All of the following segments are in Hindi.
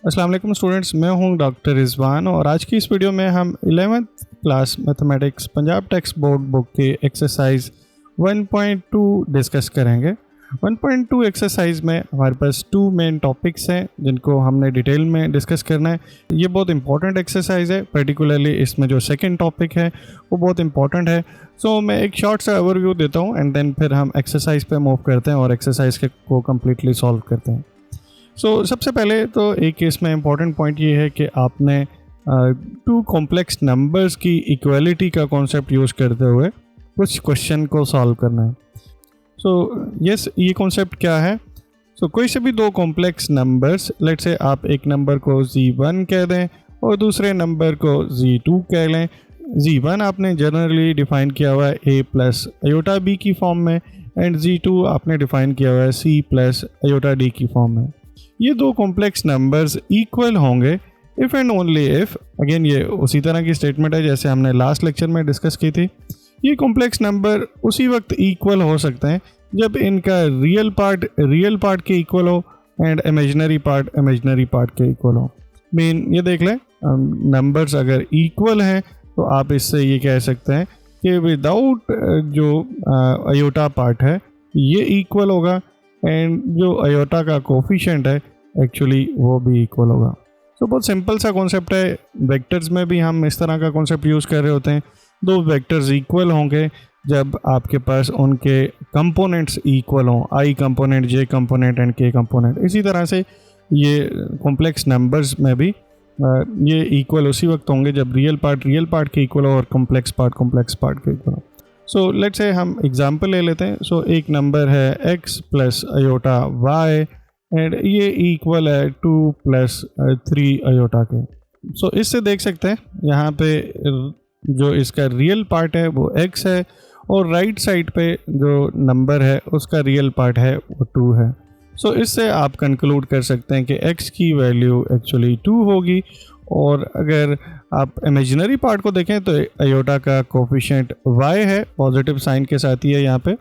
अस्सलाम वालेकुम स्टूडेंट्स, मैं हूं डॉक्टर रिजवान और आज की इस वीडियो में हम 11th class mathematics Punjab text board book की एक्सरसाइज 1.2 डिस्कस करेंगे। 1.2 एक्सरसाइज में हमारे पास 2 मेन टॉपिक्स हैं जिनको हमने डिटेल में डिस्कस करना है। ये बहुत इंपॉर्टेंट एक्सरसाइज है, पर्टिकुलरली इसमें जो सेकंड टॉपिक है वो बहुत इंपॉर्टेंट है। सो मैं एक शॉर्ट सा ओवरव्यू देता हूँ एंड देन फिर हम एक्सरसाइज पे मूव करते हैं और एक्सरसाइज को कम्प्लीटली सॉल्व करते हैं। सबसे पहले तो एक केस में इम्पॉर्टेंट पॉइंट ये है कि आपने टू कॉम्प्लेक्स नंबर्स की इक्वलिटी का कॉन्सेप्ट यूज़ करते हुए कुछ क्वेश्चन को सॉल्व करना है। ये कॉन्सेप्ट क्या है? कोई से भी दो कॉम्प्लेक्स नंबर्स, लेट्स से आप एक नंबर को Z1 कह दें और दूसरे नंबर को Z2 कह लें। Z1 आपने जनरली डिफ़ाइन किया हुआ है a प्लस आयोटा b की फॉर्म में एंड Z2 आपने डिफ़ाइन किया हुआ है c प्लस आयोटा d की फॉर्म में। ये दो कॉम्प्लेक्स नंबर्स इक्वल होंगे if and only if, again ये उसी तरह की स्टेटमेंट है जैसे हमने लास्ट लेक्चर में डिस्कस की थी। ये कॉम्प्लेक्स नंबर उसी वक्त इक्वल हो सकते हैं जब इनका रियल पार्ट के इक्वल हो एंड इमेजिनरी पार्ट के इक्वल हो। मीन ये देख लें, नंबर्स अगर इक्वल हैं तो आप इससे ये कह सकते हैं कि विदाउट जो आयोटा पार्ट है ये इक्वल होगा एंड जो आयोटा का कोफिशिएंट है एक्चुअली वो भी इक्वल होगा। बहुत सिंपल सा कॉन्सेप्ट है। वेक्टर्स में भी हम इस तरह का कॉन्सेप्ट यूज़ कर रहे होते हैं। दो वेक्टर्स इक्वल होंगे जब आपके पास उनके कंपोनेंट्स इक्वल हों, आई कंपोनेंट, जे कंपोनेंट एंड के कंपोनेंट। इसी तरह से ये कॉम्प्लेक्स नंबर्स में भी ये इक्वल उसी वक्त होंगे जब रियल पार्ट के इक्वल हो और कॉम्प्लेक्स पार्ट के इक्वल हो। लेट्स से हम एग्जांपल ले लेते हैं। एक नंबर है x plus iota y and ये इक्वल है 2 प्लस 3 आयोटा के। इससे देख सकते हैं यहाँ पे जो इसका रियल पार्ट है वो x है और राइट साइड पे जो नंबर है उसका रियल पार्ट है वो 2 है। इससे आप कंक्लूड कर सकते हैं कि x की वैल्यू एक्चुअली 2 होगी। और अगर आप इमेजिनरी पार्ट को देखें तो आयोटा का कोफिशिएंट y है, पॉजिटिव साइन के साथ ही है यहाँ पे,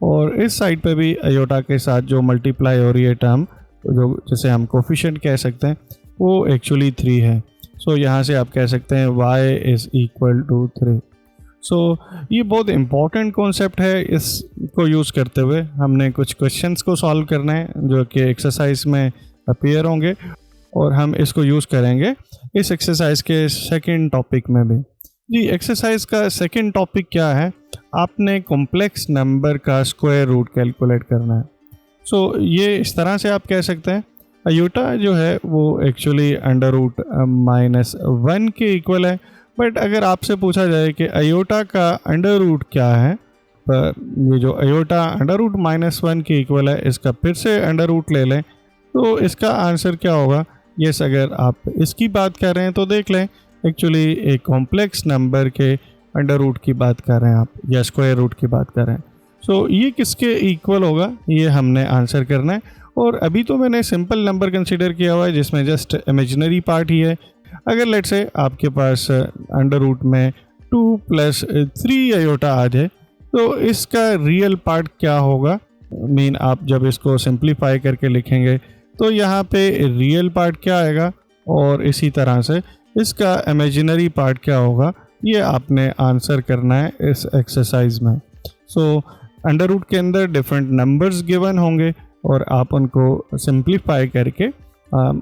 और इस साइड पे भी आयोटा के साथ जो मल्टीप्लाई हो रही है टर्म, जो जिसे हम कोफिशिएंट कह सकते हैं, वो एक्चुअली 3 है। यहाँ से आप कह सकते हैं y इज़ इक्वल टू 3। ये बहुत इम्पॉर्टेंट कॉन्सेप्ट है। इसको यूज़ करते हुए हमने कुछ क्वेश्चंस को सॉल्व करना है जो कि एक्सरसाइज में अपीयर होंगे और हम इसको यूज़ करेंगे इस एक्सरसाइज के सेकंड टॉपिक में भी। जी, एक्सरसाइज का सेकंड टॉपिक क्या है? आपने कॉम्प्लेक्स नंबर का स्क्वायर रूट कैलकुलेट करना है। ये इस तरह से आप कह सकते हैं, आयोटा जो है वो एक्चुअली अंडर रूट -1 के इक्वल है। बट अगर आपसे पूछा जाए कि आयोटा का अंडर रूट क्या है, तो ये जो आयोटा अंडर रूट -1 के इक्वल है, इसका फिर से अंडर रूट ले लें तो इसका आंसर क्या होगा? यस, अगर आप इसकी बात कर रहे हैं तो देख लें, एक्चुअली एक कॉम्प्लेक्स नंबर के अंडर रूट की बात कर रहे हैं आप या स्क्वायर रूट की बात कर रहे हैं। ये किसके इक्वल होगा ये हमने आंसर करना है। और अभी तो मैंने सिंपल नंबर कंसीडर किया हुआ है जिसमें जस्ट इमेजिनरी पार्ट ही है। अगर लेट्स से आपके पास अंडर रूट में 2 प्लस 3 आयोटा आ जाए तो इसका रियल पार्ट क्या होगा? मीन आप जब इसको सिंप्लीफाई करके लिखेंगे तो यहाँ पे रियल पार्ट क्या आएगा और इसी तरह से इसका इमेजिनरी पार्ट क्या होगा, ये आपने आंसर करना है इस एक्सरसाइज में। अंडर रूट के अंदर डिफरेंट नंबर्स गिवन होंगे और आप उनको सिंप्लीफाई करके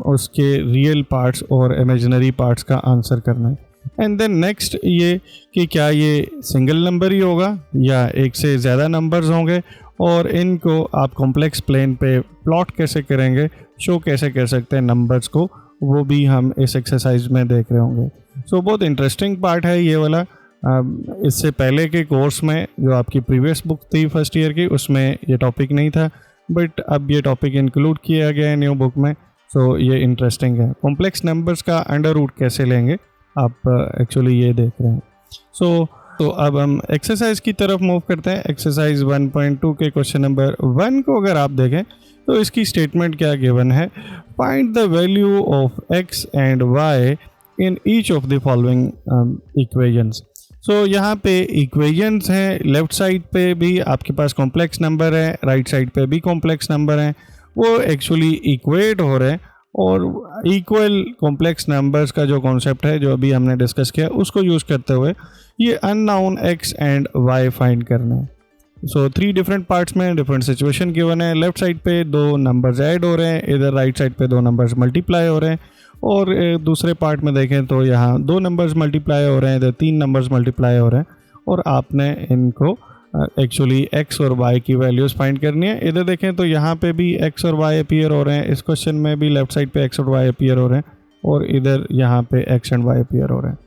उसके रियल पार्ट्स और इमेजिनरी पार्ट्स का आंसर करना है। एंड देन नेक्स्ट ये कि क्या ये सिंगल नंबर ही होगा या एक से ज़्यादा नंबर्स होंगे और इनको आप कॉम्प्लेक्स प्लेन पे प्लॉट कैसे करेंगे, शो कैसे कर सकते हैं नंबर्स को, वो भी हम इस एक्सरसाइज में देख रहे होंगे। बहुत इंटरेस्टिंग पार्ट है ये वाला। इससे पहले के कोर्स में जो आपकी प्रीवियस बुक थी फर्स्ट ईयर की, उसमें ये टॉपिक नहीं था, बट अब ये टॉपिक इंक्लूड किया गया है न्यू बुक में। ये इंटरेस्टिंग है। कॉम्प्लेक्स नंबर्स का अंडर रूट कैसे लेंगे आप एक्चुअली ये देख रहे हैं। तो अब हम एक्सरसाइज की तरफ मूव करते हैं। एक्सरसाइज 1.2 के क्वेश्चन नंबर 1 को अगर आप देखें तो इसकी स्टेटमेंट क्या गिवन है? Find the value of x and y in each of the following equations. यहाँ पे इक्वेशंस हैं, लेफ्ट साइड पे भी आपके पास कॉम्प्लेक्स नंबर है, राइट साइड पे भी कॉम्प्लेक्स नंबर हैं, वो एक्चुअली इक्वेट हो रहे हैं और इक्वल कॉम्प्लेक्स नंबर्स का जो कॉन्सेप्ट है जो अभी हमने डिस्कस किया उसको यूज़ करते हुए ये unknown x and y find करना है। सो 3 डिफरेंट पार्ट्स में डिफरेंट सिचुएशन गिवन है। लेफ्ट साइड पे 2 नंबर्स ऐड हो रहे हैं, इधर राइट साइड पे 2 नंबर्स मल्टीप्लाई हो रहे हैं, और दूसरे पार्ट में देखें तो यहाँ 2 नंबर्स मल्टीप्लाई हो रहे हैं, इधर 3 नंबर्स मल्टीप्लाई हो रहे हैं, और आपने इनको एक्चुअली x और y की वैल्यूज़ फाइंड करनी है। इधर देखें तो यहाँ पे भी x और y अपीयर हो रहे हैं, इस क्वेश्चन में भी लेफ्ट साइड पे x और y अपीयर हो रहे हैं, और इधर यहाँ पे x एंड y अपीयर हो रहे हैं।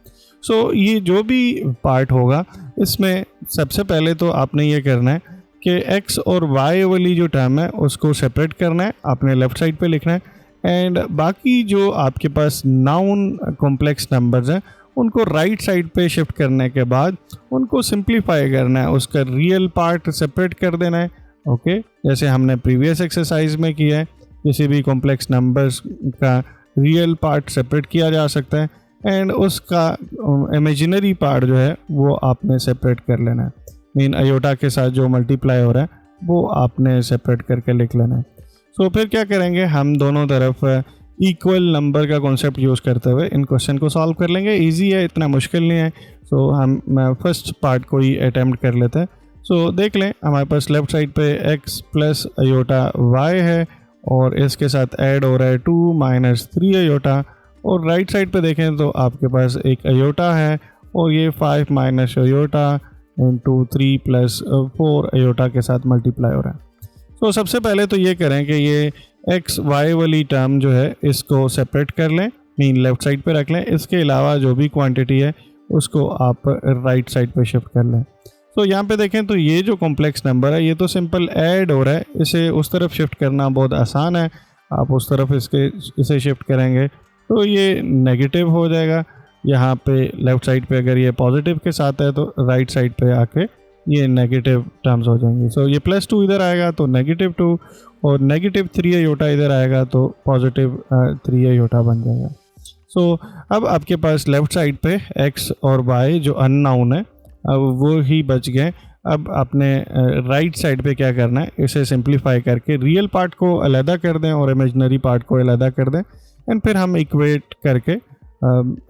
सो ये जो भी पार्ट होगा इसमें सबसे पहले तो आपने ये करना है कि x और y वाली जो टर्म है उसको सेपरेट करना है, आपने लेफ्ट साइड पे लिखना है, एंड बाकी जो आपके पास नाउन कॉम्प्लेक्स नंबर्स हैं उनको राइट साइड पे शिफ्ट करने के बाद उनको सिंप्लीफाई करना है, उसका रियल पार्ट सेपरेट कर देना है। ओके, जैसे हमने प्रीवियस एक्सरसाइज में किया है, किसी भी कॉम्प्लेक्स नंबर्स का रियल पार्ट सेपरेट किया जा सकता है, एंड उसका इमेजिनरी पार्ट जो है वो आपने सेपरेट कर लेना है। मीन अयोटा के साथ जो मल्टीप्लाई हो रहा है वो आपने सेपरेट करके लिख लेना है। सो फिर क्या करेंगे, हम दोनों तरफ इक्वल नंबर का कॉन्सेप्ट यूज़ करते हुए इन क्वेश्चन को सॉल्व कर लेंगे। इजी है, इतना मुश्किल नहीं है। सो हम फर्स्ट पार्ट को ही अटैम्प्ट कर लेते हैं। सो देख लें, हमारे पास लेफ्ट साइड पे x प्लस अयोटा y है, और इसके साथ ऐड हो रहा है 2 माइनस 3 अयोटा, और राइट साइड पे देखें तो आपके पास एक अयोटा है, और ये 5 minus iota into 3 plus 4 iota के साथ मल्टीप्लाई हो रहा है। तो सबसे पहले तो ये करें कि ये एक्स वाई वाली टर्म जो है इसको सेपरेट कर लें, मीन लेफ़्ट साइड पे रख लें। इसके अलावा जो भी क्वांटिटी है उसको आप राइट साइड पे शिफ्ट कर लें। तो यहाँ पे देखें तो ये जो कॉम्प्लेक्स नंबर है ये तो सिंपल ऐड हो रहा है, इसे उस तरफ शिफ्ट करना बहुत आसान है। आप उस तरफ इसे शिफ्ट करेंगे तो ये नेगेटिव हो जाएगा। यहाँ पे लेफ़्ट साइड पे अगर ये पॉजिटिव के साथ है तो राइट साइड पे आके ये नेगेटिव टर्म्स हो जाएंगे। सो ये +2 इधर आएगा तो -2, और -3 अयोटा इधर आएगा तो +3 अयोटा बन जाएगा। सो अब आपके पास लेफ़्ट साइड पे x और y जो अननाउन है अब वो ही बच गए। अब आपने राइट साइड पे क्या करना है, इसे सिंप्लीफाई करके रियल पार्ट को अलहदा कर दें और इमेजिनरी पार्ट को अलहदा कर दें, एंड फिर हम इक्वेट करके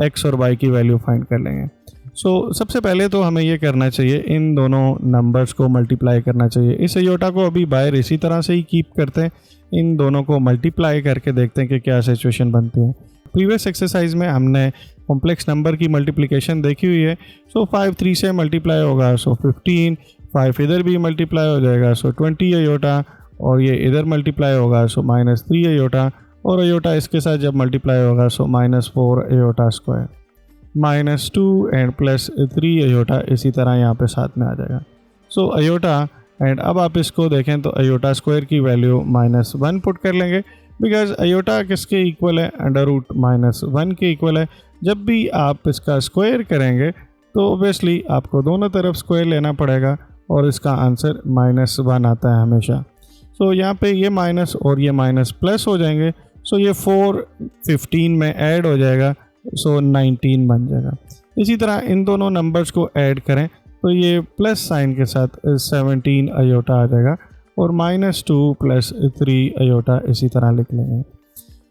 x और y की वैल्यू फाइंड कर लेंगे। सो सबसे पहले तो हमें ये करना चाहिए, इन दोनों नंबर्स को मल्टीप्लाई करना चाहिए। इस अयोटा को अभी बाहर इसी तरह से ही कीप करते हैं, इन दोनों को मल्टीप्लाई करके देखते हैं कि क्या सिचुएशन बनती है। प्रीवियस एक्सरसाइज में हमने कॉम्प्लेक्स नंबर की मल्टीप्लिकेशन देखी हुई है। सो 5 3 से मल्टीप्लाई होगा, सो 15, 5 इधर भी मल्टीप्लाई हो जाएगा, सो 20 अयोटा, और ये इधर मल्टीप्लाई होगा, सो -3 अयोटा, और अयोटा इसके साथ जब मल्टीप्लाई होगा सो -4 अयोटा स्क्वायर, -2 एंड +3 अयोटा इसी तरह यहाँ पे साथ में आ जाएगा। सो अयोटा, एंड अब आप इसको देखें तो अयोटा स्क्वायर की वैल्यू -1 पुट कर लेंगे, बिकॉज अयोटा किसके इक्वल है, √-1 के इक्वल है। जब भी आप इसका स्क्वायर करेंगे तो ओबियसली आपको दोनों तरफ स्क्वायर लेना पड़ेगा, और इसका आंसर -1 आता है हमेशा। सो यहाँ पे ये माइनस और ये माइनस प्लस हो जाएंगे, सो ये 4 15 में ऐड हो जाएगा, सो 19 बन जाएगा। इसी तरह इन दोनों नंबर्स को ऐड करें तो ये प्लस साइन के साथ 17 अयोटा आ जाएगा, और -2 + 3 अयोटा इसी तरह लिख लेंगे।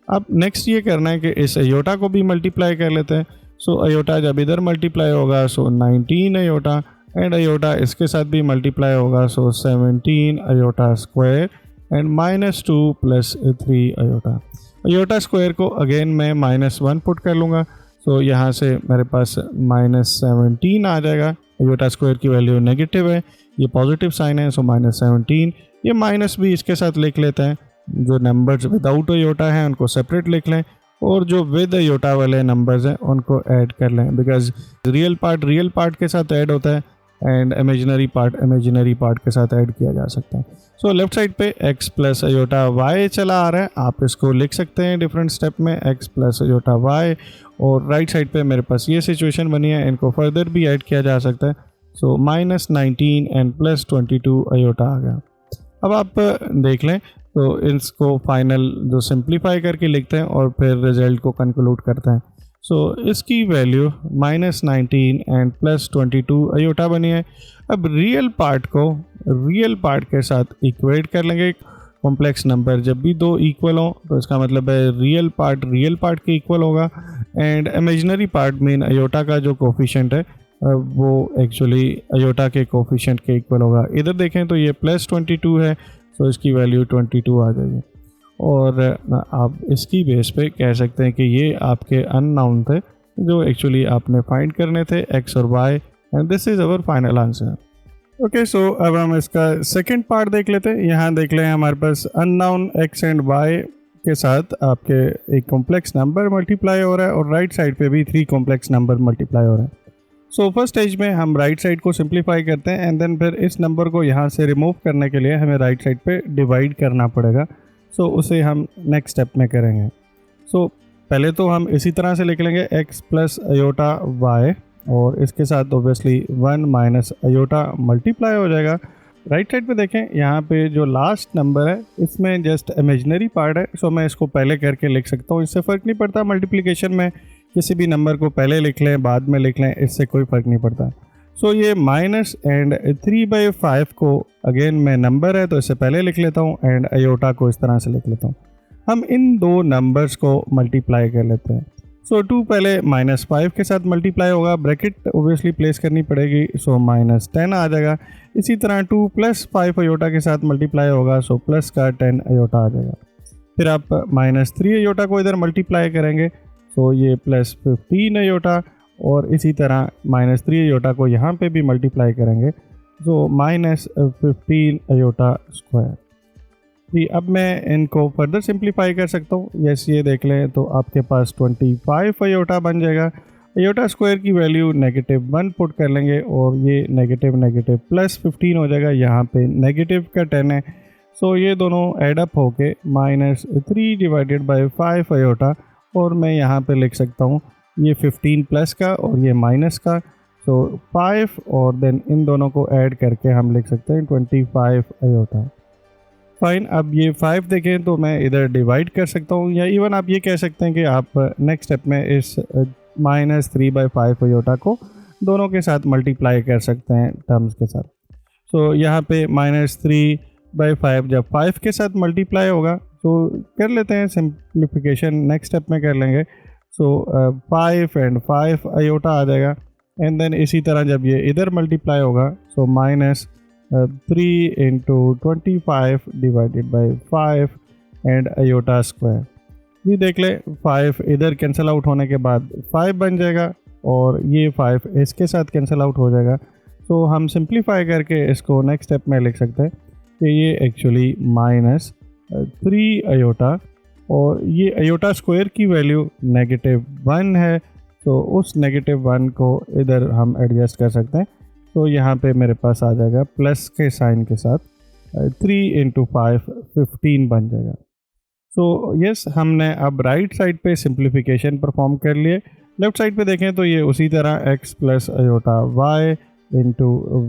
अब नेक्स्ट ये करना है कि इस अयोटा को भी मल्टीप्लाई कर लेते हैं। सो अयोटा जब इधर मल्टीप्लाई होगा सो 19 अयोटा, एंड अयोटा इसके साथ भी मल्टीप्लाई होगा, so 17 iota square, and -2 + 3 iota. Iota square को अगेन मैं -1 पुट कर लूँगा, सो यहाँ से मेरे पास -17 आ जाएगा। अयोटा स्क्वायर की वैल्यू नेगेटिव है, ये पॉजिटिव साइन है, सो -17। ये माइनस भी इसके साथ लिख लेते हैं, जो नंबर्स विदाउट अयोटा हैं उनको सेपरेट लिख लें, और जो विद अयोटा वाले नंबर्स हैं उनको ऐड कर लें, बिकॉज रियल पार्ट के साथ ऐड होता है, एंड इमेजिनरी पार्ट के साथ ऐड किया जा सकता है। सो लेफ्ट साइड पे x प्लस अयोटा y चला आ रहा है, आप इसको लिख सकते हैं डिफरेंट स्टेप में x प्लस अयोटा y, और राइट साइड पे मेरे पास ये सिचुएशन बनी है, इनको फर्दर भी ऐड किया जा सकता है। सो -19 एंड +22 अयोटा आ गया। अब आप देख लें तो इसको फाइनल जो सिंप्लीफाई करके लिखते हैं और फिर रिजल्ट को कंक्लूड करते हैं। सो इसकी वैल्यू -19 एंड +22 अयोटा बनी है। अब रियल पार्ट के साथ इक्वेट कर लेंगे। कॉम्प्लेक्स नंबर जब भी दो इक्वल हो तो इसका मतलब है रियल पार्ट के इक्वल होगा, and imaginary part mean iota का जो कोफिशिएंट है वो एक्चुअली अयोटा के कोफिशिएंट के इक्वल होगा। इधर देखें तो ये +22 है, तो इसकी वैल्यू 22 आ जाएगी। और आप इसकी बेस पे कह सकते हैं कि ये आपके अननाउन थे जो एक्चुअली आपने फाइंड करने थे, एक्स और y, and this is our final answer. Okay, सो अब हम इसका सेकंड पार्ट देख लेते हैं। यहाँ देख लें हमारे पास अननाउन एक्स एंड वाई के साथ आपके एक कॉम्प्लेक्स नंबर मल्टीप्लाई हो रहा है और राइट साइड पे भी 3 कॉम्प्लेक्स नंबर मल्टीप्लाई हो रहे हैं। सो फर्स्ट स्टेज में हम राइट साइड को सिंप्लीफाई करते हैं एंड देन फिर इस नंबर को यहाँ से रिमूव करने के लिए हमें राइट साइड पे डिवाइड करना पड़ेगा। सो उसे हम नेक्स्ट स्टेप में करेंगे। सो पहले तो हम इसी तरह से लिख लेंगे x प्लस अयोटा y, और इसके साथ ऑब्वियसली 1 माइनस अयोटा मल्टीप्लाई हो जाएगा। राइट साइड पे देखें, यहाँ पे जो लास्ट नंबर है इसमें जस्ट इमेजिनरी पार्ट है, सो मैं इसको पहले करके लिख सकता हूँ। इससे फ़र्क नहीं पड़ता मल्टीप्लिकेशन में, किसी भी नंबर को पहले लिख लें बाद में लिख लें, इससे कोई फ़र्क नहीं पड़ता। सो ये माइनस एंड 3/5 को अगेन में नंबर है तो इससे पहले लिख लेता हूँ, एंड अयोटा को इस तरह से लिख लेता हूँ। हम इन दो नंबर्स को मल्टीप्लाई कर लेते हैं। सो 2 पहले -5 के साथ मल्टीप्लाई होगा, ब्रैकेट ओबियसली प्लेस करनी पड़ेगी, सो -10 आ जाएगा। इसी तरह 2 + 5 अयोटा के साथ मल्टीप्लाई होगा, सो प्लस का 10 अयोटा आ जाएगा। फिर आप -3 अयोटा को इधर मल्टीप्लाई करेंगे, सो ये +15 अयोटा, और इसी तरह -3 अयोटा को यहाँ पे भी मल्टीप्लाई करेंगे, सो -15 अयोटा स्क्वायर। जी, अब मैं इनको फर्दर सिंप्लीफाई कर सकता हूँ। यस, ये देख लें तो आपके पास 25 अयोटा बन जाएगा। अयोटा स्क्वायर की वैल्यू -1 पुट कर लेंगे और ये नेगेटिव +15 हो जाएगा, यहाँ पे नेगेटिव का 10 है, सो ये दोनों एड अप होके -3/5 अयोटा, और मैं यहाँ पे लिख सकता हूँ ये 15 प्लस का और ये माइनस का, सो 5, और देन इन दोनों को ऐड करके हम लिख सकते हैं 25 अयोटा। फाइन, अब ये 5 देखें तो मैं इधर डिवाइड कर सकता हूँ, या इवन आप ये कह सकते हैं कि आप नेक्स्ट स्टेप में इस -3/5 अयोटा को दोनों के साथ मल्टीप्लाई कर सकते हैं टर्म्स के साथ। सो यहाँ पे -3/5 जब 5 के साथ मल्टीप्लाई होगा तो कर लेते हैं सिंप्लीफिकेशन, नेक्स्ट स्टेप में कर लेंगे। सो 5 एंड 5 अयोटा आ जाएगा, एंड देन इसी तरह जब ये इधर मल्टीप्लाई होगा, सो -3 × 25 / 5 एंड अयोटा स्क्वायर। ये देख ले 5 इधर कैंसिल आउट होने के बाद 5 बन जाएगा, और ये 5 इसके साथ कैंसिल आउट हो जाएगा। तो हम सिंप्लीफाई करके इसको नेक्स्ट स्टेप में लिख सकते हैं कि ये एक्चुअली -3 अयोटा, और ये अयोटा स्क्वायर की वैल्यू -1 है, तो उस -1 को इधर हम एडजस्ट कर सकते हैं। तो यहाँ पे मेरे पास आ जाएगा प्लस के साइन के साथ 3 × 5 15 बन जाएगा। सो यस, हमने अब राइट साइड पे सिंप्लीफिकेशन परफॉर्म कर लिए। लेफ्ट साइड पे देखें तो ये उसी तरह x plus iota y ×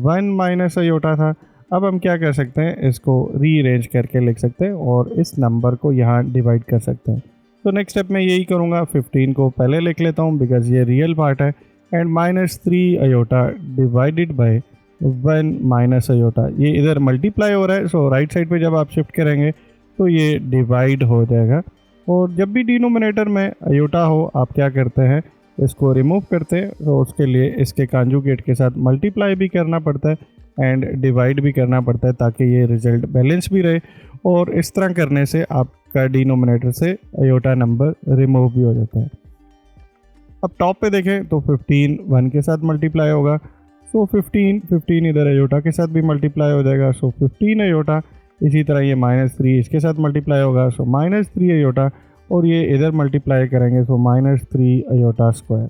1 minus aorta था। अब हम क्या कर सकते हैं, इसको रीअरेंज करके लिख सकते हैं और इस नंबर को यहाँ डिवाइड कर सकते हैं। तो नेक्स्ट स्टेप में यही करूँगा, 15 को पहले लिख लेता हूँ बिकॉज ये रियल पार्ट है, and -3 iota divided by 1 minus iota. ये इधर मल्टीप्लाई हो रहा है, सो राइट साइड पे जब आप शिफ्ट करेंगे तो ये डिवाइड हो जाएगा। और जब भी डिनोमिनेटर में अयोटा हो आप क्या करते हैं, इसको रिमूव करते हैं, तो उसके लिए इसके कॉन्जुगेट के साथ मल्टीप्लाई भी करना पड़ता है एंड डिवाइड भी करना पड़ता है ताकि ये रिजल्ट बैलेंस भी रहे, और इस तरह करने से आपका डिनोमिनेटर से अयोटा नंबर रिमूव भी हो जाता है। अब टॉप पे देखें तो 15 1 के साथ मल्टीप्लाई होगा, सो 15 इधर अयोटा के साथ भी मल्टीप्लाई हो जाएगा, सो 15 अयोटा। इसी तरह ये -3 इसके साथ मल्टीप्लाई होगा, सो -3 अयोटा, और ये इधर मल्टीप्लाई करेंगे, so -3 iota square,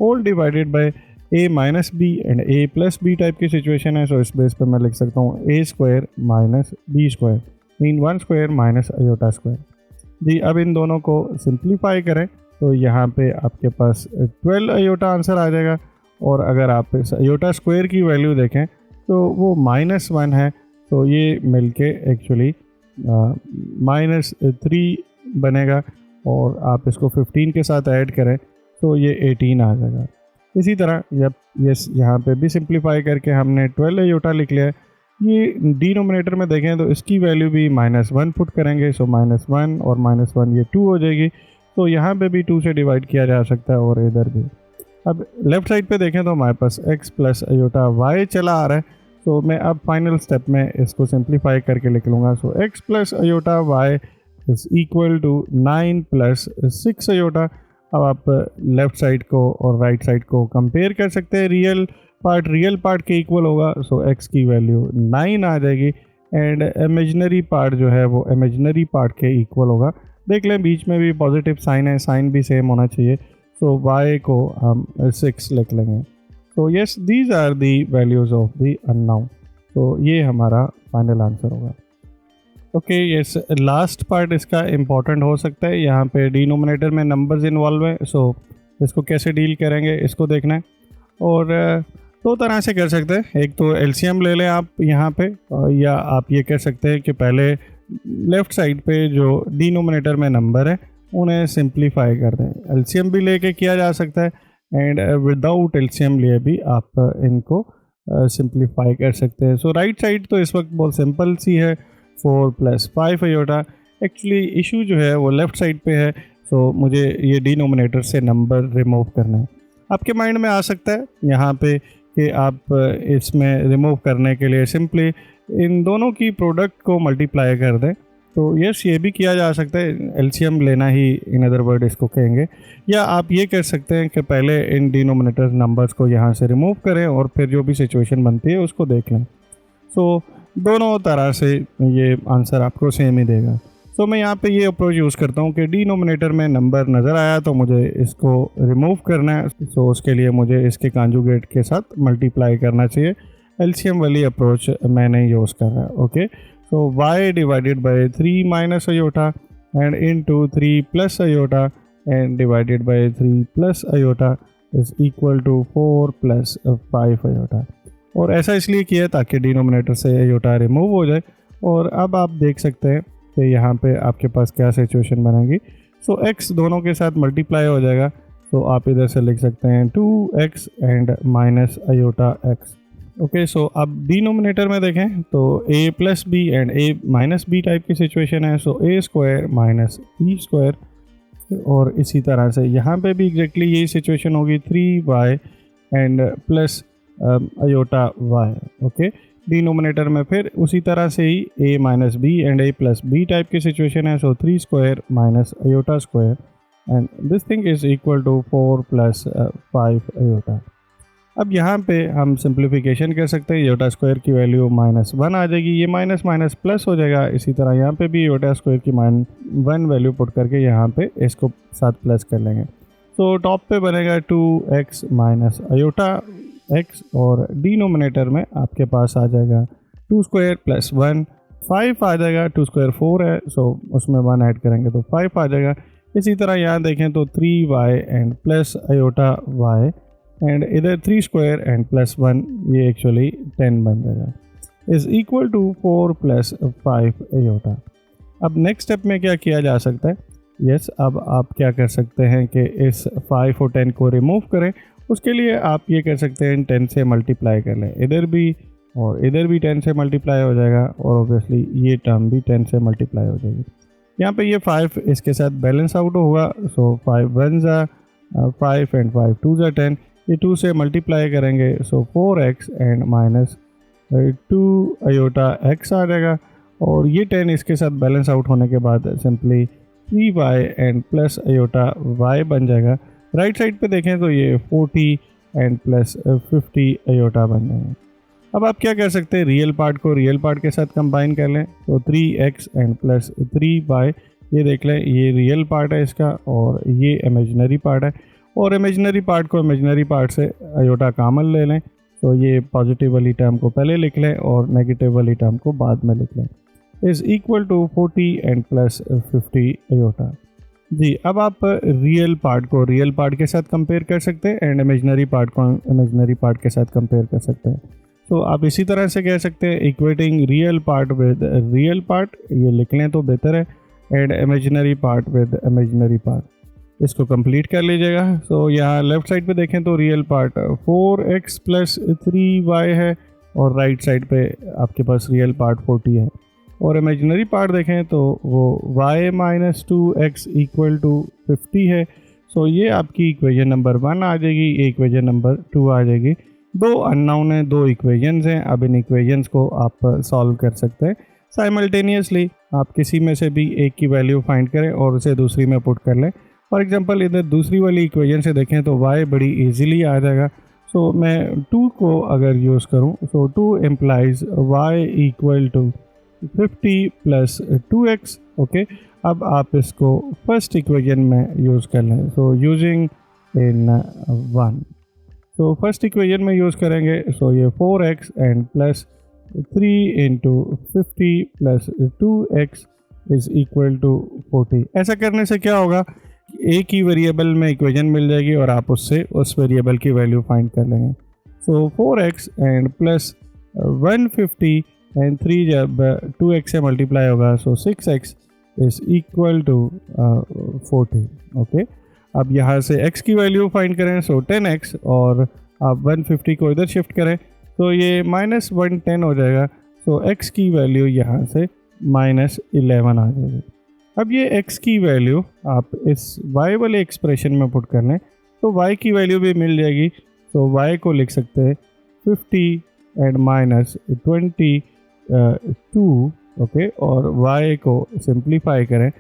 all divided by a minus B and a plus B type की सिचुएशन है, सो इस बेस पे मैं लिख सकता हूँ a square minus b square mean 1 square minus iota square. जी, अब इन दोनों को सिंप्लीफाई करें तो यहाँ पे आपके पास 12 अयोटा आंसर आ जाएगा, और अगर आप इस अयोटा स्क्वायर की वैल्यू देखें तो वो -1 है, तो ये मिलके एक्चुअली -3 बनेगा, और आप इसको 15 के साथ ऐड करें तो ये 18 आ जाएगा। इसी तरह जब यहाँ पे भी सिंप्लीफाई करके हमने 12 अयोटा लिख लिया है, ये डिनोमिनेटर में देखें तो इसकी वैल्यू भी -1 पुट करेंगे, सो -1 और -1 ये 2 हो जाएगी। तो यहाँ पे भी 2 से डिवाइड किया जा सकता है और इधर भी। अब लेफ़्ट साइड पे देखें तो हमारे पास x प्लस अयोटा y चला आ रहा है। तो मैं अब फाइनल स्टेप में इसको सिंप्लीफाई करके लिख लूँगा। So x plus iota y is equal to 9 plus 6 iota. अब आप लेफ़्ट साइड को और राइट साइड को कंपेयर कर सकते हैं। रियल पार्ट के इक्वल होगा, सो x की वैल्यू 9 आ जाएगी एंड इमेजिनरी पार्ट जो है वो इमेजिनरी पार्ट के इक्वल होगा। देख लें बीच में भी पॉजिटिव साइन है, साइन भी सेम होना चाहिए। सो y को हम 6 लिख लेंगे। तो yes, these are the values of the unknown. तो ये हमारा फाइनल आंसर होगा। ओके, यस, लास्ट पार्ट इसका इम्पॉर्टेंट हो सकता है। यहाँ पे डिनोमिनेटर में नंबर्स इन्वॉल्व है, सो इसको कैसे डील करेंगे इसको देखना है। और दो तरह से कर सकते हैं। एक तो एलसीएम ले लें आप यहाँ पे, या आप ये कर सकते हैं कि पहले लेफ़्ट साइड पे जो डिनोमिनेटर में नंबर है उन्हें सिंप्लीफाई कर दें। एलसीएम भी लेके किया जा सकता है एंड विदाउट एलसीएम लिए भी आप इनको सिंप्लीफाई कर सकते हैं। सो राइट साइड तो इस वक्त बहुत सिंपल सी है, 4 + 5 अयोटा। एक्चुअली इशू जो है वो लेफ़्ट साइड पे है, सो मुझे ये डिनोमिनेटर से नंबर रिमूव करना है। आपके माइंड में आ सकता है यहाँ पे कि आप इसमें रिमूव करने के लिए सिंपली इन दोनों की प्रोडक्ट को मल्टीप्लाई कर दें। तो यस, ये भी किया जा सकता है, एलसीएम लेना ही इन अदर वर्ड इसको कहेंगे। या आप ये कर सकते हैं कि पहले इन डिनोमिनेटर नंबर्स को यहाँ से रिमूव करें और फिर जो भी सिचुएशन बनती है उसको देख लें। सो दोनों तरह से ये आंसर आपको सेम ही देगा। सो मैं यहाँ पे ये अप्रोच यूज़ करता हूँ कि डिनोमिनेटर में नंबर नज़र आया तो मुझे इसको रिमूव करना है। सो उसके लिए मुझे इसके कॉन्जुगेट के साथ मल्टीप्लाई करना चाहिए। एलसीएम वाली अप्रोच मैं नहीं यूज़ कर रहा। Okay, so y divided by 3 minus iota and into 3 plus iota and divided by 3 plus iota is equal to 4 plus 5 iota। और ऐसा इसलिए किया ताकि डिनोमिनेटर से iota रिमूव हो जाए। और अब आप देख सकते हैं कि यहाँ पे आपके पास क्या सिचुएशन बनेगी। सो x दोनों के साथ मल्टीप्लाई हो जाएगा, तो आप इधर से लिख सकते हैं 2x and minus iota x। ओके, सो अब डिनोमिनेटर में देखें तो a plus b and a minus b type की सिचुएशन है। So a square minus b square. और इसी तरह से यहाँ पे भी एग्जैक्टली यही सिचुएशन होगी, 3y and plus iota y। Okay, denominator में फिर उसी तरह से ही a minus B and a plus B type की सिचुएशन है। So 3 square minus iota square and this thing is equal to 4 + 5 iota. अब यहाँ पे हम सिंप्लीफिकेशन कर सकते हैं। योटा स्क्वायर की वैल्यू -1 आ जाएगी, ये माइनस माइनस प्लस हो जाएगा। इसी तरह यहाँ पे भी योटा स्क्वायर की -1 वैल्यू पुट करके यहाँ पे इसको साथ प्लस कर लेंगे। तो टॉप पे बनेगा 2x माइनस अयोटा x और डिनोमिनेटर में आपके पास आ जाएगा 2 स्क्वायर प्लस 1 5 आ जाएगा। 2 स्क्वायर 4 है, सो उसमें 1 ऐड करेंगे तो 5 आ जाएगा। इसी तरह यहाँ देखें तो 3y and plus iota y and इधर 3 स्क्वायर एंड प्लस 1, ये एक्चुअली 10 बन जाएगा, इज़ इक्वल टू 4 + 5 अयोटा। अब नेक्स्ट स्टेप में क्या किया जा सकता है? यस, अब आप क्या कर सकते हैं कि इस 5 और 10 को रिमूव करें। उसके लिए आप ये कर सकते हैं 10 से मल्टीप्लाई कर लें, इधर भी और इधर भी 10 से मल्टीप्लाई हो जाएगा और ऑब्वियसली ये टर्म भी 10 से मल्टीप्लाई हो जाएगी। यहाँ पे ये 5 इसके साथ बैलेंस आउट होगा। सो 5 1 5 एंड 5 2 10, ये 2 से मल्टीप्लाई करेंगे, so 4x and minus 2 iota x आ जाएगा। और ये 10 इसके साथ बैलेंस आउट होने के बाद simply 3y and plus iota y बन जाएगा। राइट साइड पे देखें तो ये 40 एंड प्लस 50 अयोटा बन जाएगा। अब आप क्या कर सकते हैं, रियल पार्ट को रियल पार्ट के साथ कंबाइन कर लें। तो 3x एंड प्लस 3y, ये देख लें, ये रियल पार्ट है इसका और ये इमेजिनरी पार्ट है। और इमेजिनरी पार्ट को इमेजिनरी पार्ट से अयोटा कॉमन ले लें। तो ये पॉजिटिव वाली टर्म को पहले लिख लें और नेगेटिव वाली टर्म को बाद में लिख लें, is equal to 40 and plus 50 iota. जी, अब आप रियल पार्ट को रियल पार्ट के साथ कंपेयर कर सकते हैं एंड इमेजिनरी पार्ट को इमेजिनरी पार्ट के साथ कंपेयर कर सकते हैं। तो आप इसी तरह से कह सकते हैं equating real part with real part, ये लिख लें तो बेहतर है, and imaginary part with imaginary part. इसको कंप्लीट कर लीजिएगा। सो यहाँ लेफ़्ट साइड पे देखें तो रियल पार्ट 4x + 3y है और राइट साइड पे आपके पास रियल पार्ट 40 है। और इमेजिनरी पार्ट देखें तो वो y minus 2x equal to 50 है। सो ये आपकी इक्वेशन नंबर 1 आ जाएगी, ये इक्वेशन नंबर 2 आ जाएगी। दो अननोन है, दो इक्वेशंस हैं। अब इन इक्वेशंस को आप सॉल्व कर सकते हैं साइमल्टेनियसली। आप किसी में से भी एक की वैल्यू फाइंड करें और उसे दूसरी में पुट कर लें। फॉर एग्जांपल इधर दूसरी वाली इक्वेशन से देखें तो y बड़ी इजीली आ जाएगा। सो मैं 2 को अगर यूज़ करूं, so 2 implies y equal to 50 plus 2x। Okay, अब आप इसको फर्स्ट इक्वेशन में यूज़ कर लें। So using in 1, so first equation में यूज़ करेंगे। सो ये 4x and plus 3 into 50 plus 2x is equal to 40। ऐसा करने से क्या होगा, एक ही वेरिएबल में इक्वेशन मिल जाएगी और आप उससे उस वेरिएबल की वैल्यू फाइंड कर लेंगे। सो 4x एंड प्लस 150 एंड 3 जब 2x से मल्टीप्लाई होगा, so 6x is equal to 40। Okay, अब यहाँ से x की वैल्यू फाइंड करें। सो 10x और आप 150 को इधर शिफ्ट करें तो ये माइनस 110 हो जाएगा। सो x की वैल्यू यहाँ से माइनस 11 आ जाएगी। अब ये x की वैल्यू आप इस y वाले एक्सप्रेशन में पुट कर लें तो y की वैल्यू भी मिल जाएगी। सो y को लिख सकते हैं 50 एंड माइनस 22। ओके, और y को सिंप्लीफाई करें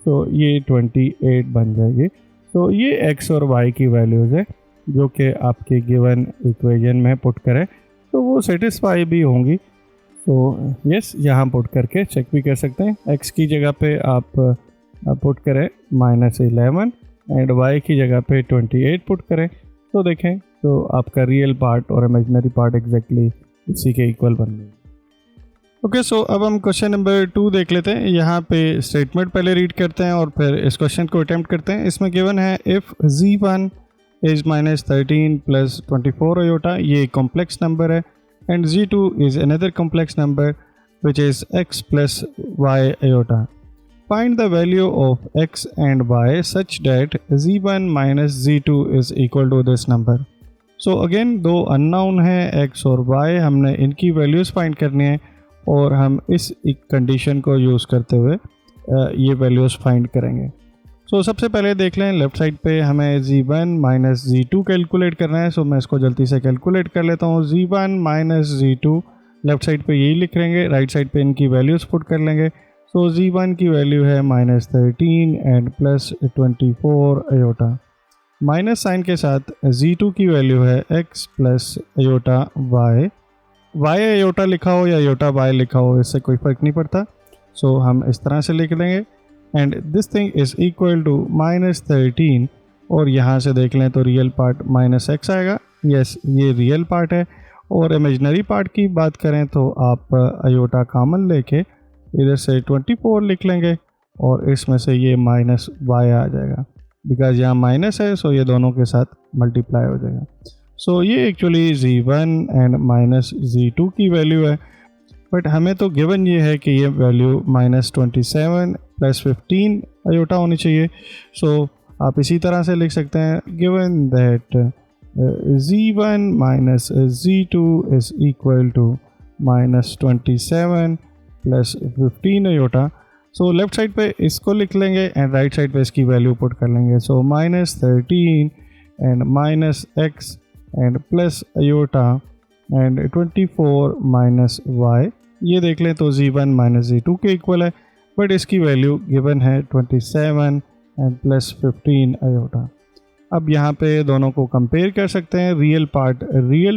तो ये 28 बन जाएगी। तो ये x और y की वैल्यूज़ है जो कि आपके गिवन इक्वेशन में पुट करें तो वो सेटिस्फाई भी होंगी। तो यस, यहाँ पुट करके चेक भी कर सकते हैं। x की जगह पे आप पुट करें -11 एंड y की जगह पे 28 पुट करें तो देखें तो आपका रियल पार्ट और इमेजिनरी पार्ट एग्जैक्टली इसी के इक्वल बन गए। ओके, सो अब हम क्वेश्चन नंबर 2 देख लेते हैं। यहाँ पे स्टेटमेंट पहले रीड करते हैं और फिर इस क्वेश्चन को अटेम्प्ट करते हैं। इसमें गिवन है if z1 is -13 plus 24 iota, ये कॉम्प्लेक्स नंबर है, and z2 is another complex number which is x plus y iota. Find the value of x and y such that z1 minus z2 is equal to this number. So again दो अननोन है x और y, हमने इनकी वैल्यूज़ फाइंड करनी है और हम इस एक कंडीशन को यूज़ करते हुए ये वैल्यूज़ फाइंड करेंगे। सो सबसे पहले देख लें लेफ़्ट साइड पे हमें z1 माइनस z2 कैलकुलेट करना है। सो मैं इसको जल्दी से कैलकुलेट कर लेता हूँ। z1 minus z2 left side पे यही लिख लेंगे, राइट साइड पे इनकी वैल्यूज़ पुट कर लेंगे। सो z1 की वैल्यू है -13 and plus 24 iota. Minus sign के साथ z2 की वैल्यू है x plus iota y। y iota लिखा हो या आयोटा y लिखा हो, इससे कोई फ़र्क नहीं पड़ता। सो हम इस तरह से लिख देंगे and this thing is equal to -13 और यहाँ से देख लें तो रियल पार्ट -x आएगा। यस, ये रियल पार्ट है। और इमेजिनरी पार्ट की बात करें तो आप आयोटा कॉमन लेके इधर से 24 लिख लेंगे और इसमें से ये -y आ जाएगा। बिकॉज यहाँ माइनस है सो ये दोनों के साथ मल्टीप्लाई हो जाएगा। सो ये एक्चुअली z1 एंड -z2 की वैल्यू है, बट हमें तो गिवन ये है कि ये वैल्यू -27 प्लस 15 आयोटा होनी चाहिए। सो आप इसी तरह से लिख सकते हैं given that z1 minus z2 is equal to -27 plus 15 iota. So left side पे इसको लिख लेंगे एंड राइट साइड पे इसकी वैल्यू पुट कर लेंगे। सो -13 and -x and plus iota and 24 -y। ये देख लें तो z1 माइनस z2 के इक्वल है, बट इसकी वैल्यू गिवन है 27 एंड प्लस 15 आयोटा। अब यहाँ पे दोनों को कंपेयर कर सकते हैं। रियल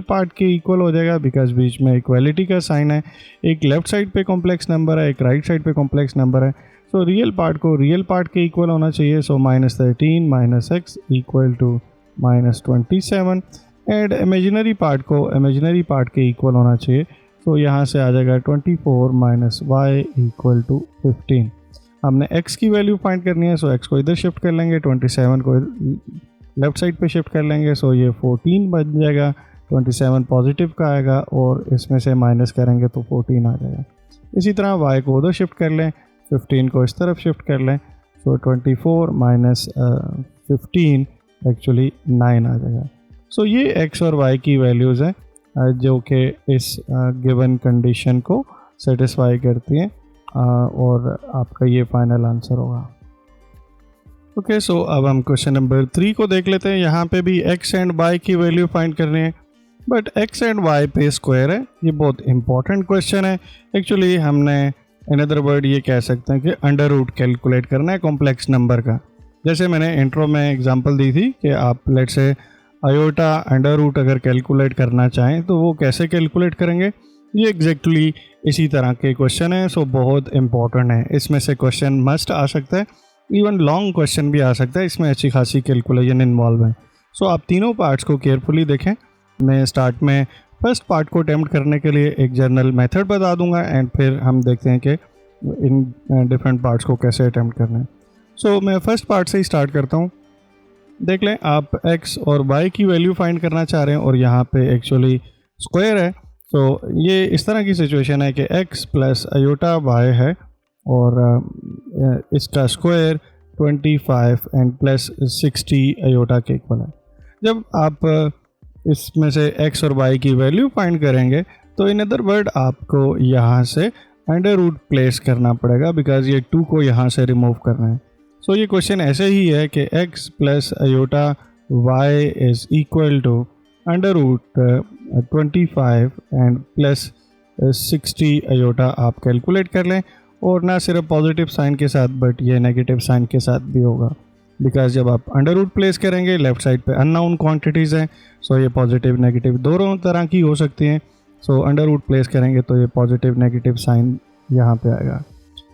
पार्ट के इक्वल हो जाएगा बिकॉज बीच में इक्वालिटी का साइन है। एक लेफ़्ट साइड पे कॉम्प्लेक्स नंबर है, एक राइट साइड पे कॉम्प्लेक्स नंबर है। सो रियल पार्ट को रियल पार्ट के इक्वल होना चाहिए। So -13 minus x equal to -27 and imaginary part को इमेजिनरी पार्ट के इक्वल होना चाहिए। तो यहाँ से आ जाएगा 24 माइनस y इक्वल टू 15। हमने x की वैल्यू फाइंड करनी है, सो x को इधर शिफ्ट कर लेंगे, 27 को लेफ़्ट साइड पे शिफ्ट कर लेंगे। सो ये 14 बन जाएगा, 27 पॉजिटिव का आएगा और इसमें से माइनस करेंगे तो 14 आ जाएगा। इसी तरह y को उधर शिफ्ट कर लें, 15 को इस तरफ शिफ्ट कर लें। सो 24 माइनस 15 एक्चुअली 9 आ जाएगा। सो ये x और y की वैल्यूज़ हैं जो कि इस गिवन कंडीशन को सेटिस्फाई करती हैं, और आपका ये फाइनल आंसर होगा। ओके, सो अब हम क्वेश्चन नंबर 3 को देख लेते हैं। यहाँ पे भी x एंड y की वैल्यू फाइंड करनी है, बट x एंड y पे स्क्वायर है। ये बहुत इंपॉर्टेंट क्वेश्चन है। एक्चुअली हमने इन अदर वर्ड ये कह सकते हैं कि अंडर रूट कैलकुलेट करना है कॉम्प्लेक्स नंबर का। जैसे मैंने इंट्रो में एग्जांपल दी थी कि आप लेट से आयोटा अंडर रूट अगर कैलकुलेट करना चाहें तो वो कैसे कैलकुलेट करेंगे, ये एग्जैक्टली इसी तरह के क्वेश्चन है। सो बहुत इंपॉर्टेंट है, इसमें से क्वेश्चन मस्ट आ सकता है, इवन लॉन्ग क्वेश्चन भी आ सकता है, इसमें अच्छी खासी कैलकुलेशन इन्वॉल्व है। सो आप तीनों पार्ट्स को केयरफुली देखें। मैं स्टार्ट में फर्स्ट पार्ट को अटेम्प्ट करने के लिए एक जनरल मेथड बता दूंगा एंड फिर हम देखते हैं कि इन डिफरेंट पार्ट्स को कैसे अटेम्प्ट करना है। सो मैं फर्स्ट पार्ट से ही स्टार्ट करता हूँ। देख लें, आप x और y की वैल्यू फाइंड करना चाह रहे हैं और यहाँ पे एक्चुअली स्क्वायर है। तो ये इस तरह की सिचुएशन है कि x प्लस अयोटा y है और इसका स्क्वायर 25 एंड प्लस 60 अयोटा के इक्वल है। जब आप इसमें से x और y की वैल्यू फाइंड करेंगे तो इन अदर वर्ड आपको यहाँ से अंडर रूट प्लेस करना पड़ेगा, बिकॉज ये 2 को यहाँ से रिमूव करना है। सो ये क्वेश्चन ऐसे ही है कि x plus iota y is equal to under root 25 and plus 60 iota आप कैलकुलेट कर लें, और ना सिर्फ पॉजिटिव साइन के साथ बट ये नेगेटिव साइन के साथ भी होगा, बिकॉज जब आप अंडर रूट प्लेस करेंगे लेफ्ट साइड पे अननोन क्वांटिटीज़ हैं। सो ये पॉजिटिव नेगेटिव दोनों तरह की हो सकती हैं। सो अंडर रूट प्लेस करेंगे तो ये पॉजिटिव नेगेटिव साइन यहाँ पे आएगा।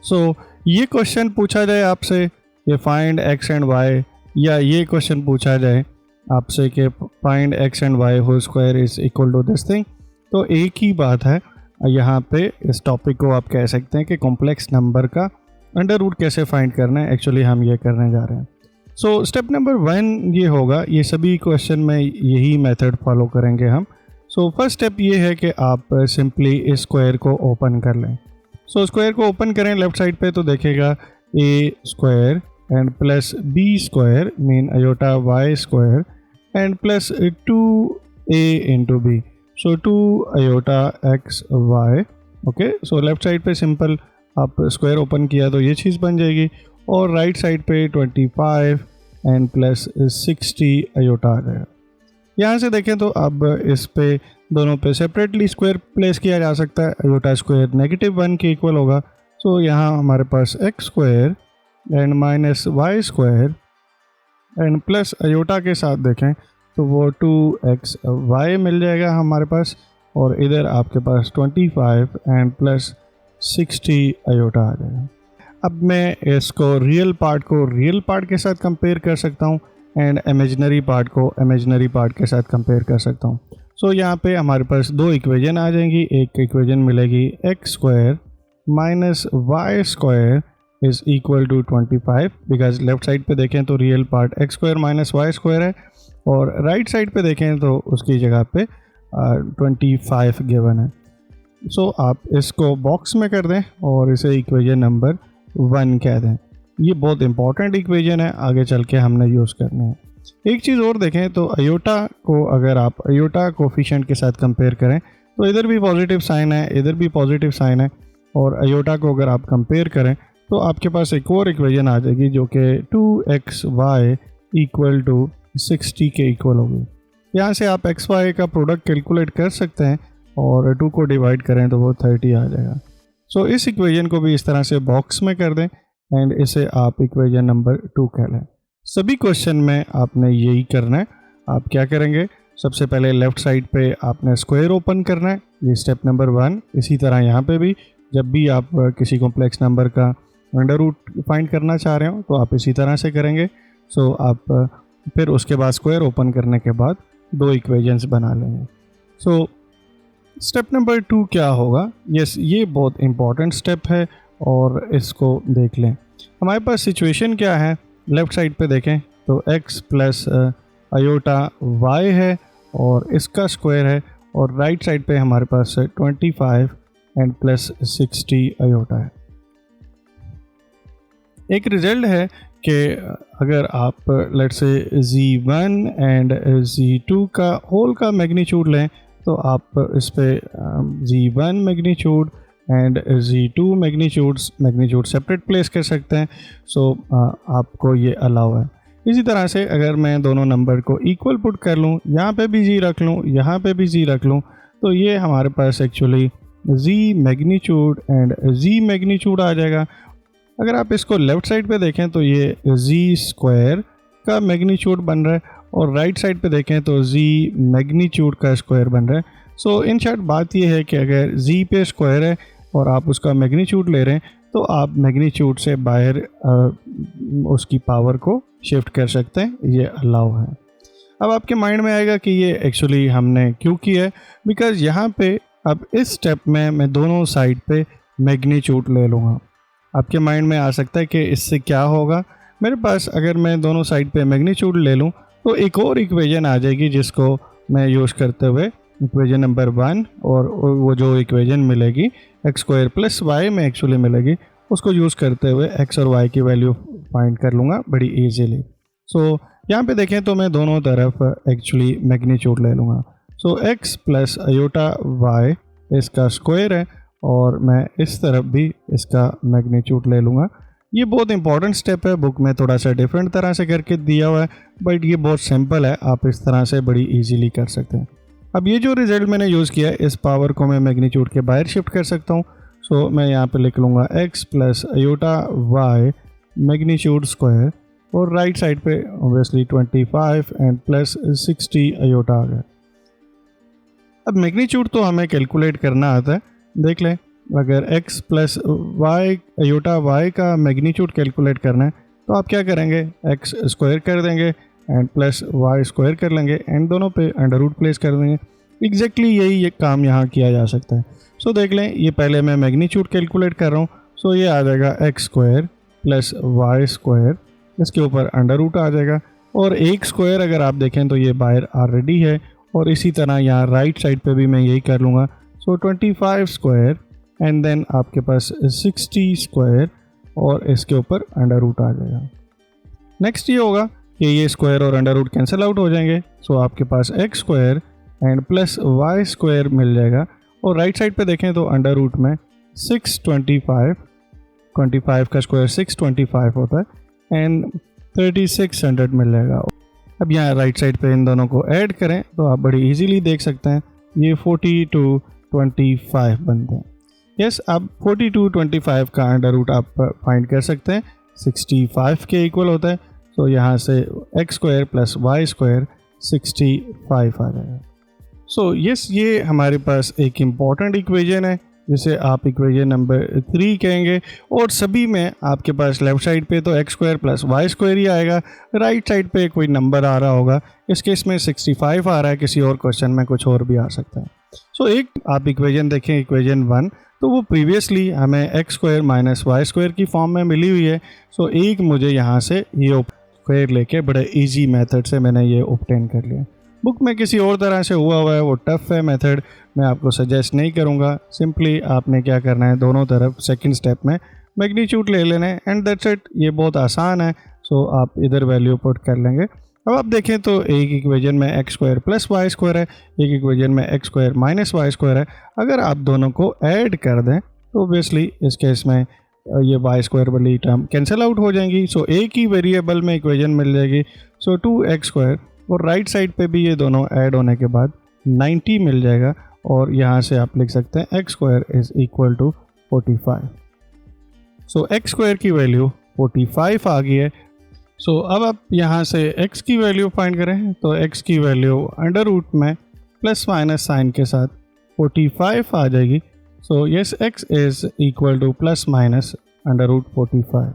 सो ये क्वेश्चन पूछा जाए आपसे ये फाइंड x एंड y, या ये क्वेश्चन पूछा जाए आपसे कि find x and y whole square is equal to this thing, तो एक ही बात है। यहाँ पे इस टॉपिक को आप कह सकते हैं कि कॉम्प्लेक्स नंबर का अंडर रूट कैसे फाइंड करना है। एक्चुअली हम ये करने जा रहे हैं। सो स्टेप नंबर 1 ये होगा, ये सभी क्वेश्चन में यही मेथड फॉलो करेंगे हम। सो फर्स्ट स्टेप ये है कि आप सिंपली इस स्क्वायर को ओपन कर लें। सो स्क्वायर को ओपन करें लेफ्ट साइड पे तो देखेगा a square and plus b square mean iota y square and plus 2a into b, so 2 iota x y। Okay, so left side पे सिंपल आप स्क्वायर ओपन किया तो ये चीज़ बन जाएगी, और राइट साइड पे 25 एंड प्लस 60 अयोटा आ जाएगा। यहाँ से देखें तो अब इस पे दोनों पे सेपरेटली स्क्वायर प्लेस किया जा सकता है। अयोटा स्क्वायर -1 के इक्वल होगा। सो यहाँ हमारे पास x square and minus Y square and plus iota के साथ देखें तो वो 2xy मिल जाएगा हमारे पास, और इधर आपके पास 25 एंड प्लस 60 अयोटा आ जाएगा। अब मैं इसको रियल पार्ट के साथ कंपेयर कर सकता हूँ एंड इमेजिनरी पार्ट को इमेजिनरी पार्ट के साथ कंपेयर कर सकता हूँ। सो यहाँ पे हमारे पास 2 इक्वेशन आ जाएंगी। एक इक्वेशन मिलेगी x square minus Y square is equal to 25, because left side पे देखें तो real part x square minus Y square है, और राइट साइड पे देखें तो उसकी जगह पे 25 गिवन है। सो आप इसको बॉक्स में कर दें और इसे इक्वेशन नंबर 1 कह दें। ये बहुत इंपॉर्टेंट इक्वेशन है, आगे चल के हमने यूज़ करना है। एक चीज़ और देखें तो अयोटा को अगर आप अयोटा कोफिशिएंट के साथ कंपेयर करें तो इधर भी पॉजिटिव साइन है, इधर भी पॉजिटिव साइन है, और अयोटा को अगर आप कंपेयर करें तो आपके पास एक और इक्वेशन आ जाएगी जो कि 2xy इक्वल टू 60 के इक्वल होगी। यहाँ से आप xy का प्रोडक्ट कैलकुलेट कर सकते हैं और 2 को डिवाइड करें तो वो 30 आ जाएगा। सो इस इक्वेशन को भी इस तरह से बॉक्स में कर दें एंड इसे आप इक्वेशन नंबर 2 कह लें। सभी क्वेश्चन में आपने यही करना है। आप क्या करेंगे, सबसे पहले लेफ़्ट साइड पे आपने स्क्वायर ओपन करना है, ये स्टेप नंबर 1। इसी तरह यहाँ पे भी जब भी आप किसी कॉम्प्लेक्स नंबर का अंडर रूट फाइंड करना चाह रहे हो तो आप इसी तरह से करेंगे। सो आप फिर उसके बाद स्क्वायर ओपन करने के बाद 2 इक्वेशंस बना लेंगे। सो स्टेप नंबर 2 क्या होगा, ये बहुत इंपॉर्टेंट स्टेप है और इसको देख लें। हमारे पास सिचुएशन क्या है, लेफ़्ट साइड पे देखें तो x प्लस अयोटा y है और इसका स्क्वायर है, और राइट साइड पे हमारे पास 25 एंड प्लस 60 अयोटा है। एक रिजल्ट है कि अगर आप let's say z1 and z2 का होल का मैग्नीट्यूड लें तो आप इस पे Z1 magnitude and Z2 magnitude separate place कर सकते हैं। सो आपको ये अलाउ है। इसी तरह से अगर मैं दोनों नंबर को इक्वल पुट कर लूँ, यहाँ पे भी जी रख लूँ, यहाँ पे भी जी रख लूँ, तो ये हमारे पास actually Z magnitude and Z magnitude आ जाएगा। अगर आप इसको लेफ़्ट साइड पे देखें तो ये Z स्क्वायर का मैग्नीट्यूड बन रहा है और राइट साइड पे देखें तो Z मैग्नीट्यूड का स्क्वायर बन रहा है। सो इन शॉर्ट बात ये है कि अगर Z पे स्क्वायर है और आप उसका मैग्नीट्यूड ले रहे हैं तो आप मैग्नीट्यूड से बाहर उसकी पावर को शिफ्ट कर सकते हैं, ये अलाउ है। अब आपके माइंड में आएगा कि ये एक्चुअली हमने क्यों किया है, बिकॉज़ यहाँ पे अब इस स्टेप में मैं दोनों साइड पे मैग्नीट्यूड ले लूँगा। आपके माइंड में आ सकता है कि इससे क्या होगा। मेरे पास अगर मैं दोनों साइड पे मैग्नीट्यूड ले लूँ तो एक और इक्वेशन आ जाएगी जिसको मैं यूज़ करते हुए इक्वेशन नंबर 1 और वो जो इक्वेशन मिलेगी एक्स स्क्वायर प्लस वाई में एक्चुअली मिलेगी, उसको यूज़ करते हुए एक्स और वाई की वैल्यू फाइंड कर लूँगा बड़ी ईजीली। सो यहाँ पे देखें तो मैं दोनों तरफ एक्चुअली मैग्नीट्यूड ले लूँगा। सो एक्स प्लस अयोटा वाई इसका स्क्वायर है और मैं इस तरफ भी इसका मैग्नीट्यूड ले लूँगा। ये बहुत इंपॉर्टेंट स्टेप है, बुक में थोड़ा सा डिफरेंट तरह से करके दिया हुआ है, बट ये बहुत सिंपल है, आप इस तरह से बड़ी इजीली कर सकते हैं। अब ये जो रिजल्ट मैंने यूज़ किया है, इस पावर को मैं मैग्नीट्यूड के बाहर शिफ्ट कर सकता हूँ। सो मैं यहाँ पे लिख लूँगा X plus iota Y magnitude square और राइट साइड पे ऑब्वियसली 25 एंड प्लस 60 अयोटा आ गया। अब मैग्नीट्यूड तो हमें कैलकुलेट करना आता है, देख लें। अगर x plus Y iota Y का मैग्नीट्यूड कैलकुलेट करना है तो आप क्या करेंगे, x स्क्वायर कर देंगे एंड प्लस वाई स्क्वायर कर लेंगे एंड दोनों पे अंडर रूट प्लेस कर देंगे। एग्जैक्टली यही ये काम यहाँ किया जा सकता है। सो देख लें, ये पहले मैं मैग्नीट्यूड कैलकुलेट कर रहा हूँ। सो ये आ जाएगा x square plus Y square, इसके ऊपर अंडर रूट आ जाएगा और एक स्क्वायर अगर आप देखें तो ये बाहर ऑलरेडी है और इसी तरह यहाँ राइट साइड पे भी मैं यही कर लूँगा। सो 25 स्क्वायर एंड देन आपके पास 60 स्क्वायर और इसके ऊपर अंडर रूट आ जाएगा। नेक्स्ट ये होगा कि ये स्क्वायर और अंडर रूट कैंसिल आउट हो जाएंगे। सो आपके पास x square and plus Y square मिल जाएगा और राइट साइड पे देखें तो अंडर रूट में 625 का स्क्वायर 625 होता है एंड 3600 मिल जाएगा। अब यहाँ राइट साइड पे इन दोनों को ऐड करें तो आप बड़ी इजीली देख सकते हैं ये 4225 बनते हैं। यस, अब 4225 का अंडर रूट आप फाइंड कर सकते हैं, 65 के इक्वल होता है। तो यहाँ से X square plus Y square 65 आ जाएगा। सो यस, ये हमारे पास एक इम्पॉर्टेंट इक्वेशन है जिसे आप इक्वेशन नंबर 3 कहेंगे और सभी में आपके पास लेफ़्ट साइड पे तो x square plus Y square ही आएगा, राइट साइड पे कोई नंबर आ रहा होगा। इस केस में 65 आ रहा है, किसी और क्वेश्चन में कुछ और भी आ सकता है। सो एक आप इक्वेशन देखें, इक्वेशन 1, तो वो प्रीवियसली हमें X square minus Y square की फॉर्म में मिली हुई है। सो एक मुझे यहाँ से ये स्क्वायर लेके बड़े इजी मेथड से मैंने ये ऑब्टेन कर लिया। बुक में किसी और तरह से हुआ है, वो टफ़ है मेथड, मैं आपको सजेस्ट नहीं करूँगा। सिंपली आपने क्या करना है, दोनों तरफ सेकंड स्टेप में मैग्नीट्यूड ले लेना है एंड दैट्स इट। ये बहुत आसान है। सो आप इधर वैल्यू पुट कर लेंगे। अब आप देखें तो एक इक्वेशन में X square plus Y square है, एक इक्वेशन में X square minus Y square है। अगर आप दोनों को ऐड कर दें तो ऑब्वियसली इस केस में ये वाई स्क्वायर वाली टर्म कैंसिल आउट हो जाएंगी। सो एक ही वेरिएबल में इक्वेशन मिल जाएगी। सो 2x स्क्वायर और राइट साइड पे भी ये दोनों ऐड होने के बाद 90 मिल जाएगा और यहाँ से आप लिख सकते हैं X square is equal to 45। So x square की वैल्यू 45 आ गई है। सो अब आप यहाँ से x की वैल्यू फाइंड करें तो x की वैल्यू अंडर रूट में प्लस माइनस साइन के साथ 45 आ जाएगी। So yes, x is equal to plus minus under root 45।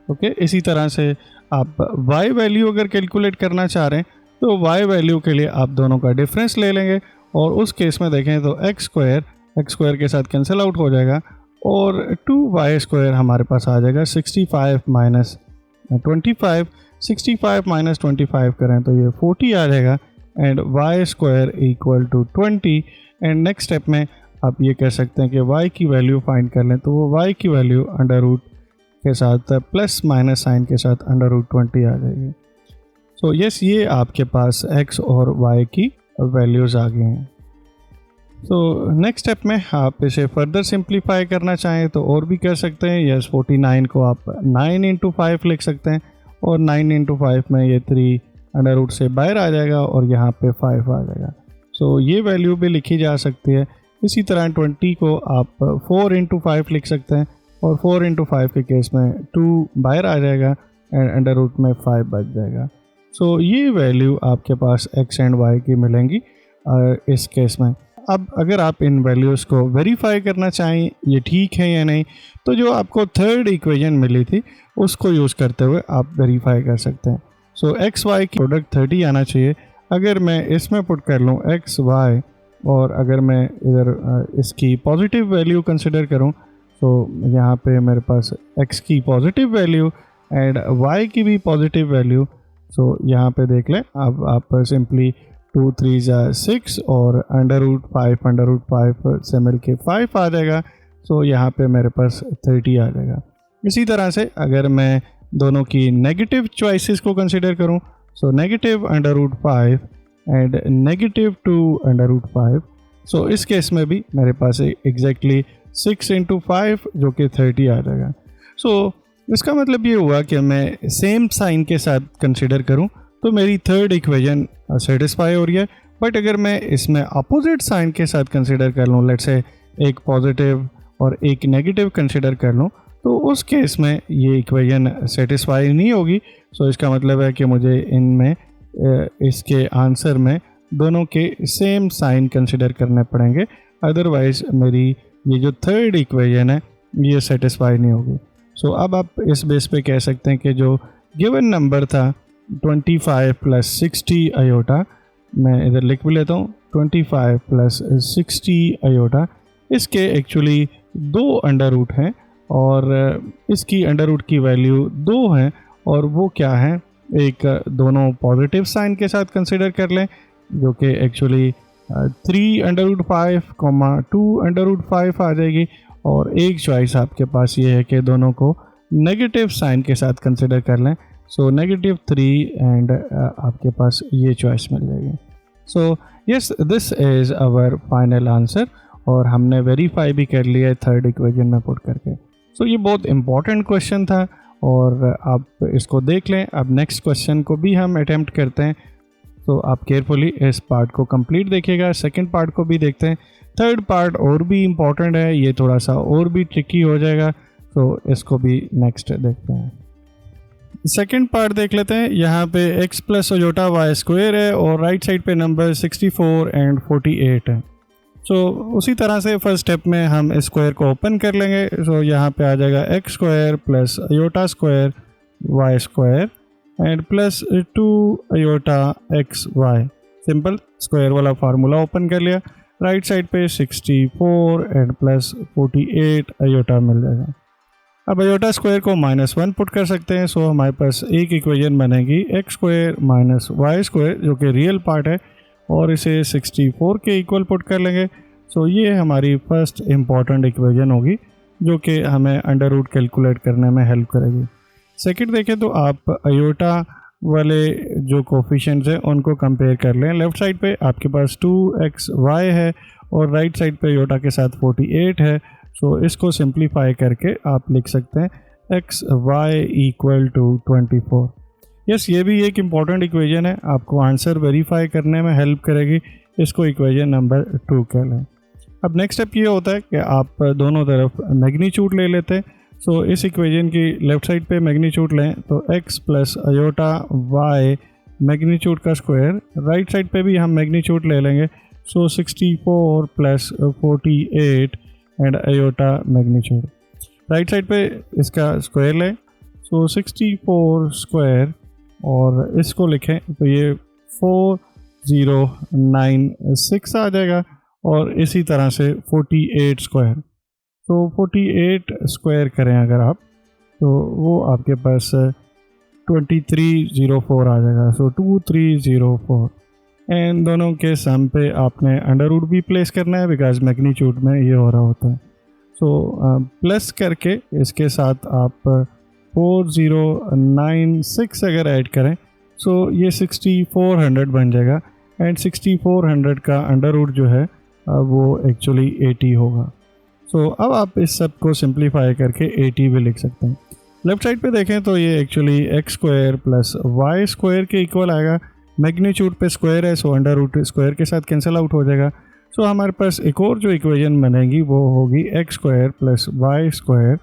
Okay, इसी तरह से आप y वैल्यू अगर कैलकुलेट करना चाह रहे हैं तो y वैल्यू के लिए आप दोनों का डिफरेंस ले लेंगे और उस केस में देखें तो एक्स स्क्वायर के साथ कैंसिल आउट हो जाएगा और 2y स्क्वायर हमारे पास आ जाएगा 65 माइनस 25। 65 माइनस 25 करें तो ये 40 आ जाएगा and y square equal to 20। And next step में आप ये कह सकते हैं कि y की वैल्यू फाइंड कर लें तो वो y की वैल्यू अंडर रूट के साथ प्लस माइनस साइन के साथ अंडर रूट 20 आ जाएगी। सो यस, ये आपके पास x और y की वैल्यूज़ आ गए हैं। सो नेक्स्ट स्टेप में आप इसे फर्दर सिंप्लीफाई करना चाहें तो और भी कर सकते हैं। यस 49 को आप 9 इंटू 5 लिख सकते हैं और 9 इंटू 5 में ये 3 अंडर रूट से बाहर आ जाएगा और यहाँ पे 5 आ जाएगा। सो ये वैल्यू भी लिखी जा सकती है। इसी तरह 20 को आप 4 इंटू 5 लिख सकते हैं और 4 इंटू 5 के केस में 2 बाहर आ जाएगा एंड अंडर रूट में 5 बच जाएगा। सो ये वैल्यू आपके पास x एंड y की मिलेंगी इस केस में। अब अगर आप इन वैल्यूज़ को वेरीफाई करना चाहें ये ठीक है या नहीं, तो जो आपको थर्ड इक्वेशन मिली थी उसको यूज़ करते हुए आप वेरीफाई कर सकते हैं। सो एक्स वाई की प्रोडक्ट 30 आना चाहिए। अगर मैं इसमें पुट कर लूँ एक्स वाई और अगर मैं इधर इसकी पॉजिटिव वैल्यू कंसिडर करूँ तो यहाँ पे मेरे पास x की पॉजिटिव वैल्यू एंड y की भी पॉजिटिव वैल्यू। सो यहाँ पे देख लें, अब आप सिंपली 2 3 6 और अंडर रूट 5 से मिल के 5 आ जाएगा। सो यहाँ पे मेरे पास 30 आ जाएगा। इसी तरह से अगर मैं दोनों की नेगेटिव चॉइसेस को कंसिडर करूँ, so negative under root 5 and negative 2 under root 5। So इस केस में भी मेरे पास एग्जैक्टली 6 इंटू 5 जो कि 30 आ जाएगा। सो इसका मतलब ये हुआ कि मैं सेम साइन के साथ कंसिडर करूँ तो मेरी थर्ड इक्वेशन सेटिस्फाई हो रही है। बट अगर मैं इसमें अपोजिट साइन के साथ कंसिडर कर लूँ, लेट्स से एक पॉजिटिव और एक नेगेटिव कंसिडर कर लूँ, तो उस केस में ये इक्वेशन सेटिस्फाई नहीं होगी। सो इसका मतलब है कि मुझे इनमें इसके आंसर में दोनों के सेम साइन कंसिडर करने पड़ेंगे, अदरवाइज मेरी ये जो थर्ड इक्वेशन है ये सेटिस्फाई नहीं होगी। सो अब आप इस बेस पे कह सकते हैं कि जो गिवन नंबर था 25 प्लस 60 आयोटा, मैं इधर लिख भी लेता हूँ 25 प्लस 60 आयोटा, इसके एक्चुअली 2 अंडर रूट हैं और इसकी अंडर रूट की वैल्यू 2 है और वो क्या है, एक दोनों पॉजिटिव साइन के साथ कंसिडर कर लें जो कि actually 3 under root 5 2 under root 5 आ जाएगी और एक चॉइस आपके पास ये है कि दोनों को नेगेटिव साइन के साथ कंसिडर कर लें। सो नेगेटिव 3 एंड आपके पास ये चॉइस मिल जाएगी। So yes this is our final answer और हमने वेरीफाई भी कर लिया है थर्ड इक्वेशन में पुट करके। सो ये बहुत इंपॉर्टेंट क्वेश्चन था और आप इसको देख लें। अब नेक्स्ट क्वेश्चन को भी हम अटेम्प्ट करते हैं, तो आप केयरफुली इस पार्ट को कंप्लीट देखिएगा। सेकंड पार्ट को भी देखते हैं। थर्ड पार्ट और भी इम्पॉर्टेंट है, ये थोड़ा सा और भी ट्रिकी हो जाएगा, तो इसको भी नेक्स्ट देखते हैं। सेकंड पार्ट देख लेते हैं। यहाँ पे x plus iota y square है और राइट साइड पे नंबर 64 एंड 48 है। सो उसी तरह से फर्स्ट स्टेप में हम स्क्वायर को ओपन कर लेंगे। सो यहाँ पे आ जाएगा x square plus iota square y square and plus 2 iota x y. Simple square वाला फार्मूला ओपन कर लिया। राइट साइड पे 64 एंड प्लस 48 अयोटा मिल जाएगा। अब अयोटा स्क्वायर को -1 पुट कर सकते हैं। सो हमारे पास एक इक्वेशन बनेगी x square minus Y square जो कि रियल पार्ट है और इसे 64 के इक्वल पुट कर लेंगे। सो ये हमारी फर्स्ट इम्पॉर्टेंट इक्वेशन होगी जो कि हमें अंडर रूट कैलकुलेट करने में हेल्प करेगी। सेकंड देखें तो आप अयोटा वाले जो कोफिशिएंट्स हैं उनको कंपेयर कर लें। लेफ़्ट साइड पे आपके पास 2xy है और राइट साइड पे अयोटा के साथ 48 है। सो इसको सिंप्लीफाई करके आप लिख सकते हैं xy इक्वल टू 24। यस ये भी एक इम्पॉर्टेंट इक्वेशन है, आपको आंसर वेरीफाई करने में हेल्प करेगी। इसको इक्वेशन नंबर 2 कह लें। अब नेक्स्ट स्टेप ये होता है कि आप दोनों तरफ मैग्नीट्यूड ले लेते हैं। सो इस इक्वेशन की लेफ़्ट साइड पे मैग्नीट्यूड लें तो x plus iota y magnitude का स्क्वायर, राइट साइड पे भी हम मैग्नीट्यूड ले लेंगे। So 64 plus 48 and iota magnitude. Right side पे इसका स्क्वायर लें। सो 64 स्क्वायर और इसको लिखें तो ये 4096 आ जाएगा और इसी तरह से 48 स्क्वायर। तो 48 स्क्वायर करें अगर आप तो वो आपके पास 2304 आ जाएगा। सो 2304 एंड दोनों के सम पे आपने अंडर रूट भी प्लेस करना है बिकॉज मैग्नीट्यूड में ये हो रहा होता है। सो प्लस करके इसके साथ आप 4096 अगर ऐड करें सो ये 6400 बन जाएगा एंड 6400 का अंडर रूट जो है वो एक्चुअली 80 होगा। सो अब आप इस सब को सिंप्लीफाई करके 80 भी लिख सकते हैं। लेफ्ट साइड पे देखें तो ये actually x square plus Y square के इक्वल आएगा। मैग्नीट्यूड पे स्क्वायर है, सो अंडर रूट स्क्वायर के साथ कैंसिल आउट हो जाएगा। सो हमारे पास एक और जो इक्वेशन बनेगी वो होगी x square plus Y square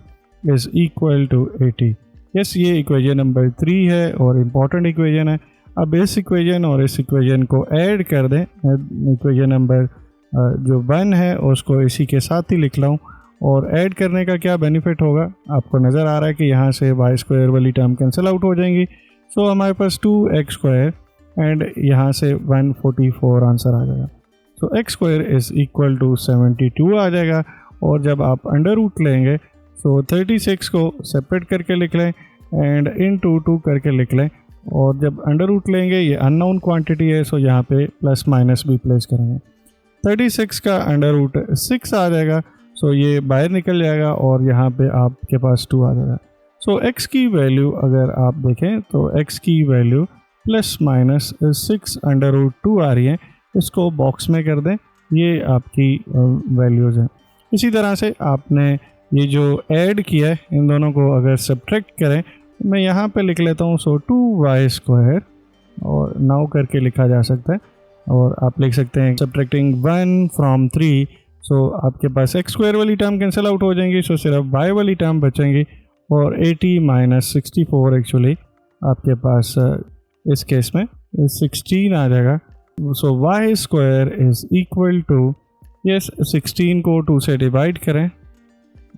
is equal to 80। Yes, ये इक्वेशन नंबर 3 है और इम्पॉर्टेंट इक्वेशन है। अब इस इक्वेशन और इस इक्वेशन को ऐड कर दें। इक्वेशन नंबर जो 1 है उसको इसी के साथ ही लिख लाऊँ। और ऐड करने का क्या बेनिफिट होगा, आपको नज़र आ रहा है कि यहाँ से वाई स्क्वायर वाली टर्म कैंसिल आउट हो जाएंगी। सो हमारे पास 2x स्क्वायर एंड यहाँ से 144 आंसर आ जाएगा। So x square is equal to 72 आ जाएगा। और जब आप अंडर रूट लेंगे सो 36 को सेपरेट करके लिख लें एंड इन 2 करके लिख लें। और जब अंडर रूट लेंगे, ये अननोन क्वांटिटी है, सो यहाँ पे प्लस माइनस भी प्लेस करेंगे। 36 का अंडर रूट 6 आ जाएगा, सो ये बाहर निकल जाएगा और यहाँ पे आपके पास 2 आ जाएगा। सो x की वैल्यू अगर आप देखें तो x की value plus minus 6 under root 2 आ रही है। इसको बॉक्स में कर दें, ये आपकी वैल्यूज़ हैं। इसी तरह से आपने ये जो ऐड किया है इन दोनों को अगर सब्ट्रैक्ट करें, मैं यहाँ पे लिख लेता हूँ। सो 2y स्क्वायर और नाउ करके लिखा जा सकता है। और आप लिख सकते हैं सब्ट्रैक्टिंग 1 फ्रॉम 3। सो आपके पास एक्स स्क्वायर वाली टर्म कैंसिल आउट हो जाएंगी, सो सिर्फ y वाली टर्म बचेंगी। और 80 माइनस 64 एक्चुअली आपके पास इस केस में 16 आ जाएगा। So y square is equal to, yes, 16 को 2 से डिवाइड करें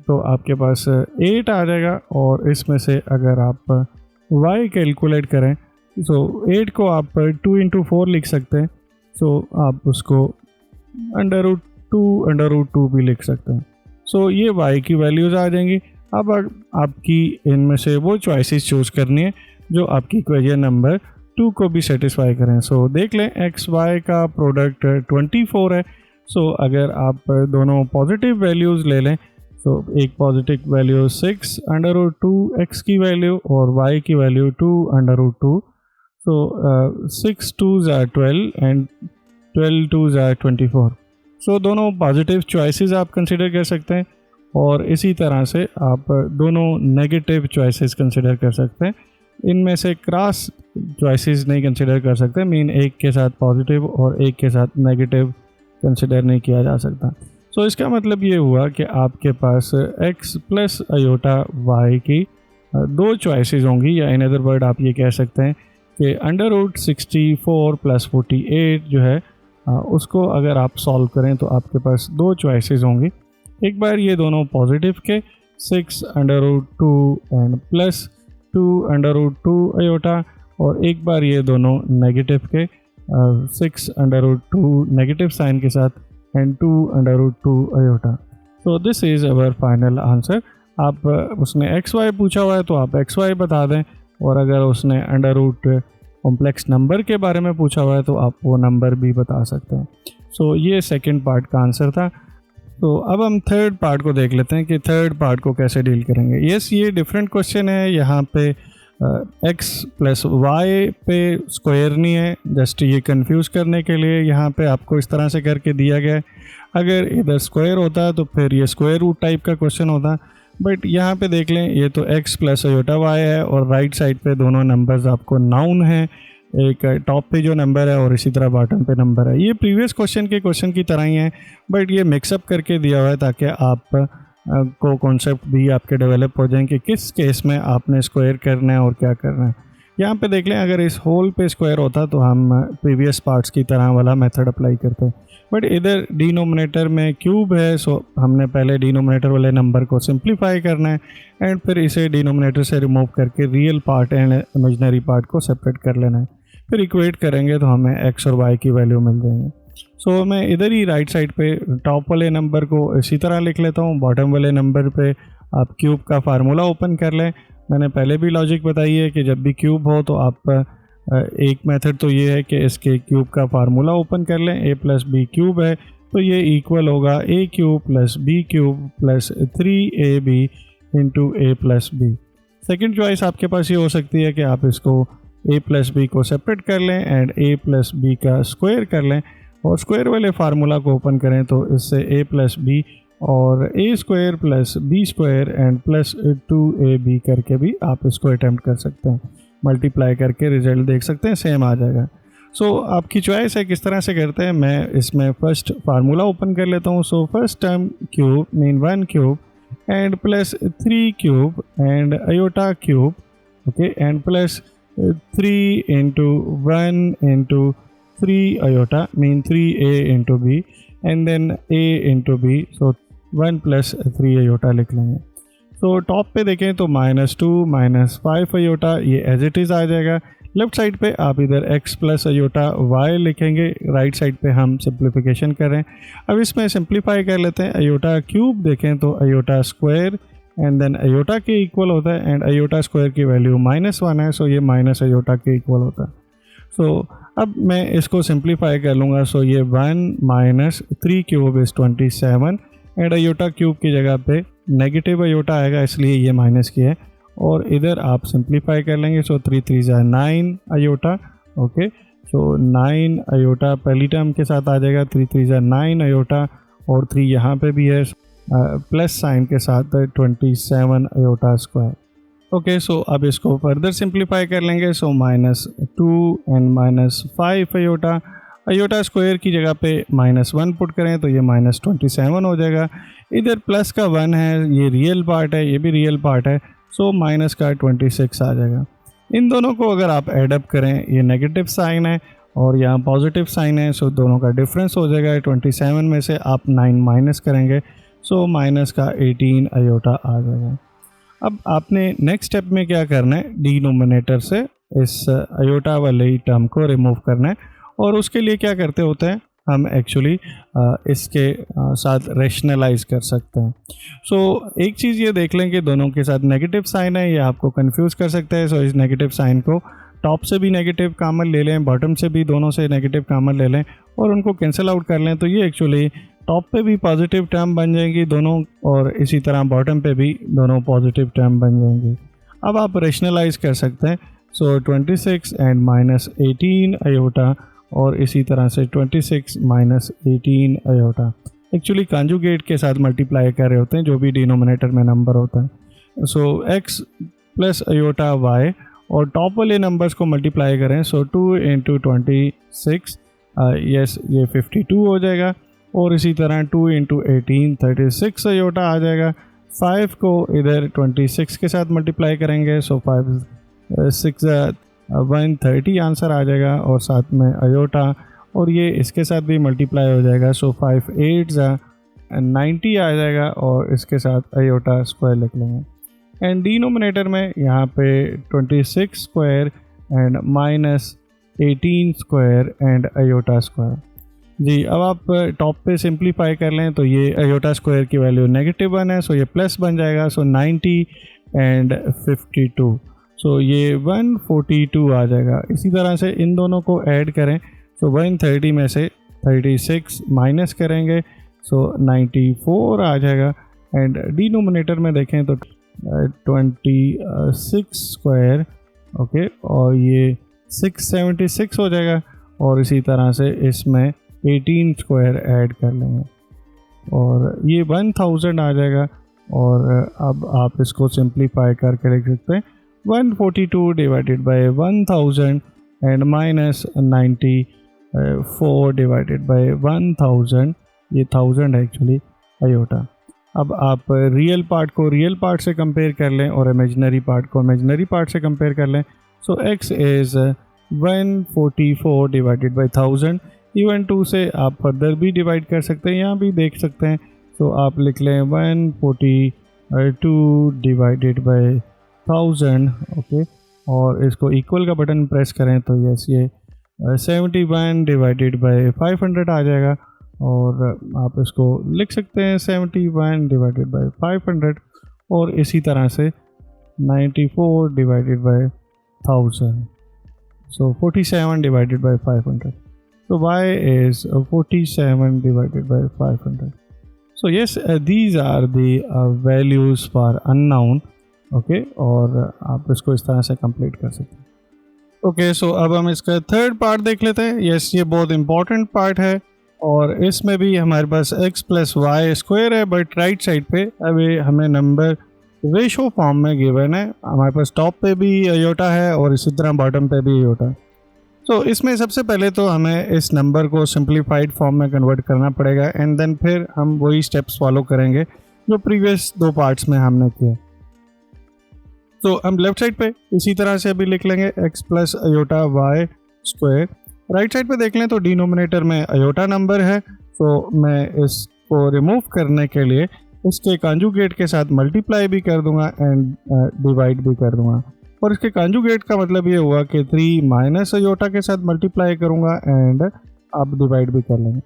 तो आपके पास 8 आ जाएगा। और इसमें से अगर आप y कैलकुलेट करें सो 8 को आप 2 इंटू 4 लिख सकते हैं। सो आप उसको अंडर रूट 2 भी लिख सकते हैं। सो ये y की वैल्यूज़ आ जाएंगी। अब आपकी इनमें से वो चॉइसेस चूज़ करनी है जो आपकी इक्वेशन नंबर 2 को भी सेटिस्फाई करें। सो देख लें, एक्स वाई का प्रोडक्ट 24 है। सो अगर आप दोनों पॉजिटिव वैल्यूज़ ले लें, सो एक positive value 6 under root 2 x की वैल्यू और y की value 2 under root 2। So 6 2s are 12 and 12 2s are 24। So दोनों पॉजिटिव चॉइसेस आप कंसिडर कर सकते हैं और इसी तरह से आप दोनों नेगेटिव चॉइसेस कंसिडर कर सकते हैं। इनमें से क्रॉस चॉइसेस नहीं कंसिडर कर सकते, मीन एक के साथ पॉजिटिव और एक के साथ नेगेटिव कंसिडर नहीं किया जा सकता। सो इसका मतलब ये हुआ कि आपके पास x प्लस अयोटा y की 2 चॉइसेस होंगी, या इन अदर वर्ड आप ये कह सकते हैं कि अंडर रूट 64 प्लस 48 जो है उसको अगर आप सॉल्व करें तो आपके पास 2 चॉइसेस होंगी। एक बार ये दोनों पॉजिटिव के 6 under root 2 and plus 2 under root 2 iota, और एक बार ये दोनों नेगेटिव के 6 अंडर रूट 2 नेगेटिव साइन के साथ and 2 under root 2 iota. So this is our final answer. आप उसने एक्स वाई पूछा हुआ है तो आप एक्स वाई बता दें, और अगर उसने अंडर रूट कॉम्प्लेक्स नंबर के बारे में पूछा हुआ है तो आप वो नंबर भी बता सकते हैं। सो ये सेकंड पार्ट का आंसर था। तो अब हम थर्ड पार्ट को देख लेते हैं कि थर्ड पार्ट को कैसे डील करेंगे। यस, ये डिफरेंट क्वेश्चन है। यहाँ पे x प्लस वाई पे स्क्वायर नहीं है, जस्ट ये कंफ्यूज करने के लिए यहाँ पे आपको इस तरह से करके दिया गया है। अगर इधर स्क्वायर होता है तो फिर ये स्क्वायर रूट टाइप का क्वेश्चन होता, बट यहाँ पे देख लें ये तो x प्लस अयोटा y है और राइट साइड पे दोनों नंबर्स आपको नाउन है, एक टॉप पे जो नंबर है और इसी तरह बॉटम पे नंबर है। ये प्रीवियस क्वेश्चन के क्वेश्चन की तरह ही है, बट ये मिक्सअप करके दिया हुआ है ताकि आप को कॉन्सेप्ट भी आपके डेवलप हो जाएं कि किस केस में आपने स्क्वायर करना है और क्या करना है। यहाँ पे देख लें, अगर इस होल पे स्क्वायर होता तो हम प्रीवियस पार्ट्स की तरह वाला मेथड अप्लाई करते, बट इधर डिनोमिनेटर में क्यूब है, सो हमने पहले डिनोमिनेटर वाले नंबर को सिंप्लीफाई करना है एंड फिर इसे डिनोमिनेटर से रिमूव करके real part and imaginary part को सेपरेट कर लेना है। फिर इक्वेट करेंगे तो हमें x और y की वैल्यू मिल जाएंगे। सो मैं इधर ही राइट साइड पे टॉप वाले नंबर को इसी तरह लिख लेता हूँ, बॉटम वाले नंबर पे आप क्यूब का फार्मूला ओपन कर लें। मैंने पहले भी लॉजिक बताई है कि जब भी क्यूब हो तो आप एक मेथड तो ये है कि इसके क्यूब का फार्मूला ओपन कर लें। a प्लस बी क्यूब है तो ये इक्वल होगा a cube plus b cube plus 3ab into a plus b. Second choice आपके पास ये हो सकती है कि आप इसको a प्लस बी को सेपरेट कर लें एंड a प्लस बी का स्क्वायर कर लें, और स्क्वायर वाले फार्मूला को ओपन करें तो इससे a प्लस बी और a square plus b square and plus 2ab करके भी आप इसको अटैम्प्ट कर सकते हैं, मल्टीप्लाई करके रिजल्ट देख सकते हैं, सेम आ जाएगा। सो आपकी चॉइस है किस तरह से करते हैं। मैं इसमें फर्स्ट फार्मूला ओपन कर लेता हूँ। So first term cube mean 1 cube and plus 3 cube and iota cube, okay, and plus 3 into 1 into 3 iota mean 3a into b and then a into b, so 1 plus 3 iota लिख लेंगे। तो टॉप पे देखें तो -2 -5 आयोटा ये एज इट इज़ आ जाएगा। लेफ्ट साइड पे आप इधर x प्लस आयोटा y लिखेंगे, राइट साइड पे हम सिंप्लीफिकेशन कर रहे हैं। अब इसमें सिंप्लीफाई कर लेते हैं। आयोटा क्यूब देखें तो iota square and then iota के इक्वल होता है एंड आयोटा स्क्वायर की वैल्यू -1 है, सो ये माइनस आयोटा के इक्वल होता है। सो अब मैं इसको सिंप्लीफाई कर लूँगा। सो ये 1 minus 3 cube is 27 and iota cube की जगह पे नेगेटिव आयोटा आएगा, इसलिए ये माइनस की है और इधर आप सिंप्लीफाई कर लेंगे। सो 3 3 9 आयोटा, ओके, सो 9 आयोटा पहली टर्म के साथ आ जाएगा, 3 3 9 आयोटा और 3 यहाँ पे भी है प्लस साइन के साथ 27 आयोटा स्क्वायर। ओके, सो अब इसको फर्दर सिंप्लीफाई कर लेंगे। सो -2 एंड -5 आयोटा, आयोटा स्क्वायर की जगह पे -1 पुट करें तो ये -27 हो जाएगा। इधर प्लस का 1 है, ये रियल पार्ट है, ये भी रियल पार्ट है, सो माइनस का 26 आ जाएगा। इन दोनों को अगर आप एडअप करें, ये नेगेटिव साइन है और यहाँ पॉजिटिव साइन है, सो दोनों का डिफरेंस हो जाएगा। 27 में से आप 9 माइनस करेंगे, सो माइनस का 18 आयोटा आ जाएगा। अब आपने नेक्स्ट स्टेप में क्या करना है, डिनोमिनेटर से इस आयोटा वाले टर्म को रिमूव करना है और उसके लिए क्या करते होते हैं, हम एक्चुअली इसके साथ रेशनलाइज कर सकते हैं। सो एक चीज़ ये देख लें कि दोनों के साथ नेगेटिव साइन है, ये आपको कंफ्यूज कर सकता है। सो इस नेगेटिव साइन को टॉप से भी नेगेटिव कॉमन ले लें, बॉटम से भी दोनों से नेगेटिव कॉमन ले लें और उनको कैंसिल आउट कर लें, तो ये एक्चुअली टॉप पे भी पॉजिटिव टर्म बन जाएंगी दोनों और इसी तरह बॉटम पे भी दोनों पॉजिटिव टर्म बन जाएंगी। अब आप रेशनलाइज कर सकते हैं। सो 26 एंड -18 आयोटा और इसी तरह से 26 -18 आयोटा एक्चुअली कॉन्जुगेट के साथ मल्टीप्लाई कर रहे होते हैं, जो भी डिनोमिनेटर में नंबर होता है। So x plus iota y और टॉप वाले नंबर्स को मल्टीप्लाई करें, सो 2 into 26 यस ये 52 हो जाएगा और इसी तरह 2 into 18 36 आयोटा आ जाएगा। 5 को इधर 26 के साथ मल्टीप्लाई करेंगे, सो 5 6 130 आंसर आ जाएगा और साथ में आयोटा और ये इसके साथ भी मल्टीप्लाई हो जाएगा। सो 5 8 90 आ जाएगा और इसके साथ आयोटा स्क्वायर लिख लेंगे। एंड डिनोमिनेटर में यहाँ पे 26 square and -18 square and iota square. जी, अब आप टॉप पे सिंप्लीफाई कर लें तो ये आयोटा स्क्वायर की वैल्यू -1 है, सो ये प्लस बन जाएगा। सो 90 एंड 52, सो ये 142 आ जाएगा। इसी तरह से इन दोनों को ऐड करें, सो 130 में से 36 माइनस करेंगे, सो 94 आ जाएगा। एंड डिनोमिनेटर में देखें तो 26 स्क्वायर, ओके, और ये 676 हो जाएगा और इसी तरह से इसमें 18 स्क्वायर ऐड कर लेंगे और ये 1000 आ जाएगा। और अब आप इसको सिंप्लीफाई करके लिख सकते हैं 142 divided by 1000 and -94 divided by 1000, ये 1000 है एक्चुअली आयोटा। अब आप रियल पार्ट को रियल पार्ट से कंपेयर कर लें और इमेजिनरी पार्ट को इमेजिनरी पार्ट से कंपेयर कर लें। So x is 144 divided by 1000। Even 2 से आप फर्दर भी डिवाइड कर सकते हैं, यहाँ भी देख सकते हैं। सो आप लिख लें 142 डिवाइडेड बाय 1000, ओके, और इसको इक्वल का बटन प्रेस करें तो यस ये 71 डिवाइडेड बाय 500 आ जाएगा और आप इसको लिख सकते हैं 71 डिवाइडेड बाय 500 और इसी तरह से 94 divided by 1000, so 47 divided by 500। So y is 47 divided by 500. So yes, these are the values for unknown. Okay, और आप इसको इस तरह से कंप्लीट कर सकते हैं। ओके, सो अब हम इसका थर्ड पार्ट देख लेते हैं। यस, ये बहुत इंपॉर्टेंट पार्ट है और इसमें भी हमारे पास x प्लस वाई स्क्वायर है, बट राइट साइड पे अभी हमें नंबर रेशो फॉर्म में गिवन है। हमारे पास टॉप पे भी अयोटा है और इसी तरह बॉटम पे भी अयोटा है। तो इसमें सबसे पहले तो हमें इस नंबर को सिंप्लीफाइड फॉर्म में कन्वर्ट करना पड़ेगा एंड देन फिर हम वही स्टेप्स फॉलो करेंगे जो प्रीवियस 2 पार्ट्स में हमने किए। तो हम लेफ्ट साइड पे इसी तरह से अभी लिख लेंगे x plus iota y square. Right side पे देख लें तो डिनोमिनेटर में अयोटा नंबर है, तो मैं इसको रिमूव करने के लिए इसके कॉन्जुगेट के साथ मल्टीप्लाई भी कर दूंगा एंड डिवाइड भी कर दूंगा। और इसके कॉन्जुगेट का मतलब ये हुआ कि 3 माइनस अयोटा के साथ मल्टीप्लाई करूंगा एंड आप डिवाइड भी कर लेंगे।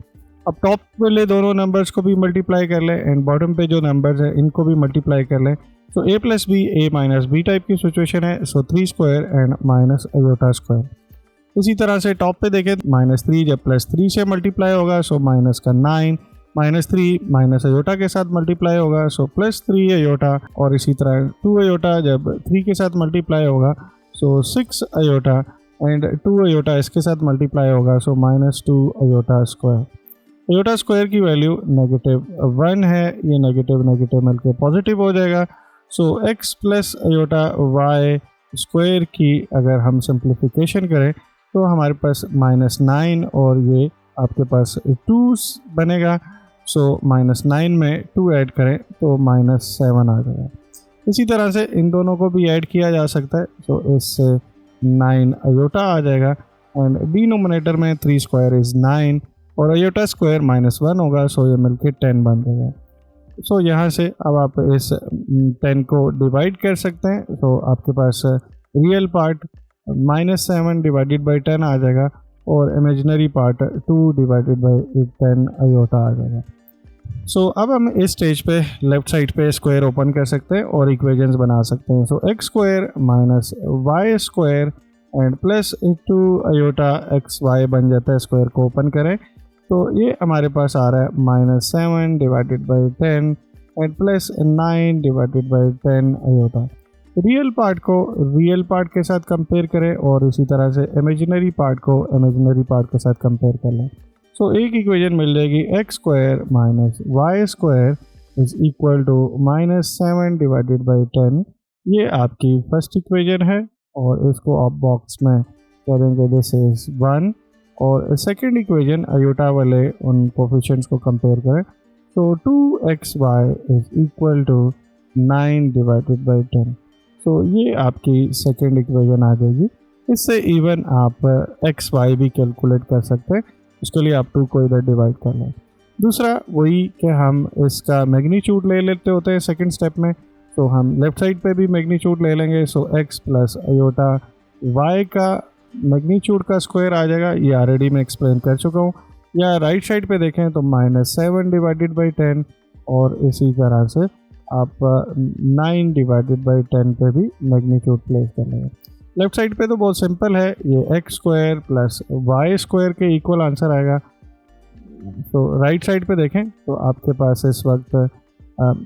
अब टॉप वाले दोनों नंबर्स को भी मल्टीप्लाई कर लें एंड बॉटम पे जो नंबर्स हैं इनको भी मल्टीप्लाई कर लें। तो a plus b a minus b type की सिचुएशन है, so 3 square and minus iota square. इसी तरह से टॉप पे देखें -3 जब +3 से मल्टीप्लाई होगा सो माइनस का 9, -3 माइनस अयोटा के साथ मल्टीप्लाई होगा सो +3 अयोटा, और इसी तरह 2 अयोटा जब 3 के साथ मल्टीप्लाई होगा सो 6 अयोटा एंड 2 अयोटा इसके साथ मल्टीप्लाई होगा so -2 iota square. Iota square की वैल्यू -1 है, ये नेगेटिव मिलकर पॉजिटिव हो जाएगा। So x plus iota y square की अगर हम सिंप्लीफिकेशन करें तो हमारे पास -9 और ये आपके पास 2 बनेगा। सो -9 में 2 ऐड करें तो -7 आ जाएगा। इसी तरह से इन दोनों को भी ऐड किया जा सकता है, तो इससे 9 अयोटा आ जाएगा एंड डिनोमिनेटर में 3 स्क्वायर इज़ 9 और अयोटा स्क्वायर -1 होगा, सो ये मिलके 10 बन जाएगा। सो यहाँ से अब आप इस 10 को डिवाइड कर सकते हैं, तो आपके पास रियल पार्ट -7 डिवाइडेड बाई 10 आ जाएगा और imaginary part 2 divided by 10 iota आ जाएगा। सो अब हम इस स्टेज पे लेफ्ट साइड पे स्क्वायर ओपन कर सकते हैं और इक्वेशंस बना सकते हैं। So x square minus Y square and plus 2 iota x y बन जाता है। स्क्वायर को ओपन करें तो ये हमारे पास आ रहा है -7 divided by 10 and plus 9 divided by 10 iota. Real part को रियल पार्ट के साथ कंपेयर करें और इसी तरह से इमेजिनरी पार्ट को इमेजिनरी पार्ट के साथ कंपेयर कर लें। सो एक इक्वेशन मिल जाएगी x square minus Y square is equal to -7 divided by 10। ये आपकी फर्स्ट इक्वेशन है और इसको आप बॉक्स में करेंगे दिस इज 1। और सेकेंड इक्वेशन अयोटा वाले उन कोफिशिएंट्स को कंपेयर करें तो 2xy is equal to 9 divided by 10। तो ये आपकी सेकेंड इक्वेशन आ जाएगी। इससे इवन आप xy भी कैलकुलेट कर सकते हैं, उसके लिए आप 2 को इधर डिवाइड कर लें। दूसरा वही कि हम इसका मैग्नीट्यूड ले लेते होते हैं सेकेंड स्टेप में, तो हम लेफ्ट साइड पे भी मैग्नीट्यूड ले लेंगे। So x plus iota y का मैग्नीट्यूड का स्क्वायर आ जाएगा, ये ऑलरेडी मैं एक्सप्लेन कर चुका हूँ। या राइट साइड पे देखें तो -7 डिवाइडेड बाई 10 और इसी तरह से आप 9 डिवाइडेड बाई 10 पे भी मैग्नीट्यूड प्लेस कर लेंगे। लेफ्ट साइड पे तो बहुत सिंपल है, ये x square plus Y square के इक्वल आंसर आएगा। तो राइट साइड पे देखें तो आपके पास इस वक्त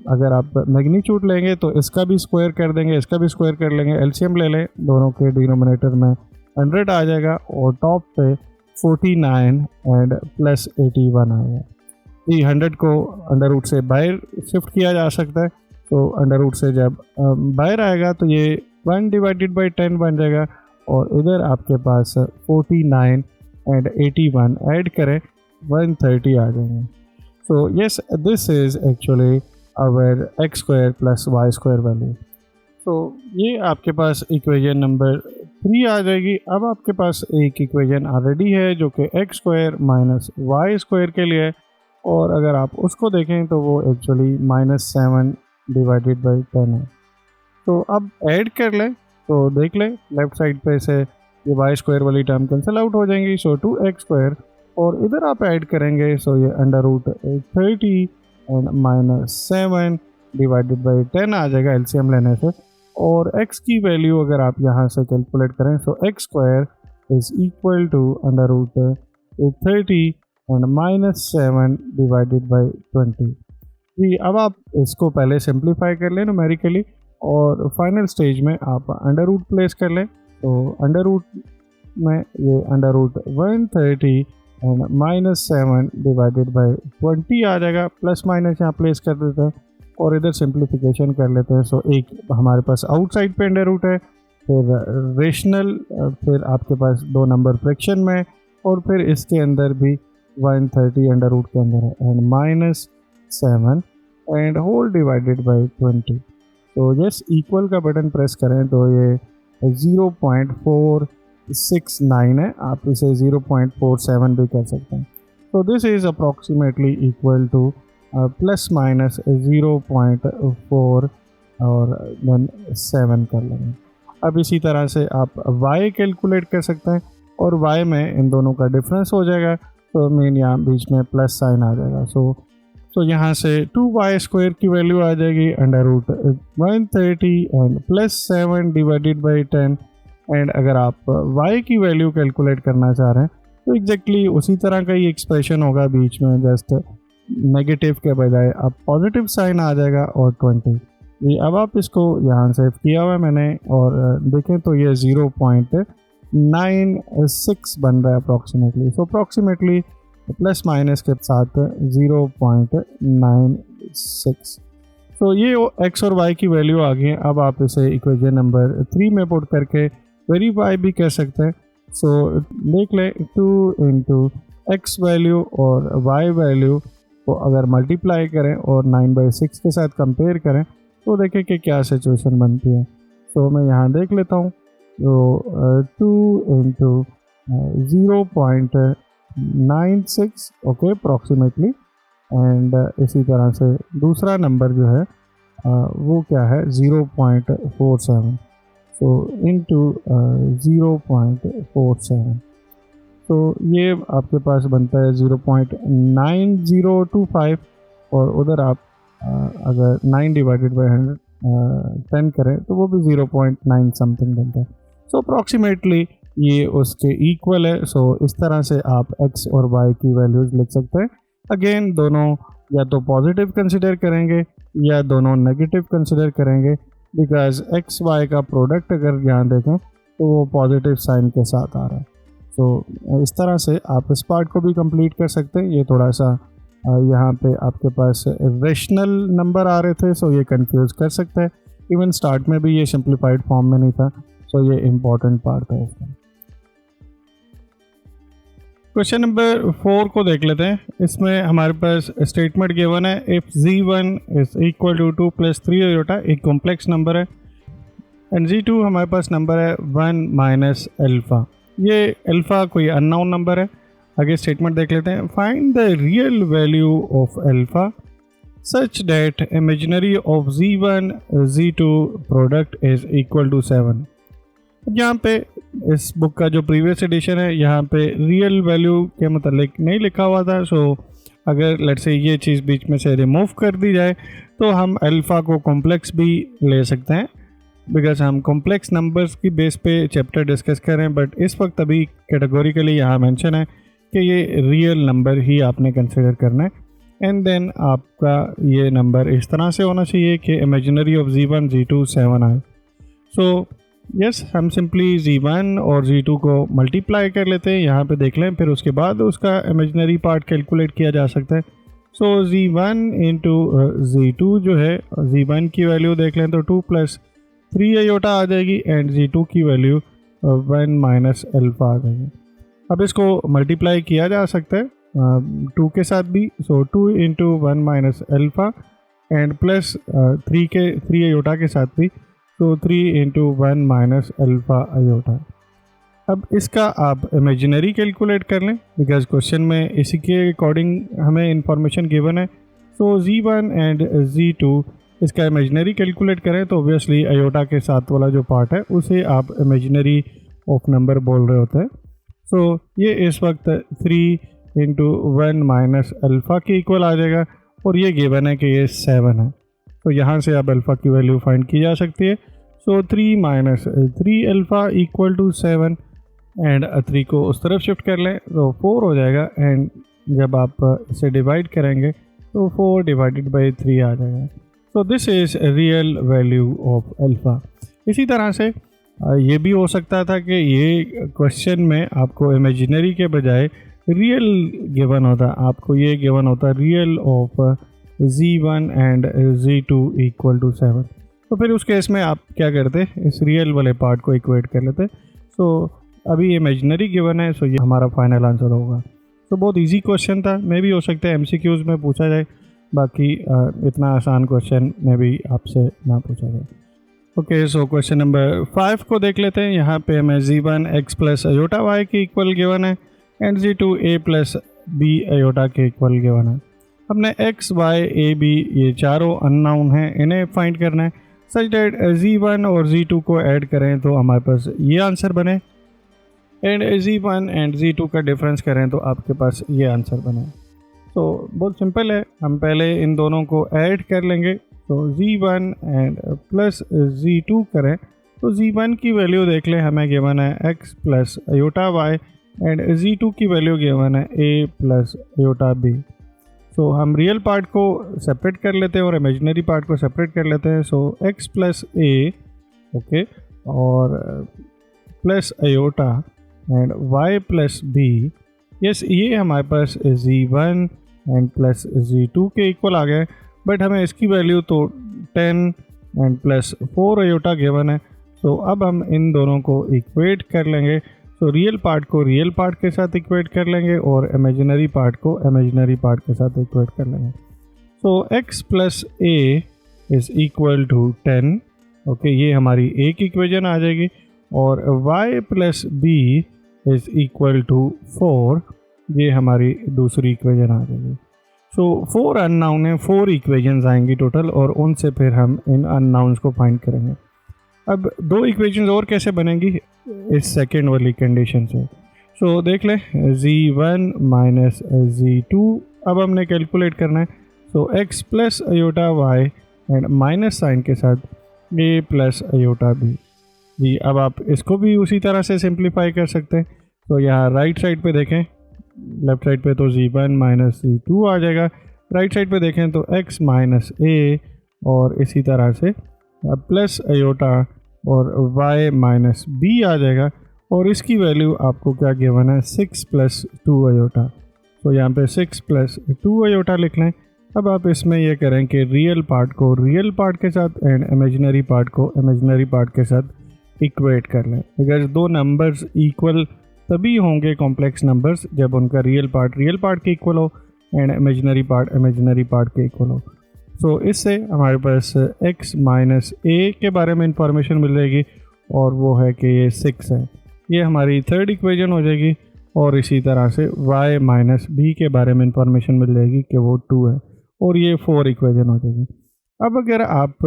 अगर आप मैग्नीट्यूड लेंगे तो इसका भी स्क्वायर कर देंगे, इसका भी स्क्वायर कर लेंगे, एलसीएम ले लें, दोनों के डिनोमिनेटर में 100 आ जाएगा और टॉप पे 49 एंड प्लस 81 आएगा। ये 100 को अंडर रूट से बाहर शिफ्ट किया जा सकता है, तो अंडर रूट से जब बाहर आएगा तो ये 1 डिवाइडेड बाई 10 बन जाएगा और इधर आपके पास 49 एंड 81 ऐड करें 130 आ जाएंगे। So yes, this is actually our x square plus Y square value. तो ये आपके पास इक्वेशन नंबर 3 आ जाएगी। अब आपके पास एक इक्वेशन ऑलरेडी है जो कि x square minus Y square के लिए है, और अगर आप उसको देखें तो वो एक्चुअली -7 डिवाइडेड बाई 10 है। तो अब ऐड कर लें तो देख लें लेफ्ट साइड पे से ये वाई स्क्वायर वाली टर्म कैंसिल आउट हो जाएंगी। सो 2x स्क्वायर और इधर आप ऐड करेंगे सो ये under root 30 and -7 divided by 10 आ जाएगा एलसीएम लेने से। और x की वैल्यू अगर आप यहाँ से कैलकुलेट करें so x square is equal to under root 30 and -7 divided by 20। जी, अब आप इसको पहले सिंप्लीफाई कर लें न्यूमेरिकली और फाइनल स्टेज में आप अंडर रूट प्लेस कर लें। तो अंडर रूट में ये under root 130 and -7 divided by 20 आ जाएगा। प्लस माइनस यहाँ प्लेस कर देते हैं और इधर सिंप्लीफिकेशन कर लेते हैं। सो एक हमारे पास आउटसाइड पे अंडर रूट है, फिर रेशनल, फिर आपके पास 2 नंबर फ्रैक्शन में, और फिर इसके अंदर भी 130 अंडर रूट के अंदर है, and -7 and whole divided by 20। तो जस्ट इक्वल का बटन प्रेस करें तो ये 0.469 है, आप इसे 0.47 भी कर सकते हैं। तो this is approximately equal to plus minus 0.4 और देन 7 कर लेंगे। अब इसी तरह से आप y कैलकुलेट कर सकते हैं, और y में इन दोनों का डिफरेंस हो जाएगा, तो मीन यहाँ बीच में प्लस साइन आ जाएगा। सो यहाँ से 2y² की वैल्यू आ जाएगी under root 130 and +7 divided by 10। And अगर आप y की वैल्यू कैलकुलेट करना चाह रहे हैं तो एग्जैक्टली उसी तरह का ही एक्सप्रेशन होगा, बीच में जस्ट नेगेटिव के बजाय अब पॉजिटिव साइन आ जाएगा और 20। जी अब आप इसको यहाँ सेव किया हुआ है मैंने, और देखें तो ये 0.96 बन रहा है अप्रॉक्सीमेटली। सो अप्रॉक्सीमेटली प्लस माइनस के साथ 0.96। तो ये x और y की वैल्यू आ गई है। अब आप इसे इक्वेशन नंबर 3 में पुट करके वेरीफाई भी कर सकते हैं। सो देख लें 2 इंटू एक्स वैल्यू और y वैल्यू को अगर मल्टीप्लाई करें और 9/6 के साथ कंपेयर करें तो देखें कि क्या सिचुएशन बनती है। तो मैं यहाँ देख लेता हूँ, तो 2 इंटू 0.96 ओके अप्रॉक्सीमेटली, एंड इसी तरह से दूसरा नंबर जो है वो क्या है 0.47, सो इंटू 0.47। तो ये आपके पास बनता है 0.9025, और उधर आप अगर 9 डिवाइडेड बाई 10 करें तो वो भी 0.9 समथिंग बनता है। सो अप्रॉक्सीमेटली ये उसके इक्वल है। सो इस तरह से आप x और y की वैल्यूज़ लिख सकते हैं। अगेन दोनों या तो पॉजिटिव कंसिडर करेंगे या दोनों नेगेटिव कंसिडर करेंगे, बिकॉज x y का प्रोडक्ट अगर यहाँ देखें तो वो पॉजिटिव साइन के साथ आ रहा है। सो इस तरह से आप इस पार्ट को भी कंप्लीट कर सकते हैं। ये थोड़ा सा यहाँ पे आपके पास रेशनल नंबर आ रहे थे, सो ये कंफ्यूज कर सकते हैं। इवन स्टार्ट में भी ये सिंप्लीफाइड फॉर्म में नहीं था, सो ये इम्पॉर्टेंट पार्ट है इसका। क्वेश्चन नंबर 4 को देख लेते हैं। इसमें हमारे पास स्टेटमेंट गिवन है, if z1 is equal to 2 + 3 iota, एक कॉम्प्लेक्स नंबर है, एंड z2 हमारे पास नंबर है 1 माइनस अल्फ़ा। ये अल्फ़ा कोई अननोन नंबर है। आगे स्टेटमेंट देख लेते हैं, find the real value of alpha such that imaginary of z1 z2 product is equal to 7। यहाँ पे इस बुक का जो प्रीवियस एडिशन है यहाँ पे रियल वैल्यू के मतलब नहीं लिखा हुआ था। सो अगर लेट्स से ये चीज़ बीच में से रिमूव कर दी जाए तो हम अल्फ़ा को कॉम्प्लेक्स भी ले सकते हैं, बिकॉज हम कॉम्प्लेक्स नंबर्स की बेस पे चैप्टर डिस्कस कर रहे हैं। बट इस वक्त अभी कैटेगोरिकली यहाँ मेंशन है कि ये रियल नंबर ही आपने कंसिडर करना है, एंड देन आपका ये नंबर इस तरह से होना चाहिए कि इमेजिनरी ऑफ z1 z2 7 आए। सो यस हम सिंपली z1 और z2 को मल्टीप्लाई कर लेते हैं, यहाँ पे देख लें, फिर उसके बाद उसका इमेजिनरी पार्ट कैलकुलेट किया जा सकता है। सो z1 इंटू z2 जो है, z1 की वैल्यू देख लें तो 2 + 3 आयोटा आ जाएगी, एंड z2 की वैल्यू 1 माइनस अल्फ़ा आ जाएगी। अब इसको मल्टीप्लाई किया जा सकता है 2 के साथ भी। सो 2 into 1 minus alpha and plus 3 iota के साथ भी, तो 3 इंटू 1 माइनस अल्फ़ा आयोटा। अब इसका आप इमेजिनरी कैलकुलेट कर लें, बिकॉज क्वेश्चन में इसी के अकॉर्डिंग हमें इंफॉर्मेशन गिवन है। सो z1 एंड z2 इसका इमेजिनरी कैलकुलेट करें तो ऑब्वियसली आयोटा के साथ वाला जो पार्ट है उसे आप इमेजिनरी ऑफ नंबर बोल रहे होते हैं। सो ये इस वक्त 3 इंटू 1 माइनस अल्फ़ा के इक्वल आ जाएगा, और ये गिवन है कि ये 7 है। तो यहाँ से अब अल्फ़ा की वैल्यू फाइंड की जा सकती है। So 3 minus 3 alpha equal to 7, and 3 को उस तरफ शिफ्ट कर लें तो 4 हो जाएगा, एंड जब आप इसे डिवाइड करेंगे तो 4 डिवाइडेड बाई 3 आ जाएगा। सो this is real value of alpha. इसी तरह से ये भी हो सकता था कि ये क्वेश्चन में आपको इमेजिनरी के बजाय रियल गिवन होता, आपको ये गिवन होता real of z1 and z2 equal to 7, तो फिर उस केस में आप क्या करते, इस रियल वाले पार्ट को इक्वेट कर लेते। सो अभी इमेजिनरी गिवन है, सो ये हमारा फाइनल आंसर होगा। तो बहुत इजी क्वेश्चन था, मे भी हो सकता है MCQs में पूछा जाए, बाकी इतना आसान क्वेश्चन में भी आपसे ना पूछा जाए। ओके, सो क्वेश्चन नंबर 5 को देख लेते हैं। यहाँ पे हमें z1 x plus iota y के इक्वल गिवन है and z2 a plus b iota के इक्वल गिवन है। हमने x y a b ये चारों अननोन हैं, इन्हें फाइंड करना है सच डेट z1 और z2 को ऐड करें तो हमारे पास ये आंसर बने, एंड z1 एंड z2 का डिफरेंस करें तो आपके पास ये आंसर बने। तो बहुत सिंपल है, हम पहले इन दोनों को ऐड कर लेंगे। तो z1 एंड प्लस z2 करें तो z1 की वैल्यू देख लें, हमें गिवन है x plus iota y and z2 की वैल्यू गिवन है a प्लस अयोटा b। सो हम रियल पार्ट को सेपरेट कर लेते हैं और इमेजिनरी पार्ट को सेपरेट कर लेते हैं। So x plus a okay और plus iota and y plus b, yes ये हमारे पास z1 एंड प्लस z2 के इक्वल आ गए, बट हमें इसकी वैल्यू तो 10 एंड प्लस 4 अयोटा गिवन है। सो अब हम इन दोनों को इक्वेट कर लेंगे। सो रियल पार्ट को रियल पार्ट के साथ इक्वेट कर लेंगे और इमेजिनरी पार्ट को इमेजिनरी पार्ट के साथ इक्वेट कर लेंगे। So x plus a is equal to 10, okay ये हमारी एक इक्वेशन आ जाएगी, और y plus b is equal to 4, ये हमारी दूसरी इक्वेशन आ जाएगी। सो 4 अननाउन है, 4 इक्वेशंस आएंगी टोटल, और उनसे फिर हम इन अननाउन्स को फाइंड करेंगे। अब 2 इक्वेशंस और कैसे बनेंगी इस सेकेंड वाली कंडीशन से। सो देख लें z1 माइनस z2, अब हमने कैलकुलेट करना है। So x plus iota y and minus sign के साथ a प्लस अयोटा b जी। अब आप इसको भी उसी तरह से सिंप्लीफाई कर सकते हैं। तो यहाँ राइट साइड पे देखें, लेफ्ट साइड पे तो z1 माइनस z2 आ जाएगा, राइट साइड पे देखें तो x माइनस a, और इसी तरह से प्लस अयोटा और y माइनस b आ जाएगा, और इसकी वैल्यू आपको क्या गिवन है 6 प्लस 2 अयोटा। तो यहाँ पे 6 प्लस 2 अयोटा लिख लें। अब आप इसमें ये करें कि रियल पार्ट को रियल पार्ट के साथ एंड इमेजिनरी पार्ट को इमेजिनरी पार्ट के साथ इक्वेट कर लें। अगर 2 नंबर्स इक्वल तभी होंगे कॉम्प्लेक्स नंबर्स जब उनका रियल पार्ट के इक्वल हो एंड इमेजिनरी पार्ट के इक्वल हो। सो इससे हमारे पास x माइनस a के बारे में इंफॉर्मेशन मिल जाएगी, और वो है कि ये 6 है, ये हमारी थर्ड इक्वेशन हो जाएगी। और इसी तरह से y माइनस b के बारे में इंफॉर्मेशन मिल जाएगी कि वो 2 है, और ये 4 इक्वेशन हो जाएगी। अब अगर आप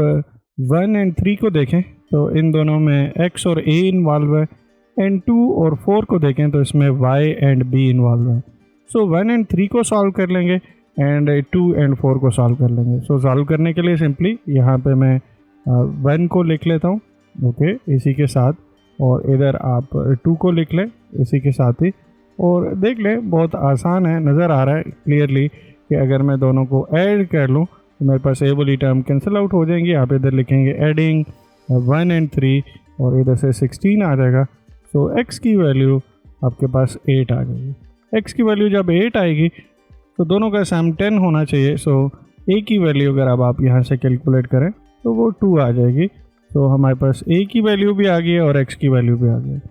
1 एंड 3 को देखें तो इन दोनों में x और a इन्वॉल्व है, एंड 2 और 4 को देखें तो इसमें y एंड b इन्वॉल्व है। सो 1 एंड 3 को सॉल्व कर लेंगे एंड 2 एंड 4 को सॉल्व कर लेंगे। सो सॉल्व करने के लिए सिंपली यहाँ पे मैं 1 को लिख लेता हूँ, ओके इसी के साथ, और इधर आप 2 को लिख लें इसी के साथ ही, और देख लें बहुत आसान है, नज़र आ रहा है क्लियरली कि अगर मैं दोनों को ऐड कर लूँ तो मेरे पास ए वाली टर्म कैंसिल आउट हो जाएंगी। आप इधर लिखेंगे एडिंग 1 एंड 3, और इधर से 16 आ जाएगा। सो x की वैल्यू आपके पास 8 आ जाएगी। x की वैल्यू जब 8 आएगी तो दोनों का सम 10 होना चाहिए। सो a की वैल्यू अगर अब आप यहाँ से कैलकुलेट करें तो वो 2 आ जाएगी। तो हमारे पास a की वैल्यू भी आ गई है और x की वैल्यू भी आ गई है।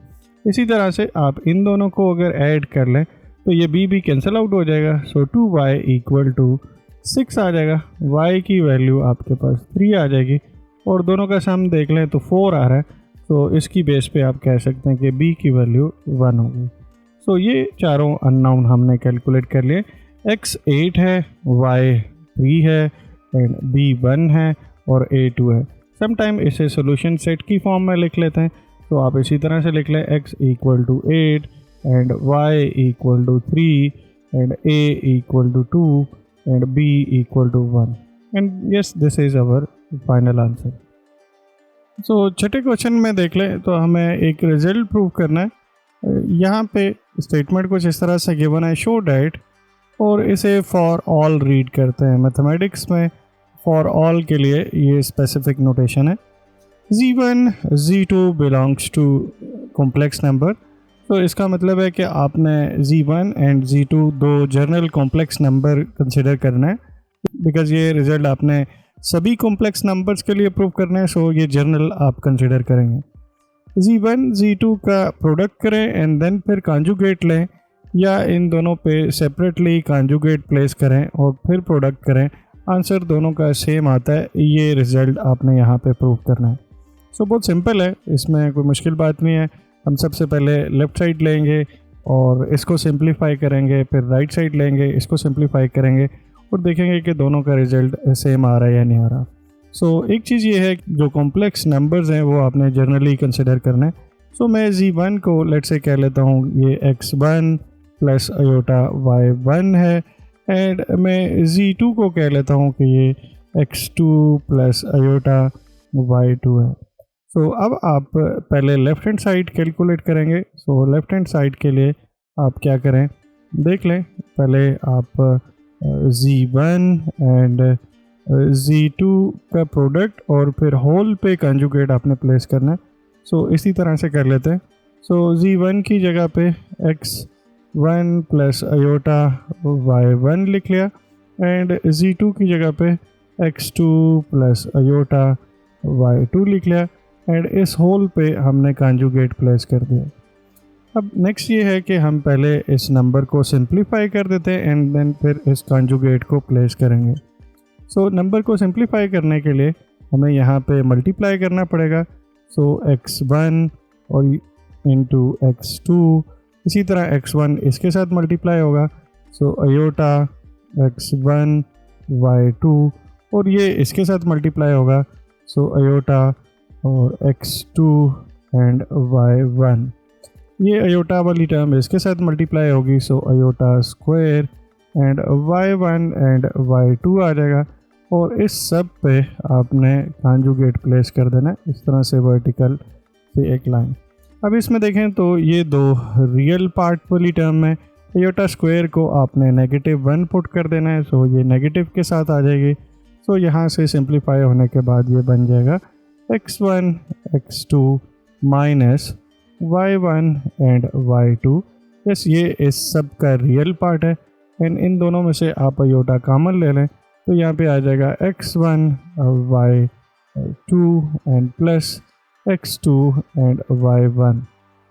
इसी तरह से आप इन दोनों को अगर ऐड कर लें तो ये b भी कैंसिल आउट हो जाएगा। सो 2y इक्वल टू 6 आ जाएगा। y की वैल्यू आपके पास 3 आ जाएगी, और दोनों का सम देख लें तो 4 आ रहा है। तो इसकी बेस पे आप कह सकते हैं कि b की वैल्यू 1 होगी। सो ये चारों अननोन हमने कैलकुलेट कर लिए। x 8 है, y 3 है, एंड b 1 है, और a 2 है। समटाइम इसे सोल्यूशन सेट की फॉर्म में लिख लेते हैं। तो आप इसी तरह से लिख लें x इक्वल टू 8 एंड y equal to 3 and a equal to 2 and b equal to 1, and yes this is our final answer. So छठे क्वेश्चन में देख लें तो हमें एक रिजल्ट प्रूव करना है। यहाँ पे स्टेटमेंट कुछ इस तरह से गिवन है शो डैट, और इसे फॉर ऑल रीड करते हैं। मैथमेटिक्स में फॉर ऑल के लिए ये स्पेसिफिक नोटेशन है। z1 z2 belongs to complex number. तो इसका मतलब है कि आपने Z1 एंड Z2 दो जर्नल कॉम्प्लेक्स नंबर कंसिडर करना है, बिकॉज ये रिजल्ट आपने सभी कॉम्प्लेक्स नंबर्स के लिए प्रूव करना है, सो ये जर्नल आप कंसिडर करेंगे। Z1 Z2 का प्रोडक्ट करें एंड देन फिर कॉन्जुगेट लें, या इन दोनों पे सेपरेटली कॉन्जुगेट प्लेस करें और फिर प्रोडक्ट करें, आंसर दोनों का सेम आता है। ये रिज़ल्ट आपने यहाँ पे प्रूव करना है। सो बहुत सिंपल है, इसमें कोई मुश्किल बात नहीं है। हम सबसे पहले लेफ़्ट साइड लेंगे और इसको सिंप्लीफाई करेंगे, फिर राइट साइड लेंगे, इसको सिंप्लीफाई करेंगे और देखेंगे कि दोनों का रिज़ल्ट सेम आ रहा है या नहीं आ रहा। सो एक चीज़ ये है, जो कॉम्प्लेक्स नंबर्स हैं वो आपने जनरली कंसिडर करना है। सो मैं Z1 को लेट्स से कह लेता हूँ ये x1 प्लस अयोटा y1 है, एंड मैं Z2 को कह लेता हूँ कि ये x2 प्लस अयोटा y2 है। सो अब आप पहले लेफ़्ट हैंड साइड कैलकुलेट करेंगे। सो लेफ़्ट हैंड साइड के लिए आप क्या करें, देख लें। पहले आप Z1 एंड Z2 का प्रोडक्ट और फिर होल पे कंजुगेट आपने प्लेस करना है। सो इसी तरह से कर लेते हैं। सो Z1 की जगह पे x1 प्लस अयोटा y1 लिख लिया, एंड Z2 की जगह पे x2 प्लस अयोटा y2 लिख लिया, एंड इस होल पे हमने कंजुगेट प्लेस कर दिया। अब नेक्स्ट ये है कि हम पहले इस नंबर को सिंप्लीफाई कर देते हैं एंड देन फिर इस कंजुगेट को प्लेस करेंगे। सो नंबर को सिंप्लीफाई करने के लिए हमें यहाँ पे मल्टीप्लाई करना पड़ेगा। सो x1 और इंटू x2, इसी तरह x1 इसके साथ मल्टीप्लाई होगा। सो अयोटा x1 y2, और ये इसके साथ मल्टीप्लाई होगा। सो अयोटा और x2 एंड y1, ये अयोटा वाली टर्म इसके साथ मल्टीप्लाई होगी। So iota square and y1 and y2 आ जाएगा, और इस सब पे आपने कॉन्जुगेट प्लेस कर देना है इस तरह से वर्टिकल से एक लाइन। अब इसमें देखें तो ये दो रियल पार्ट वाली टर्म है। अयोटा स्क्वायर को आपने -1 पुट कर देना है, सो ये नेगेटिव के साथ आ जाएगी। सो यहाँ से सिंप्लीफाई होने के बाद ये बन जाएगा x1 x2 minus y1 and y2। Yes, ये इस सब का रियल पार्ट है, एंड इन दोनों में से आप अयोटा कॉमन ले लें तो यहाँ पे आ जाएगा x1 y2 and plus x2 and y1,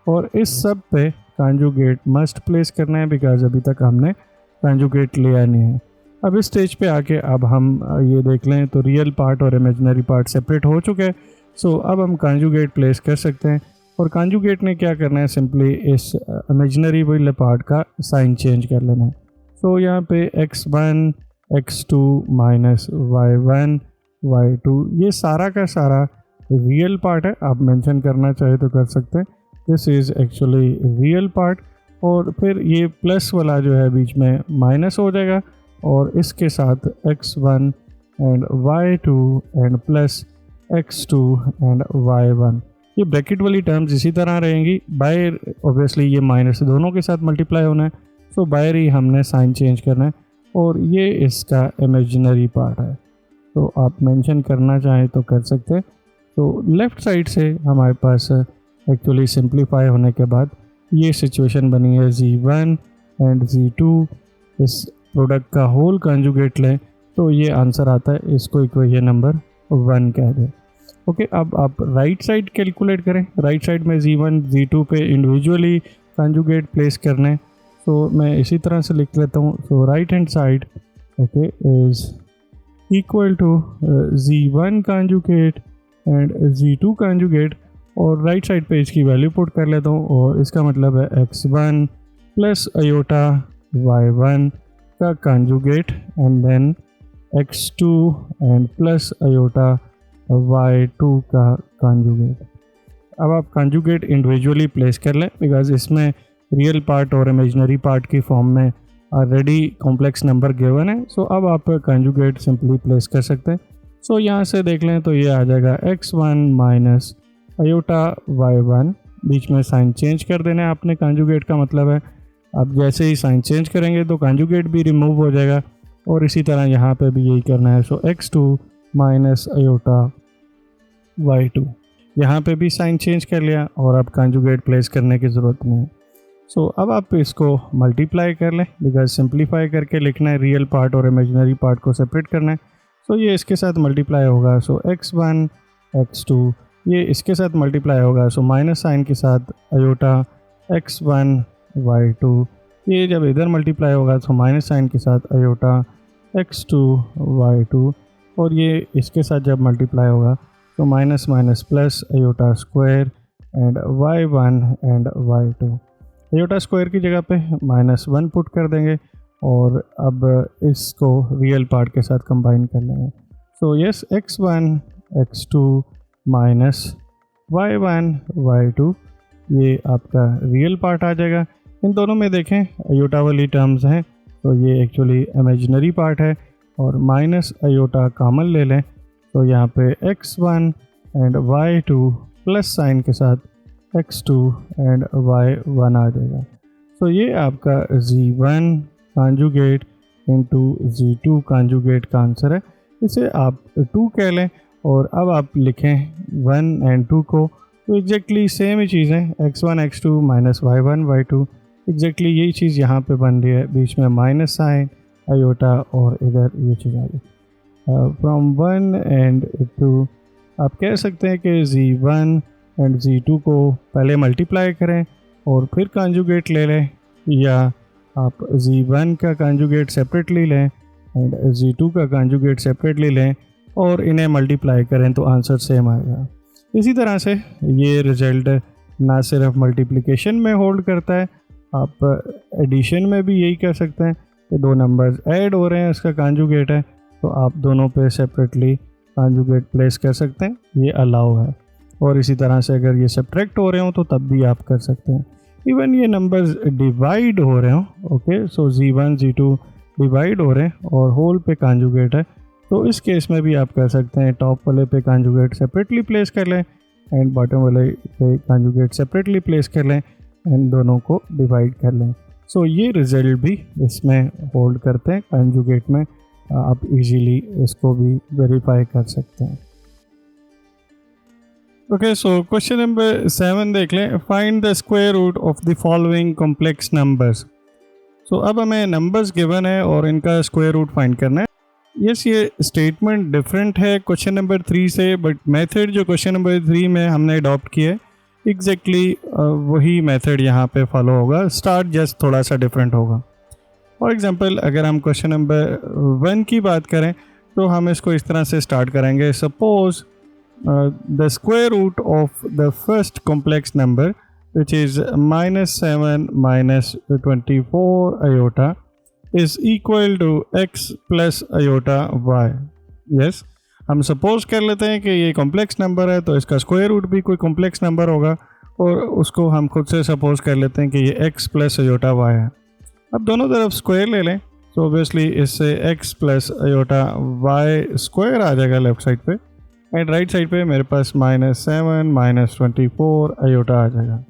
और इस सब पे कॉन्जुगेट मस्ट प्लेस करना है बिकॉज अभी तक हमने कॉन्जुगेट लिया नहीं है। अब इस स्टेज पे आके अब हम ये देख लें तो रियल पार्ट और इमेजिनरी पार्ट सेपरेट हो चुके हैं। सो अब हम कॉन्जुगेट प्लेस कर सकते हैं, और कॉन्जुगेट ने क्या करना है, सिंपली इस इमेजिनरी वाले पार्ट का साइन चेंज कर लेना है। सो यहाँ पे x1 x2 minus y1 y2, ये सारा का सारा रियल पार्ट है। आप मेंशन करना चाहे तो कर सकते हैं, this is actually real part. और फिर ये प्लस वाला जो है बीच में माइनस हो जाएगा, और इसके साथ x1 and y2 and plus x2 and y1, ये ब्रैकेट वाली टर्म्स इसी तरह रहेंगी। बाहर ऑब्वियसली ये माइनस दोनों के साथ मल्टीप्लाई होना है, सो बाहर ही हमने साइन चेंज करना है, और ये इसका इमेजिनरी पार्ट है। तो आप मेंशन करना चाहें तो कर सकते हैं। तो लेफ़्ट साइड से हमारे पास एक्चुअली सिंप्लीफाई होने के बाद ये सिचुएशन बनी है Z1 एंड Z2, इस प्रोडक्ट का होल कंजुगेट लें तो ये आंसर आता है, इसको इक्वेशन नंबर 1 कह दें। ओके, अब आप राइट साइड कैलकुलेट करें। राइट साइड में Z1 Z2 पे इंडिविजुअली कंजुगेट प्लेस करने, तो मैं इसी तरह से लिख लेता हूँ। So right hand side okay is equal to Z1 conjugate and Z2 conjugate, और राइट साइड पे इसकी वैल्यू पुट कर लेता हूँ, और इसका मतलब है x1 प्लस अयोटा y1 का conjugate and then x2 and plus iota y2 का कंजुगेट। अब आप कंजुगेट इंडिविजुअली प्लेस कर लें बिकॉज इसमें रियल पार्ट और इमेजिनरी पार्ट की फॉर्म में ऑलरेडी कॉम्प्लेक्स नंबर गिवन है। सो अब आप कंजुगेट सिंपली प्लेस कर सकते हैं। सो यहाँ से देख लें तो ये आ जाएगा x1 माइनस अयोटा y1, बीच में साइन चेंज कर देना है आपने। कंजुगेट का मतलब है आप जैसे ही साइन चेंज करेंगे तो कंजुगेट भी रिमूव हो जाएगा, और इसी तरह यहाँ पे भी यही करना है। सो x2 माइनस अयोटा y2, यहाँ पे भी साइन चेंज कर लिया और अब कंजुगेट प्लेस करने की ज़रूरत नहीं है। सो अब आप इसको मल्टीप्लाई कर लें, बिकॉज सिंप्लीफाई करके लिखना है, रियल पार्ट और इमेजिनरी पार्ट को सेपरेट करना है। सो ये इसके साथ मल्टीप्लाई होगा, सो x1 x2, ये इसके साथ मल्टीप्लाई होगा, सो माइनस साइन के साथ अयोटा x1 y2, ये जब इधर मल्टीप्लाई होगा तो माइनस साइन के साथ अयोटा x2 y2, और ये इसके साथ जब मल्टीप्लाई होगा तो minus minus plus iota square and y1 and y2। Iota square की जगह पे -1 पुट कर देंगे और अब इसको रियल पार्ट के साथ कंबाइन कर लेंगे। So yes, x1 x2 minus y1 y2, ये आपका रियल पार्ट आ जाएगा। इन दोनों में देखें अयोटा वाली टर्म्स हैं, तो ये एक्चुअली इमेजिनरी पार्ट है, और माइनस अयोटा कॉमन ले लें तो यहाँ पे x1 and y2 plus sign के साथ x2 एंड y1 आ जाएगा। तो ये आपका z1 conjugate into z2 conjugate का आंसर है। इसे आप 2 कह लें, और अब आप लिखें 1 एंड 2 को, तो एग्जैक्टली सेम ही चीज़ है, x1 x2 minus y1 y2, exactly यही चीज़ यहाँ पे बन रही है, बीच में माइनस साइन अयोटा और इधर ये चीज़ आ गई। फ्रॉम 1 एंड 2 आप कह सकते हैं कि z1 एंड z2 को पहले मल्टीप्लाई करें और फिर कॉन्जुगेट ले लें, या आप z1 का कॉन्जुगेट सेपरेटली लें एंड z2 का कॉन्जुगेट सेपरेटली लें और इन्हें मल्टीप्लाई करें तो आंसर सेम आएगा। इसी तरह से ये रिज़ल्ट ना सिर्फ मल्टीप्लिकेशन में होल्ड करता है, आप एडिशन में भी यही कर सकते हैं कि दो नंबर्स ऐड हो रहे हैं, उसका कॉन्जुगेट है, तो आप दोनों पे सेपरेटली कॉन्जुगेट प्लेस कर सकते हैं, ये अलाउ है। और इसी तरह से अगर ये सब्ट्रैक्ट हो रहे हो तो तब भी आप कर सकते हैं। इवन ये नंबर्स डिवाइड हो रहे हो, ओके, सो z1 z2 डिवाइड हो रहे हैं और होल पे कॉन्जुगेट है, तो इस केस में भी आप कर सकते हैं, टॉप वाले पे कॉन्जुगेट सेपरेटली प्लेस कर लें एंड बॉटम वाले पे कॉन्जुगेट सेपरेटली प्लेस कर लें एंड दोनों को डिवाइड कर लें। सो ये रिज़ल्ट भी इसमें होल्ड करते हैं, कॉन्जुगेट में आप इजीली इसको भी वेरीफाई कर सकते हैं। ओके, सो क्वेश्चन नंबर 7 देख लें, find the square root of the following complex numbers. So अब हमें नंबर्स गिवन है और इनका स्क्वायर रूट फाइंड करना है। यस, ये स्टेटमेंट डिफरेंट है क्वेश्चन नंबर 3 से, बट मेथड जो क्वेश्चन नंबर 3 में हमने अडॉप्ट किया है एग्जैक्टली वही मेथड यहाँ पे फॉलो होगा, स्टार्ट जस्ट थोड़ा सा डिफरेंट होगा। फॉर एग्जांपल अगर हम क्वेश्चन नंबर 1 की बात करें तो हम इसको इस तरह से स्टार्ट करेंगे, suppose the square root of the first complex number which is -7 -24 iota is equal to x plus iota y। Yes, हम सपोज कर लेते हैं कि ये कॉम्प्लेक्स नंबर है तो इसका स्क्वायर रूट भी कोई कॉम्प्लेक्स नंबर होगा, और उसको हम खुद से सपोज कर लेते हैं कि ये x प्लस अयोटा y है। अब दोनों तरफ स्क्वायर ले लें, तो ऑब्वियसली इससे x plus iota y square आ जाएगा लेफ्ट साइड पे, एंड राइट साइड पे मेरे पास -7 -24 अयोटा आ जाएगा।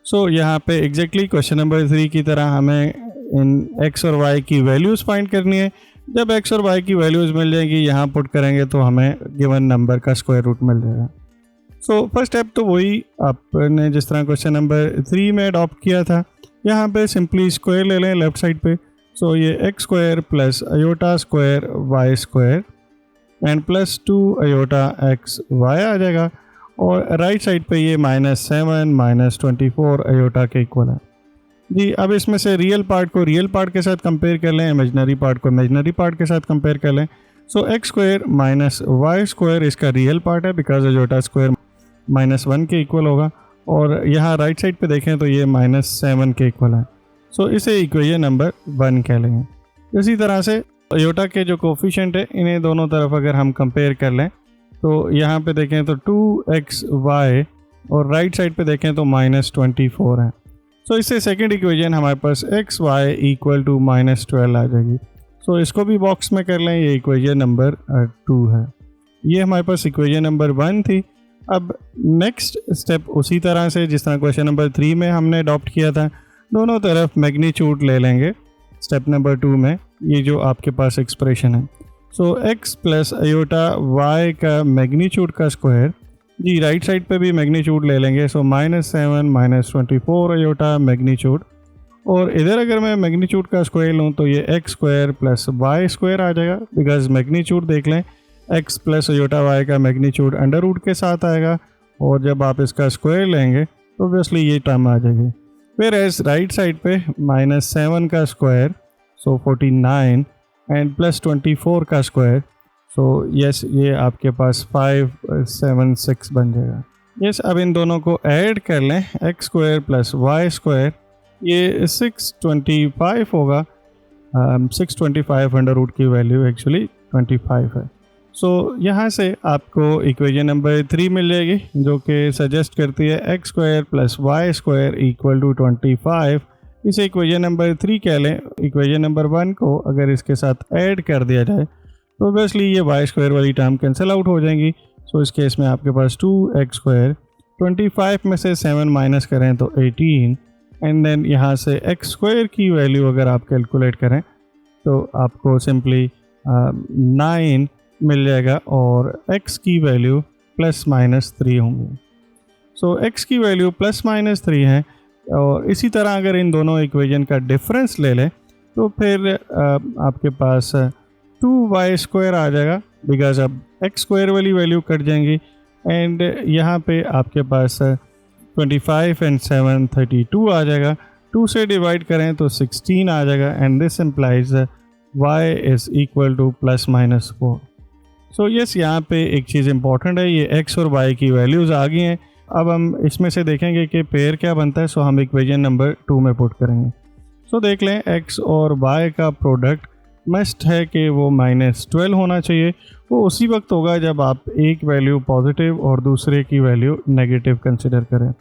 सो यहाँ पे एग्जैक्टली क्वेश्चन नंबर 3 की तरह हमें इन x और y की वैल्यूज़ फाइंड करनी है। जब x और y की वैल्यूज़ मिल जाएगी यहाँ पुट करेंगे तो हमें गिवन नंबर का स्क्वायर रूट मिल जाएगा। सो फर्स्ट स्टेप तो वही आपने जिस तरह क्वेश्चन नंबर 3 में अडॉप्ट किया था, यहाँ पे सिंपली स्क्वायर ले लें लेफ्ट साइड पे। सो ये x square plus iota square y square and plus 2 iota x y आ जाएगा, और राइट साइड पे ये -7 -24 अयोटा के इक्वल है जी। अब इसमें से रियल पार्ट को रियल पार्ट के साथ कंपेयर कर लें, इमेजिनरी पार्ट को इमेजिनरी पार्ट के साथ कंपेयर कर लें। So x square minus Y square इसका रियल पार्ट है, बिकॉज अयोटा स्क्वायर -1 के इक्वल होगा, और यहाँ राइट साइड पे देखें तो ये -7 के इक्वल है। सो इसे इक्वेशन नंबर 1 कह लेंगे। इसी तरह से अयोटा के जो कोफिशिएंट है इन्हें दोनों तरफ अगर हम कंपेयर कर लें तो यहाँ पे देखें तो 2xy, और राइट साइड पे देखें तो -24 है। सो इससे सेकंड इक्वेशन हमारे पास xy इक्वल टू -12 आ जाएगी। सो इसको भी बॉक्स में कर लें, ये इक्वेशन नंबर 2 है। ये हमारे पास इक्वेशन नंबर 1 थी। अब नेक्स्ट स्टेप उसी तरह से जिस तरह क्वेश्चन नंबर 3 में हमने अडॉप्ट किया था, दोनों तरफ मैग्नीट्यूड ले लेंगे स्टेप नंबर 2 में, ये जो आपके पास एक्सप्रेशन है। So x plus iota y का मैग्नीट्यूड का स्क्वायर जी राइट साइड पे भी मैग्नीट्यूड ले लेंगे, सो -7 -24 अयोटा मैग्नीट्यूड। और इधर अगर मैं मैग्नीट्यूड का स्क्वायर लूँ तो ये x square plus Y square आ जाएगा, बिकॉज मैग्नीट्यूड देख लें एक्स प्लस अयोटा वाई का मैग्नीट्यूड अंडर रूट के साथ आएगा, और जब आप इसका स्क्वायर लेंगे तो ऑब्वियसली ये टर्म आ जाएगी। फिर एज राइट साइड पे -7 का स्क्वायर सो 49 एंड +24 का स्क्वायर, सो यस ये आपके पास 576 बन जाएगा। यस अब इन दोनों को ऐड कर लें, x square plus Y square, ये 625 होगा। 625 अंडर रूट की वैल्यू एक्चुअली 25 है। सो यहाँ से आपको इक्वेशन नंबर 3 मिल जाएगी, जो कि सजेस्ट करती है x square plus Y square equal to 25। इसे इक्वेशन नंबर 3 कह लें। इक्वेशन नंबर 1 को अगर इसके साथ ऐड कर दिया जाए तो ऑब्वियसली ये वाई स्क्वायर वाली टर्म कैंसिल आउट हो जाएंगी। सो इस केस में आपके पास 2x स्क्वायर, 25 में से 7 माइनस करें तो 18, एंड देन यहाँ से एक्स स्क्वायर की वैल्यू अगर आप कैलकुलेट करें तो आपको सिंपली 9 मिल जाएगा, और x की वैल्यू +-3 होंगी। सो x की वैल्यू +-3 है, और इसी तरह अगर इन दोनों इक्वेशन का डिफरेंस ले लें तो फिर आपके पास 2y स्क्वायर आ जाएगा, बिकॉज अब एक्स स्क्वायर वाली वैल्यू कट जाएंगी, एंड यहाँ पे आपके पास 25 एंड 7 32 आ जाएगा। 2 से डिवाइड करें तो 16 आ जाएगा, and this implies y is equal to +-4। So yes यहाँ पे एक चीज़ इंपॉर्टेंट है, ये x और y की वैल्यूज़ आ गई हैं। अब हम इसमें से देखेंगे कि पेयर क्या बनता है, सो हम इक्वेशन नंबर 2 में पुट करेंगे। सो देख लें x और y का प्रोडक्ट मस्ट है कि वो -12 होना चाहिए। वो उसी वक्त होगा जब आप एक वैल्यू पॉजिटिव और दूसरे की वैल्यू नेगेटिव कंसिडर करें।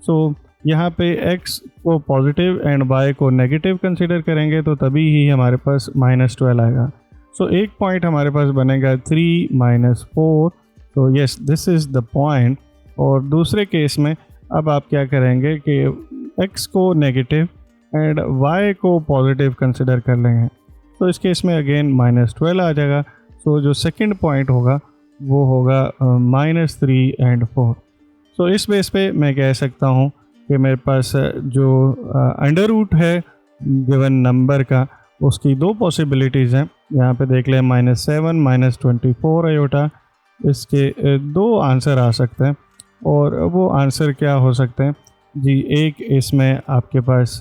सो यहाँ पे x को पॉजिटिव एंड y को नेगेटिव कंसिडर करेंगे तो तभी ही हमारे पास -12 आएगा। सो एक पॉइंट हमारे पास बनेगा 3 -4, तो yes this is the point. और दूसरे केस में अब आप क्या करेंगे कि x को नेगेटिव एंड y को पॉजिटिव कंसिडर कर लेंगे, तो इस केस में अगेन -12 आ जाएगा। सो जो सेकंड पॉइंट होगा वो होगा -3 एंड 4। सो इस बेस पे मैं कह सकता हूँ कि मेरे पास जो अंडर रूट है गिवन नंबर का, उसकी दो पॉसिबिलिटीज़ हैं। यहाँ पे देख लें -7 -24 अयोटा, इसके दो आंसर आ सकते हैं, और वो आंसर क्या हो सकते हैं जी, एक इसमें आपके पास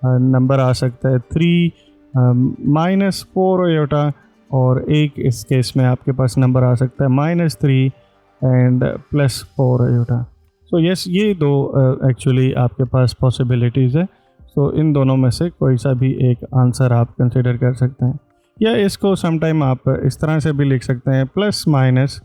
नंबर आ सकता है 3 -4 अयोटा, और एक इस केस में आपके पास नंबर आ सकता है -3 एंड +4 अयोटा। सो यस ये दो एक्चुअली आपके पास पॉसिबिलिटीज़ है। सो इन दोनों में से कोई सा भी एक आंसर आप कंसिडर कर सकते हैं, या इसको समटाइम आप इस तरह से भी लिख सकते हैं +-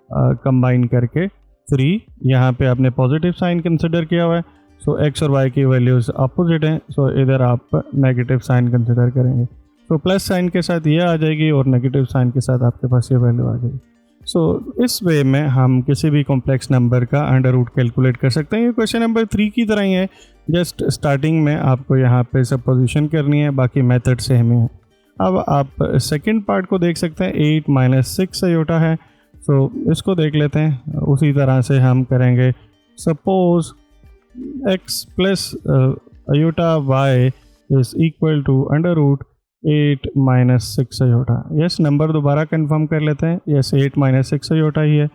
कंबाइन करके 3। यहाँ पे आपने पॉजिटिव साइन कंसिडर किया हुआ है, सो x और y की वैल्यूज़ अपोजिट हैं, सो इधर आप नेगेटिव साइन कंसिडर करेंगे। सो प्लस साइन के साथ ये आ जाएगी और नेगेटिव साइन के साथ आपके पास ये वैल्यू आ जाएगी। सो इस वे में हम किसी भी कॉम्प्लेक्स नंबर का अंडर रूट कैलकुलेट कर सकते हैं। ये क्वेश्चन नंबर 3 की तरह ही है, जस्ट स्टार्टिंग में आपको यहाँ पे सपोजिशन करनी है, बाकी मेथड सेम ही है। अब आप सेकंड पार्ट को देख सकते हैं, 8 - 6 अयोटा है। सो इसको देख लेते हैं, उसी तरह से हम करेंगे। Suppose x plus iota y is equal to under root 8 - 6 iota. Yes number दोबारा कंफर्म कर लेते हैं, यस 8 - 6 अयोटा ही है।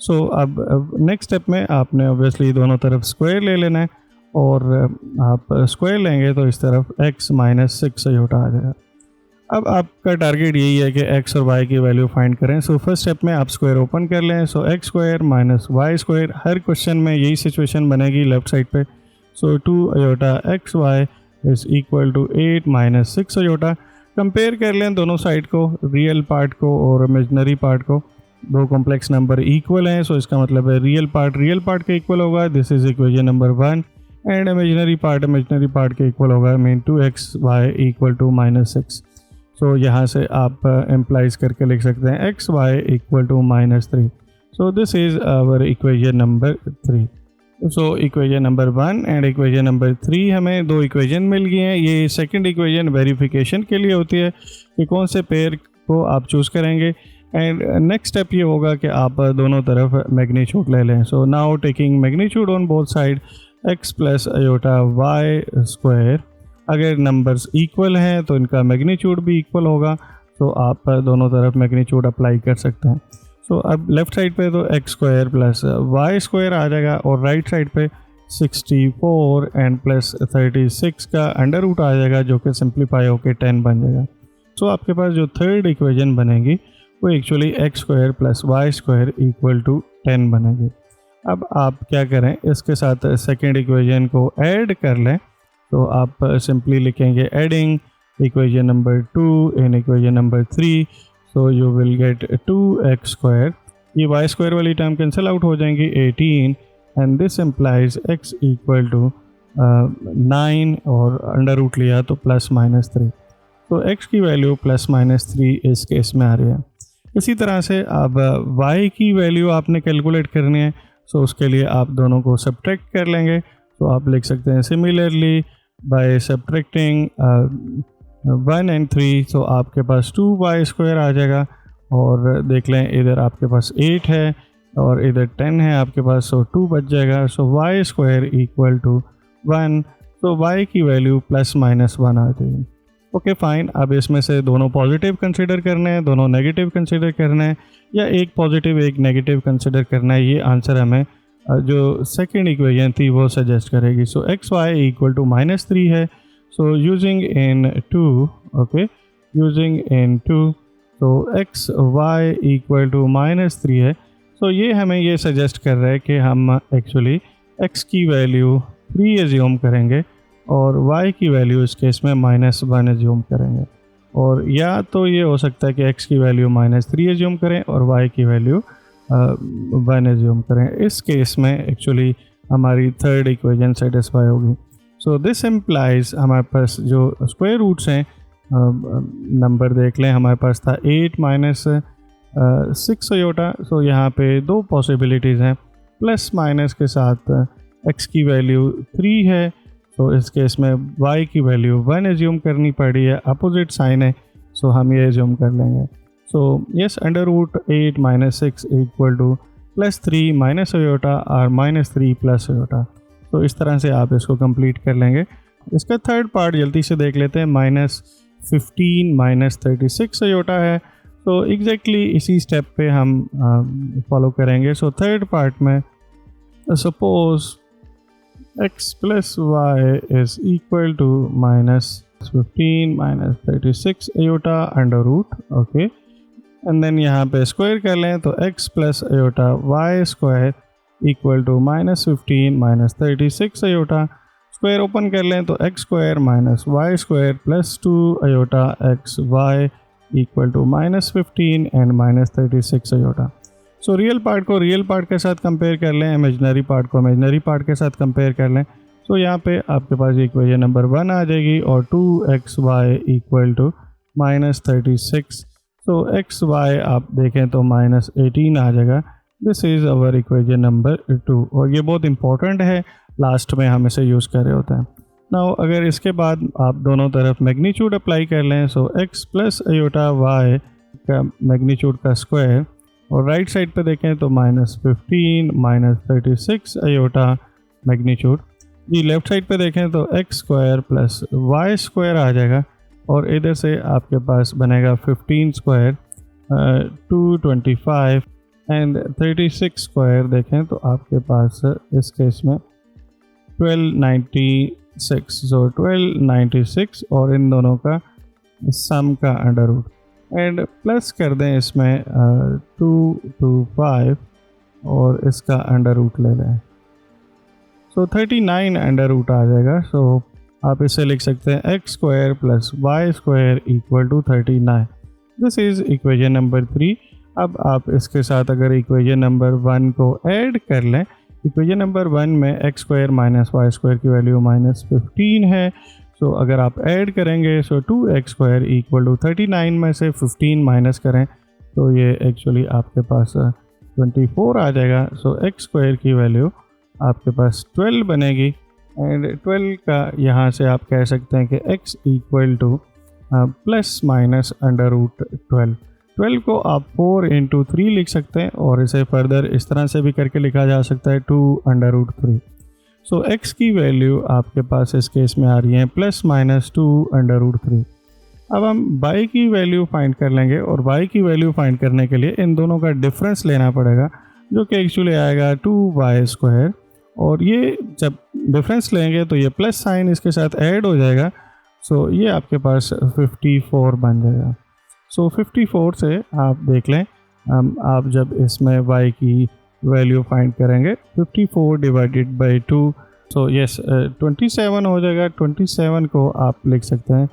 सो अब नेक्स्ट स्टेप में आपने ऑब्वियसली दोनों तरफ स्क्वायर ले लेना है, और आप स्क्वायर लेंगे तो इस तरफ x - 6 अयोटा आ जाएगा। अब आपका टारगेट यही है कि x और y की वैल्यू फाइंड करें। सो फर्स्ट स्टेप में आप स्क्वायर ओपन कर लें। So x square - y square, हर क्वेश्चन में यही सिचुएशन बनेगी लेफ्ट साइड पे। So 2 iota xy is equal to 8 - 6 iota. Compare कर लें दोनों साइड को, रियल पार्ट को और इमेजनरी पार्ट को। दो कॉम्प्लेक्स नंबर इक्वल हैं, सो इसका मतलब है रियल पार्ट के इक्वल होगा, this is equation number 1, and imaginary part के इक्वल होगा, mean 2xy equal to -6। So यहाँ से आप एम्प्लाइज करके लिख सकते हैं xy equal to -3। So this is our equation number 3। So equation number 1 and equation number 3 हमें दो इक्वेशन मिल गई हैं। ये सेकंड इक्वेशन वेरिफिकेशन के लिए होती है कि कौन से पेयर को आप चूज़ करेंगे। एंड नेक्स्ट स्टेप ये होगा कि आप दोनों तरफ मैग्नीट्यूड ले लें. So now taking magnitude on both side x plus iota y square. अगर नंबर्स इक्वल हैं तो इनका मैग्नीट्यूड भी इक्वल होगा, तो आप दोनों तरफ मैग्नीट्यूड अप्लाई कर सकते हैं. सो अब लेफ़्ट साइड पे तो x square plus Y square आ जाएगा और राइट साइड पे 64 एंड प्लस 36 का अंडर रूट आ जाएगा, जो कि सिंप्लीफाई होकर 10 बन जाएगा. सो आपके पास जो थर्ड इक्वेशन बनेगी वो actually x square plus Y square equal to 10 बनेगी. अब आप क्या करें, इसके साथ सेकेंड इक्वेशन को ऐड कर लें. तो आप सिंपली लिखेंगे adding equation number 2 in equation number 3. So you will get 2x square. ये वाई स्क्वायर वाली टर्म कैंसिल आउट हो जाएंगी 18 and this implies x equal to 9 और अंडर रूट लिया तो प्लस माइनस 3. तो x की वैल्यू प्लस माइनस 3 इस केस में आ रही है. इसी तरह से अब y की वैल्यू आपने कैलकुलेट करनी है. सो उसके लिए आप दोनों को सब्ट्रैक्ट कर लेंगे. तो आप लिख सकते हैं सिमिलरली बाय सब्ट्रैक्टिंग 1 एंड 3. तो आपके पास 2y स्क्वायर आ जाएगा. और देख लें इधर आपके पास 8 है और इधर 10 है आपके पास, सो 2 बच जाएगा. So y square equal to 1. तो y की वैल्यू प्लस माइनस 1 आ जाएगी. Okay fine. अब इसमें से दोनों पॉजिटिव कंसिडर करने हैं, दोनों नेगेटिव कंसिडर करना है, या एक पॉजिटिव एक नेगेटिव कंसिडर करना है. ये आंसर हमें जो सेकंड इक्वेशन थी वो सजेस्ट करेगी. सो एक्स वाई इक्वल टू -3 है. सो using in 2, okay, using in 2, तो एक्स वाई इक्वल टू -3 है. सो ये हमें ये सजेस्ट कर रहा है कि हम एक्चुअली x की वैल्यू 3 एज्यूम करेंगे और y की वैल्यू इस केस में -1 एज्यूम करेंगे. और या तो ये हो सकता है कि x की वैल्यू -3 एज्यूम करें और y की वैल्यू 1 एज्यूम करें. इस केस में एक्चुअली हमारी थर्ड इक्वेशन सेटिस्फाई होगी. सो दिस इम्प्लाइज हमारे पास जो स्क्वायर रूट्स हैं, नंबर देख लें, हमारे पास था 8 माइनस 6 अयोटा. सो यहाँ पे दो पॉसिबिलिटीज़ हैं. प्लस माइनस के साथ x की वैल्यू 3 है, तो इस केस में y की वैल्यू 1 एज्यूम करनी पड़ी है. अपोजिट साइन है, सो हम ये एज्यूम कर लेंगे. So yes, under root 8 minus 6 equal to +3 minus iota और -3 प्लस अयोटा. तो इस तरह से आप इसको कंप्लीट कर लेंगे. इसका थर्ड पार्ट जल्दी से देख लेते हैं. -15 माइनस 36 अयोटा है. तो एग्जैक्टली इसी स्टेप पे हम फॉलो करेंगे. सो थर्ड पार्ट में suppose x plus y is equal to -15 minus 36 iota under root, okay, and then यहाँ पे स्क्वायर कर लें तो x plus iota y square equal to -15 minus 36 iota. Square open कर लें तो x square minus y square plus 2 iota x y equal to -15 and -36 iota. So real part को रियल पार्ट के साथ कंपेयर कर लें, इमेजिनरी पार्ट को इमेजिनरी पार्ट के साथ कंपेयर कर लें. सो यहाँ पे आपके पास इक्वेशन नंबर 1 आ जाएगी और 2xy equal to -36. So xy आप देखें तो -18 आ जाएगा. This is our equation number 2 और ये बहुत इंपॉर्टेंट है, लास्ट में हम इसे यूज़ कर रहे होते हैं. नाउ अगर इसके बाद आप दोनों तरफ मैग्नीट्यूड अप्लाई कर लें, so x plus iota y का मैग्नीट्यूड का स्क्वायर और राइट साइड पे देखें तो -15 माइनस 36 अयोटा मैग्नीट्यूड. जी लेफ़्ट साइड पे देखें तो x square plus y square आ जाएगा और इधर से आपके पास बनेगा 15 स्क्वायर 225 एंड 36 स्क्वायर देखें तो आपके पास इस केस में 1296. सो 1296 और इन दोनों का सम का अंडर रूट एंड प्लस कर दें इसमें 225 और इसका अंडर रूट ले लें. सो 39 अंडर रूट आ जाएगा. सो आप इसे लिख सकते हैं x square plus Y square equal to 39. This is equation number 3. अब आप इसके साथ अगर इक्वेशन नंबर 1 को ऐड कर लें, इक्वेशन नंबर 1 में x square minus Y square की वैल्यू -15 है. सो अगर आप ऐड करेंगे सो 2x स्क्वायर इक्वल टू 39 में से 15 माइनस करें तो ये एक्चुअली आपके पास 24 आ जाएगा. सो x स्क्वायर की वैल्यू आपके पास 12 बनेगी एंड 12 का यहाँ से आप कह सकते हैं कि x equal to plus minus under root 12. 12 को आप 4 इंटू 3 लिख सकते हैं और इसे फर्दर इस तरह से भी करके लिखा जा सकता है 2√3। सो x की वैल्यू आपके पास इस केस में आ रही है ±2√3। अब हम y की वैल्यू फाइंड कर लेंगे और y की वैल्यू फाइंड करने के लिए इन दोनों का डिफरेंस लेना पड़ेगा, जो कि एक्चुअली आएगा 2y²। और ये जब डिफरेंस लेंगे तो ये प्लस साइन इसके साथ ऐड हो जाएगा, सो ये आपके पास 54 बन जाएगा। सो 54 से आप देख लें, आप जब इसमें y की वैल्यू फाइंड करेंगे 54 डिवाइडेड बाई 2, सो यस 27 हो जाएगा। 27 को आप लिख सकते हैं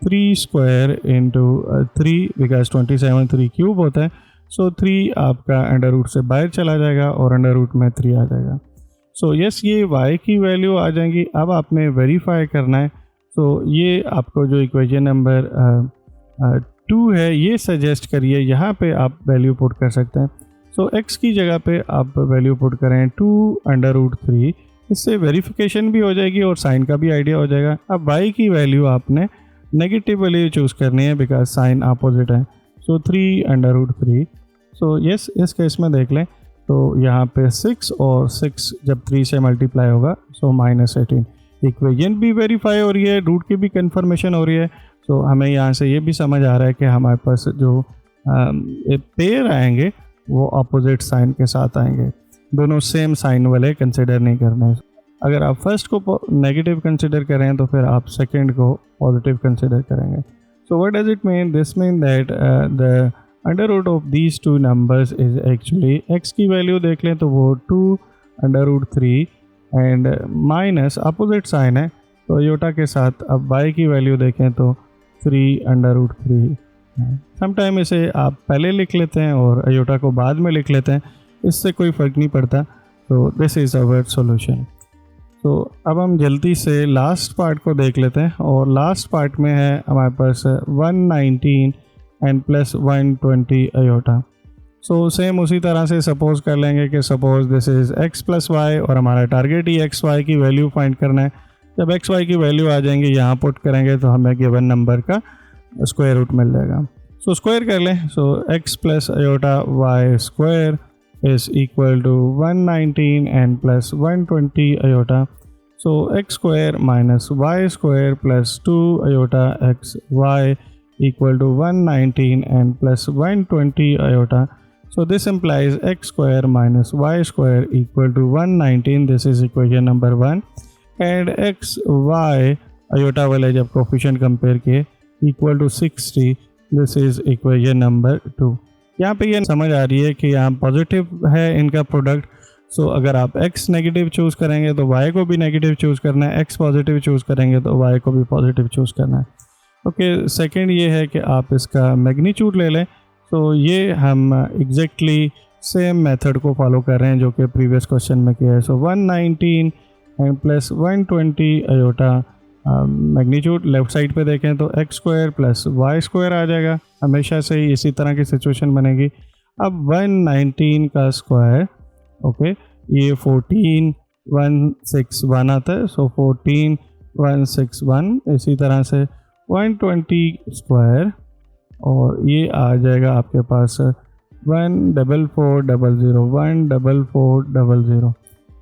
3² इंटू 3, बिकॉज 27 3 क्यूब होता है। सो 3 आपका अंडर रूट से बाहर चला जाएगा और अंडर रूट में 3 आ जाएगा। सो यस ये y की वैल्यू आ जाएंगी। अब आपने वेरीफाई करना है। सो ये आपको जो इक्वेशन नंबर 2 है ये सजेस्ट करिए, यहाँ पे आप वैल्यू पुट कर सकते हैं। सो x की जगह पे आप वैल्यू पुट करें 2√3, इससे वेरिफिकेशन भी हो जाएगी और साइन का भी आइडिया हो जाएगा। अब y की वैल्यू आपने नेगेटिव वैल्यू चूज़ करनी है बिकॉज साइन अपोजिट है। सो 3√3। सो यस इस केस में देख लें तो यहाँ पे 6 और 6 जब 3 से मल्टीप्लाई होगा सो -18। इक्वेशन भी वेरीफाई हो रही है, रूट की भी कंफर्मेशन हो रही है। सो हमें यहाँ से ये भी समझ आ रहा है कि हमारे पास जो पेयर आएंगे वो अपोजिट साइन के साथ आएंगे, दोनों सेम साइन वाले कंसिडर नहीं करने। अगर आप फर्स्ट को नेगेटिव कंसिडर करें तो फिर आप सेकंड को पॉजिटिव कंसिडर करेंगे। So what does it mean? This mean that the under root of these two numbers is actually, x की वैल्यू देख लें तो वो 2√3 एंड माइनस अपोजिट साइन है तो योटा के साथ। अब y की वैल्यू देखें तो 3√3। समटाइम इसे आप पहले लिख लेते हैं और अयोटा को बाद में लिख लेते हैं, इससे कोई फ़र्क नहीं पड़ता। तो दिस इज़ अवर सॉल्यूशन। तो अब हम जल्दी से लास्ट पार्ट को देख लेते हैं और लास्ट पार्ट में है हमारे पास 119 and plus 120 iota. So same उसी तरह से सपोज कर लेंगे कि suppose this is x plus y और हमारा टारगेट ही एक्स वाई की वैल्यू फाइंड करना है। जब एक्स वाई की वैल्यू आ जाएंगे यहाँ पुट करेंगे तो हमें गिवन नंबर का स्क्वायर रूट मिल जाएगा। सो स्क्वायर कर लें। So x plus iota y square is equal to 119 and plus 120 iota. So x square minus Y square plus 2 iota x y equal to 119 and plus 120 iota. So this implies x square minus y square equal to 119. This is equation number 1. And x y iota वाले जब कोफिशिएंट कंपेयर किए equal to 60. This is equation number 2. यहाँ पे ये समझ आ रही है कि यहाँ पॉजिटिव है इनका प्रोडक्ट। सो अगर आप x नेगेटिव चूज़ करेंगे तो y को भी नेगेटिव चूज़ करना है, x पॉजिटिव चूज़ करेंगे तो y को भी पॉजिटिव चूज़ करना है। ओके सेकंड ये है कि आप इसका मैग्नीट्यूड ले लें। तो ये हम एग्जैक्टली सेम मेथड को फॉलो कर रहे हैं जो कि प्रीवियस क्वेश्चन में किया है। So 119 and plus 120 iota magnitude left side पे देखें तो x square plus Y square आ जाएगा। हमेशा से ही इसी तरह की सिचुएशन बनेगी। अब 119 का स्क्वायर ओके ये 14161 आता है। सो 14161 इसी तरह से 120 स्क्वायर और ये आ जाएगा आपके पास 14400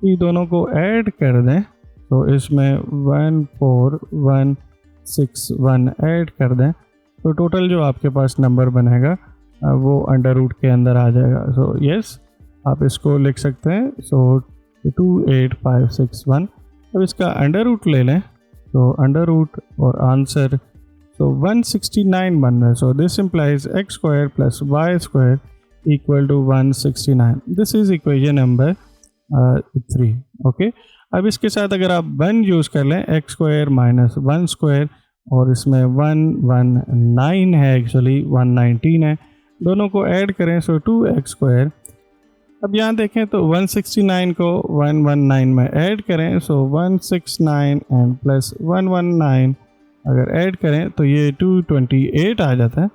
ये दोनों को ऐड कर दें तो इसमें 14161 ऐड कर दें तो टोटल जो आपके पास नंबर बनेगा वो अंडर रूट के अंदर आ जाएगा। सो यस आप इसको लिख सकते हैं। सो 28561। अब इसका अंडर रूट ले लें तो अंडर रूट और आंसर तो 169 बन रहा है। So this implies x square plus Y square equal to 169। This is equation number 3 okay. अब इसके साथ अगर आप 1 यूज़ कर लें एक्स स्क्वायर माइनस 1 स्क्वायर और इसमें 119 है एक्चुअली 119 है, दोनों को ऐड करें सो 2x स्क्वायर। अब यहाँ देखें तो 169 को 119 में ऐड करें सो 169 एंड प्लस 119 अगर ऐड करें तो ये 228 आ जाता है,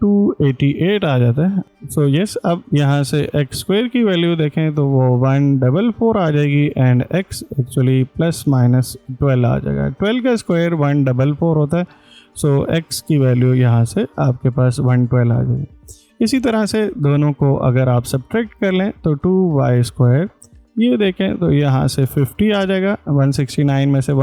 288 आ जाता है। सो यस अब यहाँ से एक्स स्क्वायर की वैल्यू देखें तो वो 144 आ जाएगी and x actually plus minus 12 आ जाएगा। 12 का स्क्वायर 144 होता है। सो x की वैल्यू यहाँ से आपके पास 112 आ जाएगी। इसी तरह से दोनों को अगर आप सब्ट्रैक्ट कर लें तो 2y², ये देखें तो यहाँ से 50 आ जाएगा, 169 में से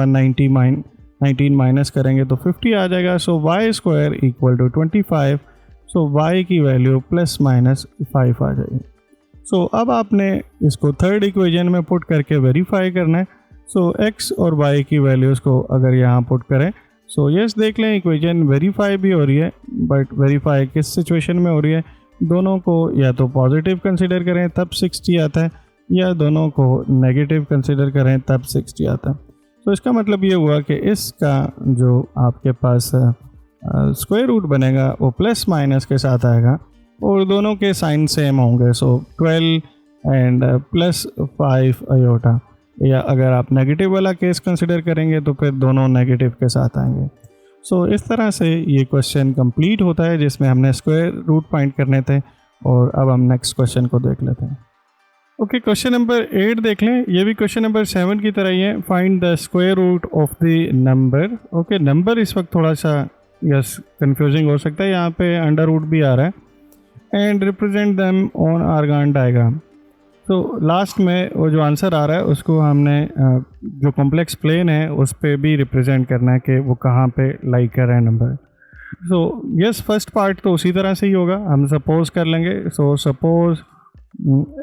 19 माइनस करेंगे तो 50 आ जाएगा। So y² equal to 25, so y की वैल्यू ±5 आ जाएगी। सो अब आपने इसको थर्ड इक्वेशन में पुट करके वेरीफाई करना है। सो x और y की वैल्यूज़ को अगर यहाँ पुट करें, सो यस देख लें इक्वेशन वेरीफाई भी हो रही है, बट वेरीफाई किस सिचुएशन में हो रही है, दोनों को या तो पॉजिटिव कंसिडर करें तब 60 आता है, या दोनों को नेगेटिव कंसिडर करें तब 60 आता है। तो इसका मतलब ये हुआ कि इसका जो आपके पास स्क्वायर रूट बनेगा वो प्लस माइनस के साथ आएगा और दोनों के साइन सेम होंगे। सो 12 एंड +5 अयोटा, या अगर आप नेगेटिव वाला केस कंसिडर करेंगे तो फिर दोनों नेगेटिव के साथ आएंगे। सो इस तरह से ये क्वेश्चन कंप्लीट होता है जिसमें हमने स्क्वायर रूट फाइंड करने थे। और अब हम नेक्स्ट क्वेश्चन को देख लेते हैं। ओके, क्वेश्चन नंबर 8 देख लें। ये भी क्वेश्चन नंबर 7 की तरह ही है। Find the square root of the number. Okay, number इस वक्त थोड़ा सा यस कंफ्यूजिंग हो सकता है, यहाँ पे अंडर रूट भी आ रहा है। And represent them on Argand diagram. तो लास्ट में वो जो आंसर आ रहा है उसको हमने जो कॉम्प्लेक्स प्लेन है उस पर भी रिप्रेजेंट करना है कि वो कहाँ पे लाई कर रहा है number. So yes, first part तो उसी तरह से ही होगा, हम सपोज कर लेंगे। So suppose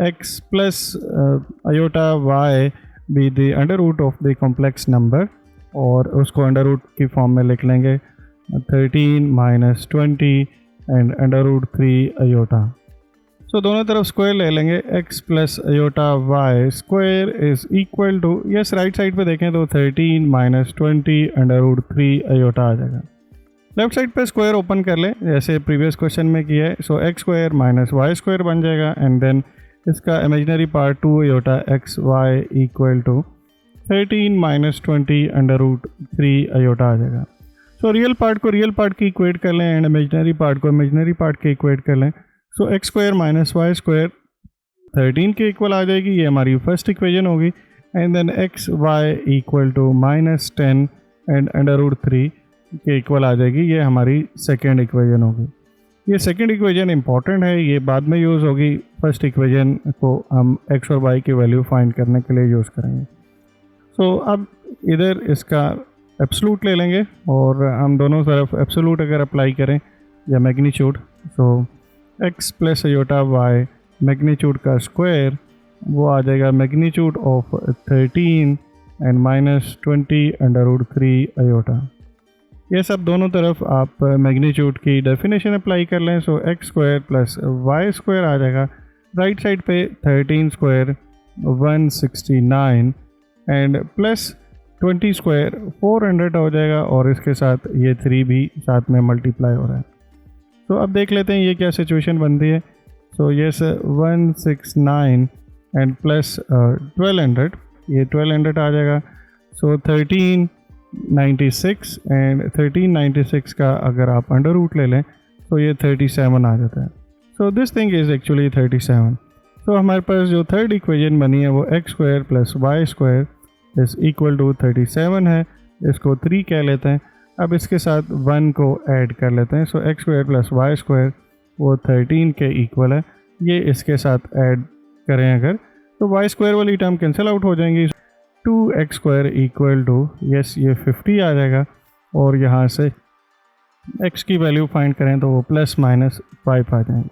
x plus iota y be the under root of the complex number, और उसको अंडर रूट की फॉर्म में लिख लेंगे 13 - 20 and under root 3 iota. So दोनों तरफ स्क्वायर ले लेंगे। x plus iota y square is equal to, yes right side पे देखें तो 13 - 20 अंडर रूट 3 अयोटा आ जाएगा। लेफ्ट साइड पे स्क्वायर ओपन कर लें जैसे प्रीवियस क्वेश्चन में किया है। सो x² - y² बन जाएगा एंड देन इसका imaginary part 2 iota xy equal to 13 - 20 under root 3 iota आ जाएगा। सो रियल पार्ट को रियल पार्ट की इक्वेट कर लें एंड इमेजिनरी पार्ट को इमेजिनरी पार्ट के इक्वेट कर लें। सो x² - y² 13 के इक्वल आ जाएगी, ये हमारी फर्स्ट इक्वेशन होगी। And then xy equal to -10 and under root 3 के इक्वल आ जाएगी, ये हमारी सेकेंड इक्वेशन होगी। ये सेकेंड इक्वेशन इंपॉर्टेंट है, ये बाद में यूज़ होगी। फर्स्ट इक्वेशन को हम x और y की वैल्यू फाइंड करने के लिए यूज़ करेंगे। सो अब इधर इसका एब्सोल्यूट ले लेंगे और हम दोनों तरफ एब्सोल्यूट अगर अप्लाई करें या magnitude, so x plus iota y magnitude का स्क्वायर वो आ जाएगा magnitude of 13 and -20 under root 3 iota. ये सब दोनों तरफ आप मैग्नीट्यूड की डेफिनेशन अप्लाई कर लें। सो x² + y² आ जाएगा। राइट साइड पे 13² 169 एंड प्लस 20² 400 हो जाएगा, और इसके साथ ये 3 भी साथ में मल्टीप्लाई हो रहा है। तो अब देख लेते हैं ये क्या सिचुएशन बनती है। सो यस 169 एंड प्लस 1200, ये 1200 आ जाएगा। सो 1396 एंड 1396 का अगर आप अंडर रूट ले लें तो ये 37 आ जाता है। So this thing is actually 37। तो हमारे पास जो थर्ड इक्वेशन बनी है वो x² + y² is equal to 37 है। इसको 3 कह लेते हैं। अब इसके साथ 1 को ऐड कर लेते हैं। सो x² + y² वो 13 के इक्वल है, ये इसके साथ ऐड करें अगर तो y² वाली टर्म कैंसिल आउट हो जाएंगी। 2x² इक्वल टू यस ये 50 आ जाएगा, और यहाँ से x की वैल्यू फाइंड करें तो वो ±5 आ जाएंगे।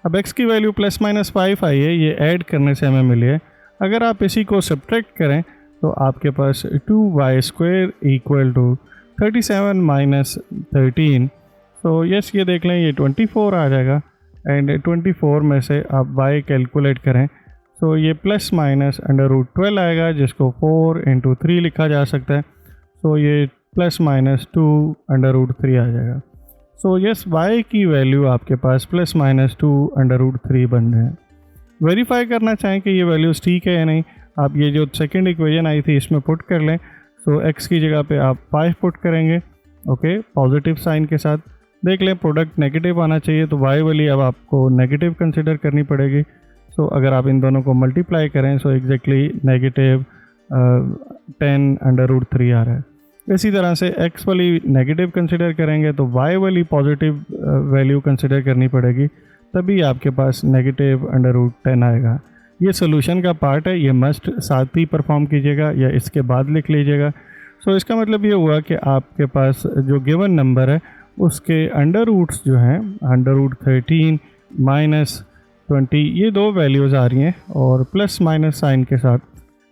अब x की वैल्यू ±5 आई है, ये ऐड करने से हमें मिली है। अगर आप इसी को सब्ट्रैक्ट करें तो आपके पास 2y² इक्वल टू 37 - 13। तो यस ये देख लें ये 24 आ जाएगा, एंड 24 में से आप y कैलकुलेट करें तो ये ±√12 आएगा, जिसको 4 × 3 लिखा जा सकता है। तो ये ±2 √3 आ जाएगा। सो यस y की वैल्यू आपके पास ±2 √3 बन रहे हैं। वेरीफाई करना चाहें कि ये वैल्यूज़ ठीक है या नहीं, आप ये जो सेकंड इक्वेशन आई थी इसमें पुट कर लें। सो x की जगह पे आप 5 पुट करेंगे, ओके पॉजिटिव साइन के साथ। देख लें प्रोडक्ट नेगेटिव आना चाहिए, तो y वाली अब आपको नेगेटिव कंसिडर करनी पड़ेगी। सो अगर आप इन दोनों को मल्टीप्लाई करें सो एग्जैक्टली -10 √3 आ रहा है। इसी तरह से x वाली नेगेटिव कंसिडर करेंगे तो y वाली पॉजिटिव वैल्यू कंसिडर करनी पड़ेगी, तभी आपके पास -√10 आएगा। ये सोल्यूशन का पार्ट है, ये मस्ट साथ ही परफॉर्म कीजिएगा या इसके बाद लिख लीजिएगा। सो इसका मतलब ये हुआ कि आपके पास जो गिवन नंबर है उसके अंडर रूट्स जो हैं √13 -20 ये दो वैल्यूज़ आ रही हैं और प्लस माइनस साइन के साथ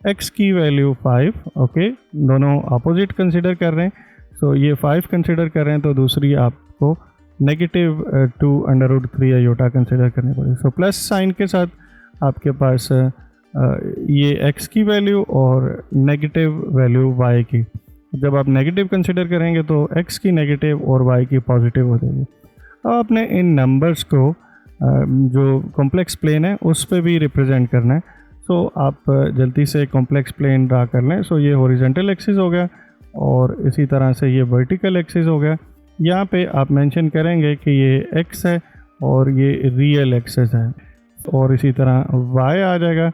x की वैल्यू 5, ओके, दोनों अपोजिट कंसिडर कर रहे हैं। सो ये 5 कंसिडर कर रहे हैं तो दूसरी आपको -2 √3 आयोटा कंसिडर करनी पड़ेगी। सो प्लस साइन के साथ आपके पास ये x की वैल्यू और नेगेटिव वैल्यू y की। जब आप नेगेटिव कंसिडर करेंगे तो x की नेगेटिव और y की पॉजिटिव हो जाएगी। अब आपने इन नंबर्स को जो कॉम्प्लेक्स प्लेन है उस पर भी रिप्रेजेंट करना है। सो आप जल्दी से कॉम्प्लेक्स प्लेन ड्रा कर लें। सो ये हॉरिजॉन्टल एक्सिस हो गया और इसी तरह से ये वर्टिकल एक्सिस हो गया। यहाँ पे आप मेंशन करेंगे कि ये x है और ये रियल एक्सिस है, और इसी तरह y आ जाएगा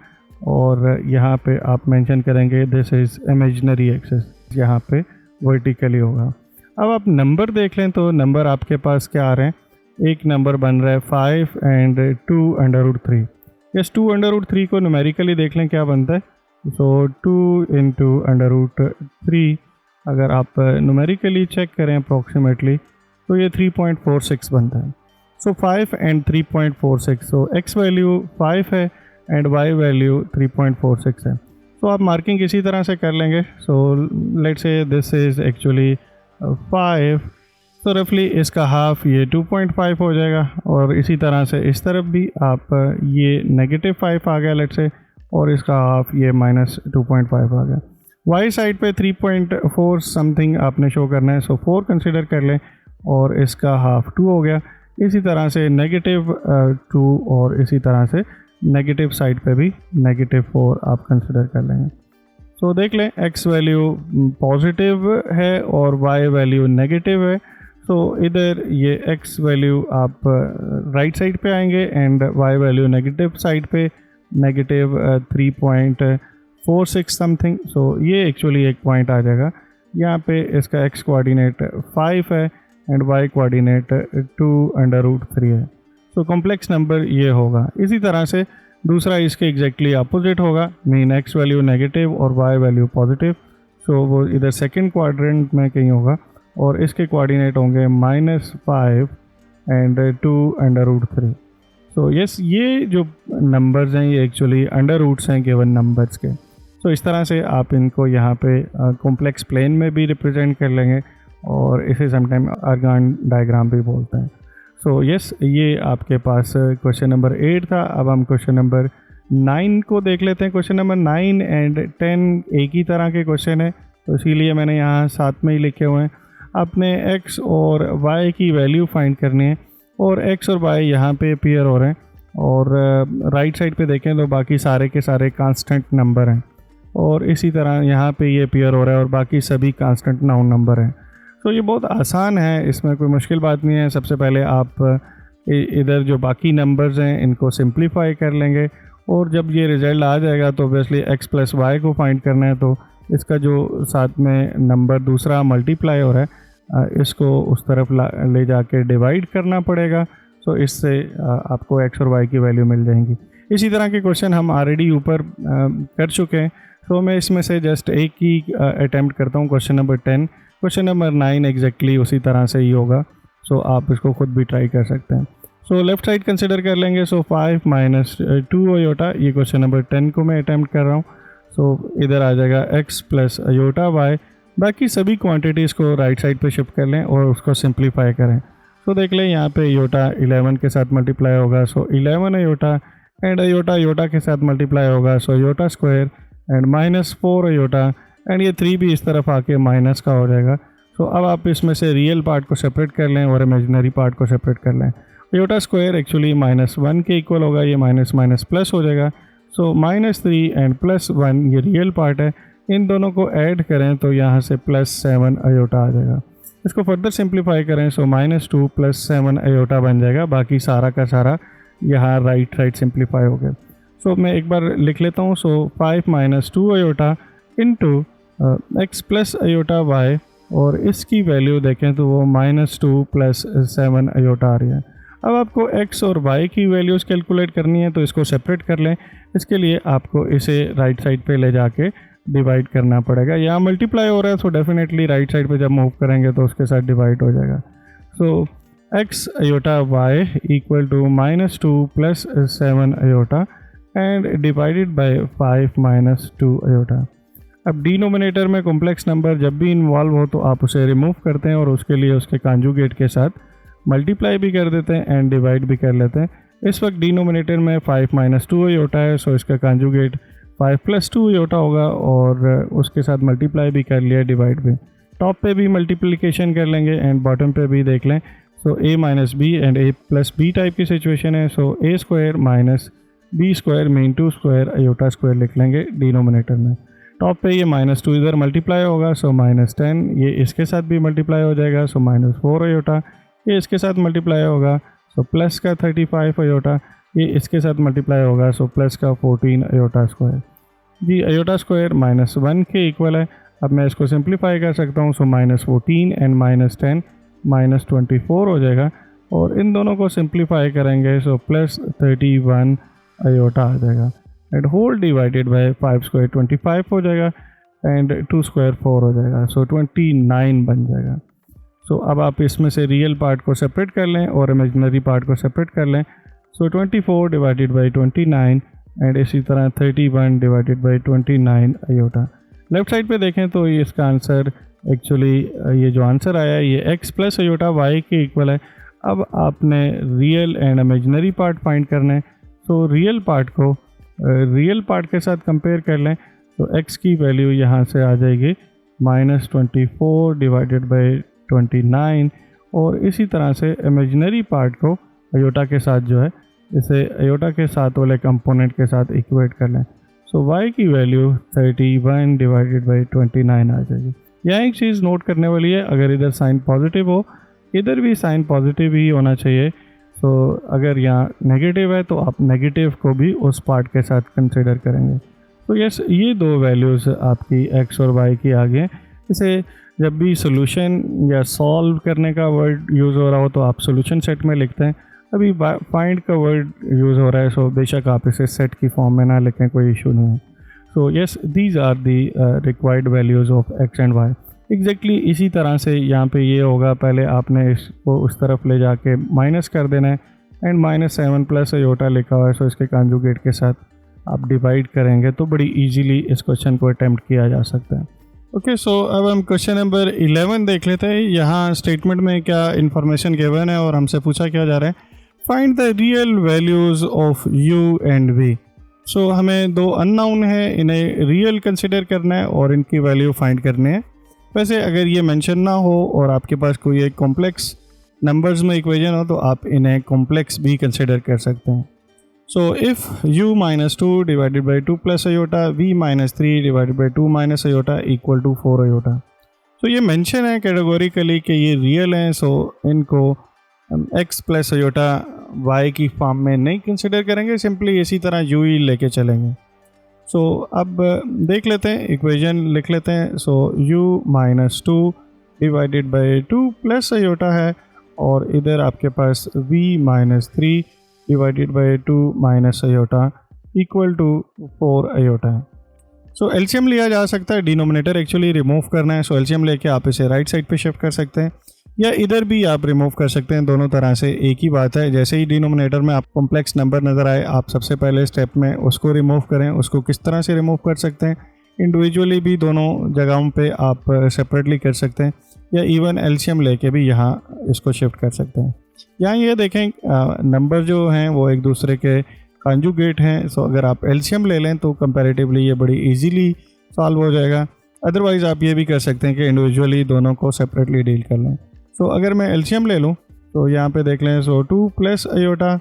और यहाँ पे आप मेंशन करेंगे दिस इज़ इमेजिनरी एक्सिस, यहाँ पे वर्टिकली होगा। अब आप नंबर देख लें तो नंबर आपके पास क्या आ रहे हैं। एक नंबर बन रहा है 5 एंड 2 √3। यस, 2 √3 को न्यूमेरिकली देख लें क्या बनता है। सो 2 × √3 अगर आप न्यूमेरिकली चेक करें अप्रॉक्सीमेटली तो ये 3.46 बनता है। सो 5 एंड 3.46, सो x वैल्यू 5 है एंड y वैल्यू 3.46 है। सो आप मार्किंग इसी तरह से कर लेंगे। So let's say this is actually 5, तो रफली इसका हाफ ये 2.5 हो जाएगा और इसी तरह से इस तरफ भी आप ये -5 आ गया लेट्स से, और इसका हाफ ये -2.5 आ गया। वाई साइड पे 3.4 समथिंग आपने शो करना है। सो 4 कंसिडर कर लें और इसका हाफ 2 हो गया। इसी तरह से -2 और इसी तरह से नेगेटिव साइड पे भी -4 आप कंसिडर कर लेंगे। सो देख लें x वैल्यू पॉजिटिव है और y वैल्यू नेगेटिव है। सो इधर ये x वैल्यू आप राइट साइड पे आएंगे and y value negative side पे -3.46 समथिंग। सो ये एक्चुअली एक पॉइंट आ जाएगा। यहाँ पे इसका x कोऑर्डिनेट 5 है एंड y कोऑर्डिनेट 2 √3 है। सो कॉम्प्लेक्स नंबर ये होगा। इसी तरह से दूसरा इसके एग्जैक्टली अपोजिट होगा, मीन x वैल्यू नेगेटिव और y वैल्यू पॉजिटिव। सो वो इधर सेकंड क्वाड्रेंट में कहीं होगा और इसके कोऑर्डिनेट होंगे -5 एंड 2 √3। सो यस, ये जो नंबर्स हैं ये एक्चुअली अंडर रूट्स हैं गिवन नंबर्स के। सो इस तरह से आप इनको यहाँ पे कॉम्प्लेक्स प्लेन में भी रिप्रेजेंट कर लेंगे और इसे समटाइम आर्गन डायग्राम भी बोलते हैं। सो यस, ये आपके पास क्वेश्चन नंबर 8 था। अब हम क्वेश्चन नंबर 9 को देख लेते हैं। क्वेश्चन नंबर 9 एंड 10 एक ही तरह के क्वेश्चन है, तो इसीलिए मैंने यहाँ साथ में ही लिखे हुए हैं। आपने x और y की वैल्यू फाइंड करनी है और x और y यहाँ पे अपीयर हो रहे हैं और राइट साइड पे देखें तो बाकी सारे के सारे कांस्टेंट नंबर हैं और इसी तरह यहाँ पे ये अपीयर हो रहा है और बाकी सभी कांस्टेंट नाउन नंबर हैं। तो ये बहुत आसान है, इसमें कोई मुश्किल बात नहीं है। सबसे पहले आप इधर जो बाकी नंबर्स हैं इनको सिंप्लीफाई कर लेंगे और जब ये रिज़ल्ट आ जाएगा तो ऑब्वियसली x + y को फाइंड करना है, तो इसका जो साथ में नंबर दूसरा मल्टीप्लाई हो रहा है इसको उस तरफ ले जाके डिवाइड करना पड़ेगा। सो इससे आपको x और y की वैल्यू मिल जाएंगी। इसी तरह के क्वेश्चन हम ऑलरेडी ऊपर कर चुके हैं, तो मैं इसमें से जस्ट एक ही अटैम्प्ट करता हूँ। Question number 10, question number 9 exactly उसी तरह से ही होगा। सो आप इसको खुद भी ट्राई कर सकते हैं। सो लेफ़्ट साइड कंसिडर कर लेंगे। सो 5 - 2 अयोटा, ये क्वेश्चन नंबर 10 को मैं अटैम्प्ट कर रहा हूँ। सो इधर आ जाएगा x + अयोटा y। बाकी सभी क्वांटिटीज़ को राइट साइड पे शिफ्ट कर लें और उसको सिंप्लीफाई करें। सो देख लें यहाँ पे अयोटा 11 के साथ मल्टीप्लाई होगा, so 11 iota and iota iota के साथ मल्टीप्लाई होगा, so iota square and -4 iota and ये 3 भी इस तरफ आके माइनस का हो जाएगा। सो अब आप इसमें से रियल पार्ट को सेपरेट कर लें और इमेजिनरी पार्ट को सेपरेट कर लें। अयोटा स्क्वायर एक्चुअली -1 के इक्वल होगा, ये माइनस माइनस प्लस हो जाएगा। सो -3 एंड +1 ये रियल पार्ट है, इन दोनों को ऐड करें तो यहाँ से +7 अयोटा आ जाएगा। इसको फर्दर सिंप्लीफाई करें, सो -2 + 7 अयोटा बन जाएगा। बाकी सारा का सारा यहाँ राइट सिंप्लीफाई हो गया। सो मैं एक बार लिख लेता हूँ। So 5 - 2 iota into x + iota y और इसकी वैल्यू देखें तो वो -2 + 7 अयोटा आ रही है। अब आपको x और y की वैल्यूज़ कैलकुलेट करनी है तो इसको सेपरेट कर लें। इसके लिए आपको इसे राइट साइड पे ले जाके डिवाइड करना पड़ेगा। यहाँ मल्टीप्लाई हो रहा है, सो डेफिनेटली राइट साइड पे जब मूव करेंगे तो उसके साथ डिवाइड हो जाएगा। So x iota y equal to -2 + 7 iota and divided by 5 - 2 iota. अब डिनोमिनेटर में कॉम्प्लेक्स नंबर जब भी इन्वॉल्व हो तो आप उसे रिमूव करते हैं और उसके लिए उसके कॉन्जुगेट के साथ मल्टीप्लाई भी कर देते हैं एंड डिवाइड भी कर लेते हैं। इस वक्त डिनोमिनेटर में 5 - 2 अयोटा है, सो इसका कॉन्जुगेट 5 + 2 अयोटा होगा और उसके साथ मल्टीप्लाई भी कर लिया, डिवाइड भी। टॉप पे भी मल्टीप्लिकेशन कर लेंगे एंड बॉटम पे भी देख लें। सो a - b and a + b type की सिचुएशन है, सो a² - b² mean 2² aorta square लिख लेंगे डिनोमिनेटर में। टॉप पे ये -2 इधर मल्टीप्लाई होगा, सो -10, ये इसके साथ भी मल्टीप्लाई हो जाएगा, सो -4 अयोटा, ये इसके साथ मल्टीप्लाई होगा, सो प्लस का 35 अयोटा, ये इसके साथ मल्टीप्लाई होगा, सो प्लस का 14 अयोटा स्क्वायर। जी अयोटा स्क्वायर -1 के इक्वल है। अब मैं इसको सिंप्लीफाई कर सकता हूँ, सो -14 एंड -10 -24 हो जाएगा और इन दोनों को सिंप्लीफाई करेंगे, सो +31 अयोटा आ जाएगा एंड होल डिवाइडेड बाय 5² 25 हो जाएगा एंड 2² 4 हो जाएगा, सो 29 बन जाएगा। सो अब आप इसमें से रियल पार्ट को सेपरेट कर लें और इमेजिनरी पार्ट को सेपरेट कर लें। सो 24 डिवाइडेड बाई 29 एंड इसी तरह 31 divided by 29 iota. Left side पे देखें तो ये इसका आंसर एक्चुअली ये जो आंसर आया है ये x + अयोटा y के इक्वल है। अब आपने real and imaginary part find करना है। सो रियल पार्ट को रियल पार्ट के साथ कंपेयर कर लें तो x की वैल्यू यहाँ से आ जाएगी -24 डिवाइडेड बाई 29 और इसी तरह से इमेजिनरी पार्ट को अयोटा के साथ जो है इसे अयोटा के साथ वाले कंपोनेंट के साथ इक्वेट कर लें। सो y की वैल्यू 31 डिवाइडेड बाई 29 आ जाएगी। यहाँ एक चीज़ नोट करने वाली है, अगर इधर साइन पॉजिटिव हो इधर भी साइन पॉजिटिव ही होना चाहिए। सो अगर यहाँ नेगेटिव है तो आप नेगेटिव को भी उस पार्ट के साथ कंसिडर करेंगे। तो यस, ये दो वैल्यूज़ आपकी x और y की आ गई हैं। इसे जब भी सोल्यूशन या सॉल्व करने का वर्ड यूज़ हो रहा हो तो आप सोल्यूशन सेट में लिखते हैं। अभी फाइंड का वर्ड यूज़ हो रहा है, सो बेशक आप इसे सेट की फॉर्म में ना लिखें, कोई इशू नहीं है। So yes, these are the required values of x and y। Exactly इसी तरह से यहाँ पे ये होगा, पहले आपने इसको उस तरफ ले जाके माइनस कर देना है एंड -7 + अयोटा लिखा हुआ है, सो इसके कॉन्जुगेट के साथ आप डिवाइड करेंगे तो बड़ी इजीली इस क्वेश्चन को अटैम्प्ट किया जा सकता है। ओके, सो अब हम क्वेश्चन नंबर 11 देख लेते हैं। यहाँ स्टेटमेंट में क्या इन्फॉर्मेशन गिवन है और हमसे पूछा क्या जा रहा है, find the real values of u and v। सो हमें दो अननोन है, इन्हें रियल कंसिडर करना है और इनकी वैल्यू फाइंड करनी है। वैसे अगर ये मेंशन ना हो और आपके पास कोई एक कॉम्प्लेक्स नंबर्स में इक्वेशन हो तो आप इन्हें कॉम्प्लेक्स भी कंसिडर कर सकते हैं। So if u - 2 divided by 2 + iota, v - 3 divided by 2 - iota equal to 4 iota. तो ये मेंशन है कैटेगोरिकली कि ये रियल हैं, सो इनको हम x + अयोटा y की फॉर्म में नहीं कंसिडर करेंगे, सिंपली इसी तरह u ही लेके चलेंगे। सो अब देख लेते हैं, इक्वेशन लिख लेते हैं। So u - 2 divided by 2 + iota है और इधर आपके पास v - 3 divided by 2 - iota equal to 4 iota है। सो एलसीएम लिया जा सकता है, डिनोमिनेटर एक्चुअली रिमूव करना है, सो एलसीएम लेके आप इसे राइट साइड पे शिफ्ट कर सकते हैं या इधर भी आप रिमूव कर सकते हैं, दोनों तरह से एक ही बात है। जैसे ही डिनोमिनेटर में आप कॉम्प्लेक्स नंबर नज़र आए, आप सबसे पहले स्टेप में उसको रिमूव करें। उसको किस तरह से रिमूव कर सकते हैं, इंडिविजुअली भी दोनों जगहों पे आप सेपरेटली कर सकते हैं या इवन एलसीएम लेके भी यहाँ इसको शिफ्ट कर सकते हैं। यहाँ ये देखें नंबर जो हैं वो एक दूसरे के कॉन्जुगेट हैं, सो अगर आप एलसीएम ले लें तो कंपैरेटिवली ये बड़ी इजीली सॉल्व हो जाएगा। अदरवाइज़ आप ये भी कर सकते हैं कि इंडिविजुअली दोनों को सेपरेटली डील कर लें। सो अगर मैं एलसीएम ले लूँ तो यहाँ पे देख लें, सो 2 + अयोटा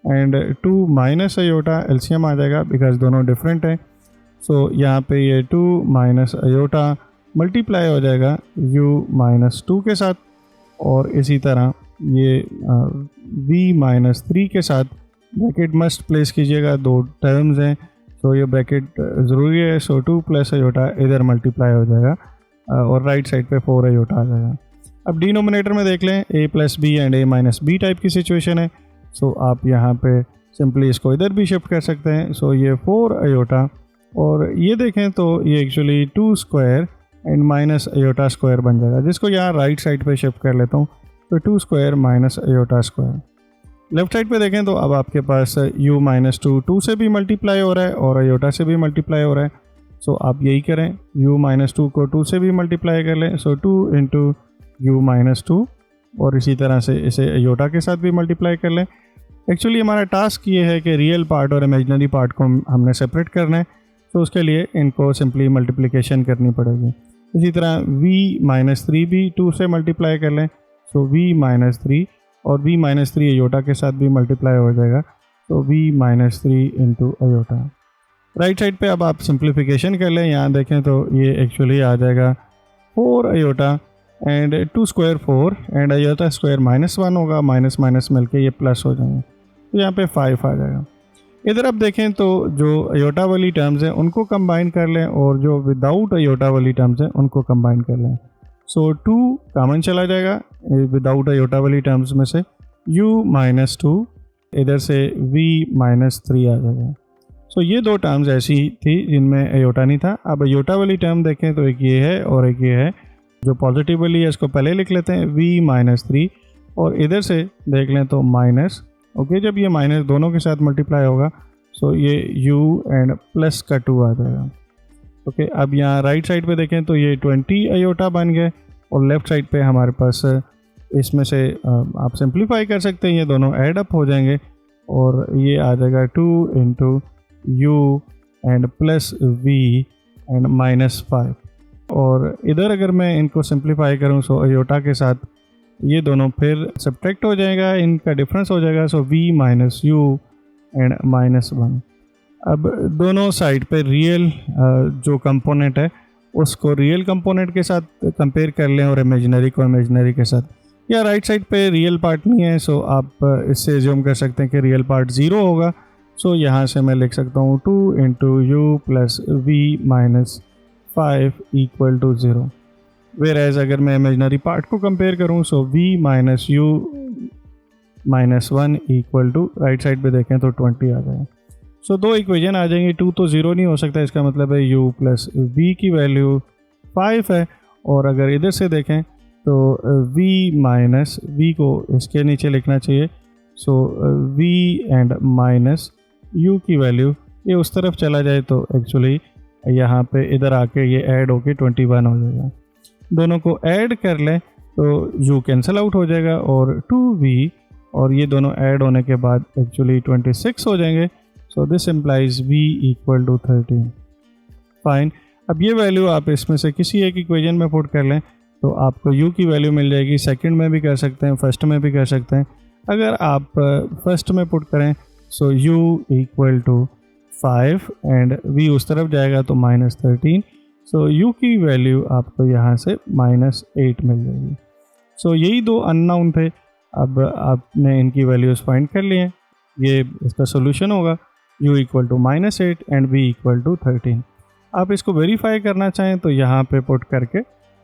एंड 2 - अयोटा एलसीएम आ जाएगा बिकॉज दोनों डिफरेंट हैं। सो यहाँ पे ये 2 - अयोटा मल्टीप्लाई हो जाएगा u - 2 के साथ और इसी तरह ये v - 3 के साथ ब्रैकेट मस्ट प्लेस कीजिएगा, दो टर्म्स हैं तो ये ब्रैकेट ज़रूरी है। सो 2 + अयोटा इधर मल्टीप्लाई हो जाएगा और राइट साइड पे 4 आयोटा आ जाएगा। अब डिनोमिनेटर में देख लें a plus b and a minus b type की सिचुएशन है। सो आप यहाँ पे सिंपली इसको इधर भी शिफ्ट कर सकते हैं। सो ये 4 आयोटा और ये देखें तो ये actually 2 square and minus iota square बन जाएगा, जिसको यहाँ राइट साइड पे शिफ्ट कर लेता हूँ। तो 2 square minus iota square. Left side पे देखें तो अब आपके पास u माइनस 2 से भी मल्टीप्लाई हो रहा है और आयोटा से भी मल्टीप्लाई हो रहा है। सो आप यही करें, u माइनस 2 को 2 से भी मल्टीप्लाई कर लें। सो 2 इंटू u माइनस 2 और इसी तरह से इसे आयोटा के साथ भी मल्टीप्लाई कर लें। एक्चुअली हमारा टास्क ये है कि रियल पार्ट और इमेजिनरी पार्ट को हमने सेपरेट करना है, तो उसके लिए इनको सिंपली मल्टीप्लिकेशन करनी पड़ेगी। इसी तरह v माइनस 3 भी 2 से मल्टीप्लाई कर लें। सो v माइनस 3 और v माइनस 3 आयोटा के साथ भी मल्टीप्लाई हो जाएगा। तो v minus 3 into iota. Right side पे अब आप सिंप्लीफिकेशन कर लें। यहाँ देखें तो ये एक्चुअली आ जाएगा 4 iota and 2 square 4 and iota square minus 1 होगा, माइनस माइनस मिलके ये प्लस हो जाएंगे। तो यहाँ पे 5 आ जाएगा। इधर आप देखें तो जो आयोटा वाली टर्म्स हैं उनको कंबाइन कर लें और जो विदाउट आयोटा वाली टर्म्स हैं उनको कंबाइन कर लें। सो 2 कॉमन चला जाएगा विदाउट आयोटा वाली टर्म्स में से, u माइनस 2 इधर से v माइनस 3 आ जाएगा। सो ये दो टर्म्स ऐसी थी जिनमें आयोटा नहीं था। अब आयोटा वाली टर्म देखें तो एक ये है और एक ये है। जो पॉजिटिव वाली है इसको पहले लिख लेते हैं, v माइनस 3 और इधर से देख लें तो माइनस। ओके, जब ये माइनस दोनों के साथ मल्टीप्लाई होगा सो ये u एंड प्लस का 2 आ जाएगा। ओके, अब यहाँ राइट साइड पे देखें तो ये 20 आयोटा बन गए और लेफ़्ट साइड पे हमारे पास इसमें से आप सिंप्लीफाई कर सकते हैं, ये दोनों ऐड अप हो जाएंगे और ये आ जाएगा 2 into u and plus v and minus 5। और इधर अगर मैं इनको सिंप्लीफाई करूँ सो आयोटा के साथ ये दोनों फिर सब्ट्रैक्ट हो जाएगा, इनका डिफरेंस हो जाएगा। सो v minus u and minus 1। अब दोनों साइड पे रियल जो कंपोनेंट है उसको रियल कंपोनेंट के साथ कंपेयर कर लें और इमेजिनरी को इमेजिनरी के साथ। या राइट साइड पे रियल पार्ट नहीं है सो आप इससे एज्यूम कर सकते हैं कि रियल पार्ट 0 होगा। सो यहाँ से मैं लिख सकता हूँ 2 into u plus v minus 5 equal to 0। Whereas अगर मैं इमेजिनरी पार्ट को कंपेयर करूँ so v minus u minus 1 equal to right side पे देखें तो 20 आ जाएगा। सो दो इक्वेशन आ जाएंगी। 2 तो 0 नहीं हो सकता, इसका मतलब है u प्लस v की वैल्यू 5 है। और अगर इधर से देखें तो v माइनस v को इसके नीचे लिखना चाहिए। सो v एंड माइनस u की वैल्यू ये उस तरफ चला जाए तो एक्चुअली यहाँ पे इधर आके ये ऐड होके 21 हो जाएगा। दोनों को ऐड कर लें तो u कैंसिल आउट हो जाएगा और 2v और ये दोनों ऐड होने के बाद एक्चुअली 26 हो जाएंगे। So this implies v equal to 13। Fine, अब ये वैल्यू आप इसमें से किसी एक इक्वेशन में पुट कर लें तो आपको u की वैल्यू मिल जाएगी। सेकंड में भी कर सकते हैं, फर्स्ट में भी कर सकते हैं। अगर आप फर्स्ट में पुट करें so u equal to 5 and v उस तरफ जाएगा तो माइनस 13। सो u की वैल्यू आपको यहाँ से माइनस 8 मिल जाएगी। सो यही दो अननोन थे, अब आपने इनकी वैल्यूज़ फाइंड कर लिए हैं। ये इसका सोल्यूशन होगा u equal to minus 8 and v equal to 13। आप इसको वेरीफाई करना चाहें तो यहाँ पे पुट करके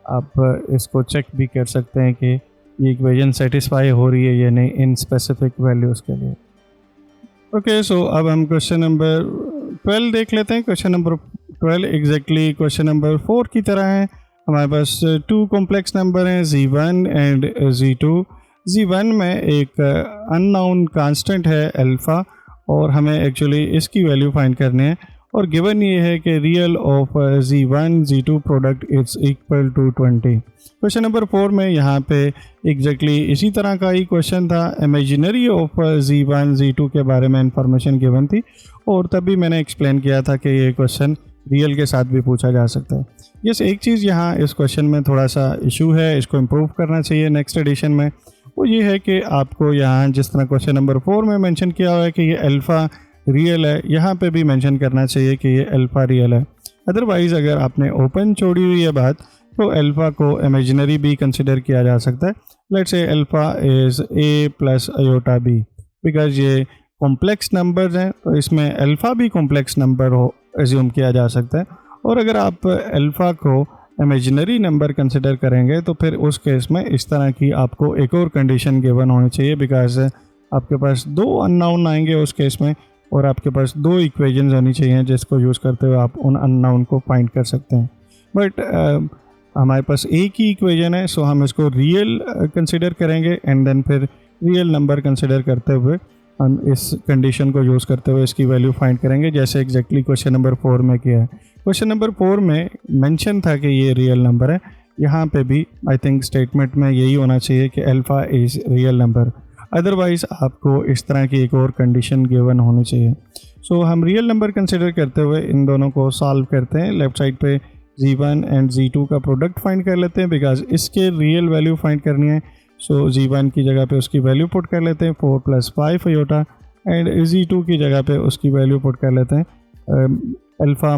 आप इसको चेक भी कर सकते हैं कि ये इक्वेशन सेटिस्फाई हो रही है या नहीं इन स्पेसिफिक वैल्यूज़ के लिए। ओके, सो अब हम क्वेश्चन नंबर 12 देख लेते हैं। Question number 12 exactly question number 4 की तरह है। हमारे पास 2 कॉम्प्लेक्स नंबर हैं z1 एंड z2। z1 में एक अननोन कांस्टेंट है अल्फ़ा और हमें एक्चुअली इसकी वैल्यू फाइंड करनी है। और गिवन ये है कि real of z1 z2 product it's equal to 20। Question number 4 में यहाँ पे एग्जैक्टली इसी तरह का ही क्वेश्चन था। इमेजिनरी ऑफ z1 z2 के बारे में इंफॉर्मेशन गिवन थी और तभी मैंने एक्सप्लेन किया था कि ये क्वेश्चन रियल के साथ भी पूछा जा सकता है। यस, एक चीज़ यहाँ इस क्वेश्चन में थोड़ा सा इशू है, इसको इम्प्रूव करना चाहिए नेक्स्ट एडिशन में। वो ये है कि आपको यहाँ जिस तरह क्वेश्चन नंबर 4 में मेंशन किया हुआ है कि ये अल्फ़ा रियल है, यहाँ पे भी मेंशन करना चाहिए कि ये अल्फ़ा रियल है। अदरवाइज़ अगर आपने ओपन छोड़ी हुई है बात तो अल्फ़ा को इमेजिनरी भी कंसिडर किया जा सकता है। Let's say alpha is a plus iota b, because ये कॉम्प्लेक्स नंबर्स हैं तो इसमें अल्फ़ा भी कॉम्प्लेक्स नंबर हो एज्यूम किया जा सकता है। और अगर आप अल्फ़ा को इमेजिनरी नंबर कंसिडर करेंगे तो फिर उस केस में इस तरह की आपको एक और कंडीशन गिवन होनी चाहिए, बिकॉज आपके पास 2 अननोन आएंगे उस केस में, और आपके पास 2 इक्वेशंस होनी चाहिए जिसको यूज़ करते हुए आप उन अननोन को फाइंड कर सकते हैं। बट हमारे पास एक ही इक्वेशन है, सो हम इसको रियल कंसिडर करेंगे एंड देन फिर रियल नंबर कंसिडर करते हुए हम इस कंडीशन को यूज़ करते हुए इसकी वैल्यू फाइंड करेंगे, जैसे एग्जैक्टली क्वेश्चन नंबर 4 में किया है। क्वेश्चन नंबर 4 में मेंशन था कि ये रियल नंबर है, यहाँ पे भी आई थिंक स्टेटमेंट में यही होना चाहिए कि alpha is real number, otherwise आपको इस तरह की एक और कंडीशन गिवन होनी चाहिए। सो हम रियल नंबर कंसिडर करते हुए इन दोनों को सॉल्व करते हैं। लेफ्ट साइड पे z1 एंड z2 का प्रोडक्ट फाइंड कर लेते हैं, बिकॉज इसके रियल वैल्यू फाइंड करनी है। सो z1 की जगह पे उसकी वैल्यू पुट कर लेते हैं 4 + 5 आयोटा, एंड z2 की जगह पे उसकी वैल्यू पुट कर लेते हैं अल्फ़ा -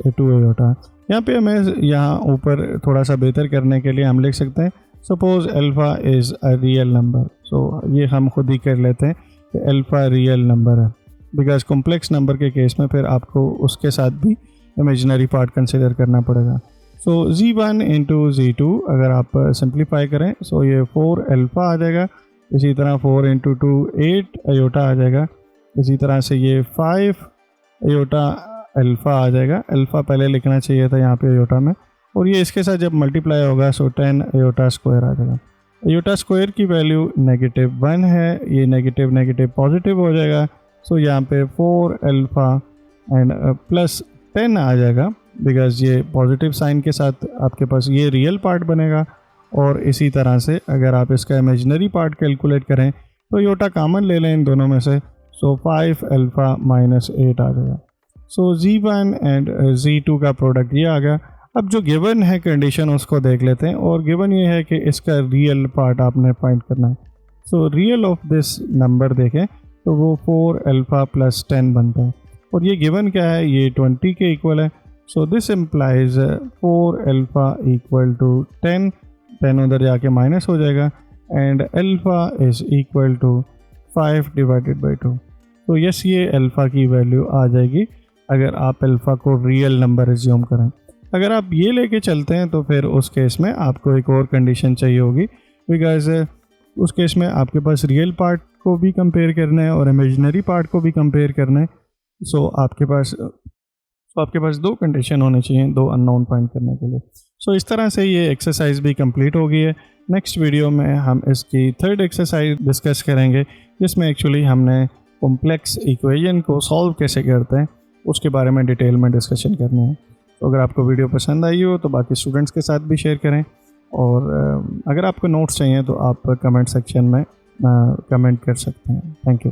2 आयोटा। यहाँ पे हमें यहाँ ऊपर थोड़ा सा बेहतर करने के लिए हम लिख सकते हैं suppose alpha is a real number. So ये हम खुद ही कर लेते हैं कि अल्फ़ा रियल नंबर है, बिकॉज कॉम्प्लेक्स नंबर के केस में फिर आपको उसके साथ भी इमेजिनरी पार्ट कंसिडर करना पड़ेगा। सो z1 × z2 अगर आप सिंप्लीफाई करें सो ये 4 अल्फ़ा आ जाएगा, इसी तरह 4 × 2 8 आयोटा आ जाएगा, इसी तरह से ये 5 आयोटा अल्फ़ा आ जाएगा। अल्फ़ा पहले लिखना चाहिए था यहाँ पे आयोटा में, और ये इसके साथ जब मल्टीप्लाई होगा सो 10 आयोटा स्क्वायर आ जाएगा। आयोटा स्क्वायर की वैल्यू -1 है, ये नेगेटिव नेगेटिव पॉजिटिव हो जाएगा। सो यहाँ पे 4 अल्फ़ा एंड प्लस 10 आ जाएगा, बिकॉज ये पॉजिटिव साइन के साथ आपके पास ये रियल पार्ट बनेगा। और इसी तरह से अगर आप इसका इमेजिनरी पार्ट कैलकुलेट करें तो आयोटा कॉमन ले लें इन दोनों में से, सो 5 अल्फ़ा - 8 आ जाएगा। सो z1 एंड z2 का प्रोडक्ट ये आ गया। अब जो गिवन है कंडीशन उसको देख लेते हैं, और गिवन ये है कि इसका रियल पार्ट आपने फाइंड करना है। So real of this number देखें तो वो 4 अल्फ़ा + 10 बनता है, और ये गिवन क्या है, ये 20 के इक्वल है। सो दिस इम्प्लाइज 4 अल्फ़ा = 10, 10 उधर जाके माइनस हो जाएगा, and alpha is equal to 5/2। तो यस, ये अल्फ़ा की वैल्यू आ जाएगी अगर आप अल्फ़ा को रियल नंबर एज्यूम करें। अगर आप ये लेके चलते हैं तो फिर उस केस में आपको एक और कंडीशन चाहिए होगी, बिकॉज उस केस में आपके पास रियल पार्ट को भी कंपेयर करना है और इमेजिनरी पार्ट को भी कंपेयर करना है। सो आपके पास 2 कंडीशन होने चाहिए 2 अननोन फाइंड करने के लिए। सो इस तरह से ये एक्सरसाइज भी कंप्लीट हो गई है। नेक्स्ट वीडियो में हम इसकी 3rd एक्सरसाइज डिस्कस करेंगे, जिसमें एक्चुअली हमने कॉम्प्लेक्स इक्वेशन को सॉल्व कैसे करते हैं उसके बारे में डिटेल में डिस्कशन करनी है। तो अगर आपको वीडियो पसंद आई हो तो बाकी स्टूडेंट्स के साथ भी शेयर करें, और अगर आपको नोट्स चाहिए तो आप कमेंट सेक्शन में कमेंट कर सकते हैं। Thank you.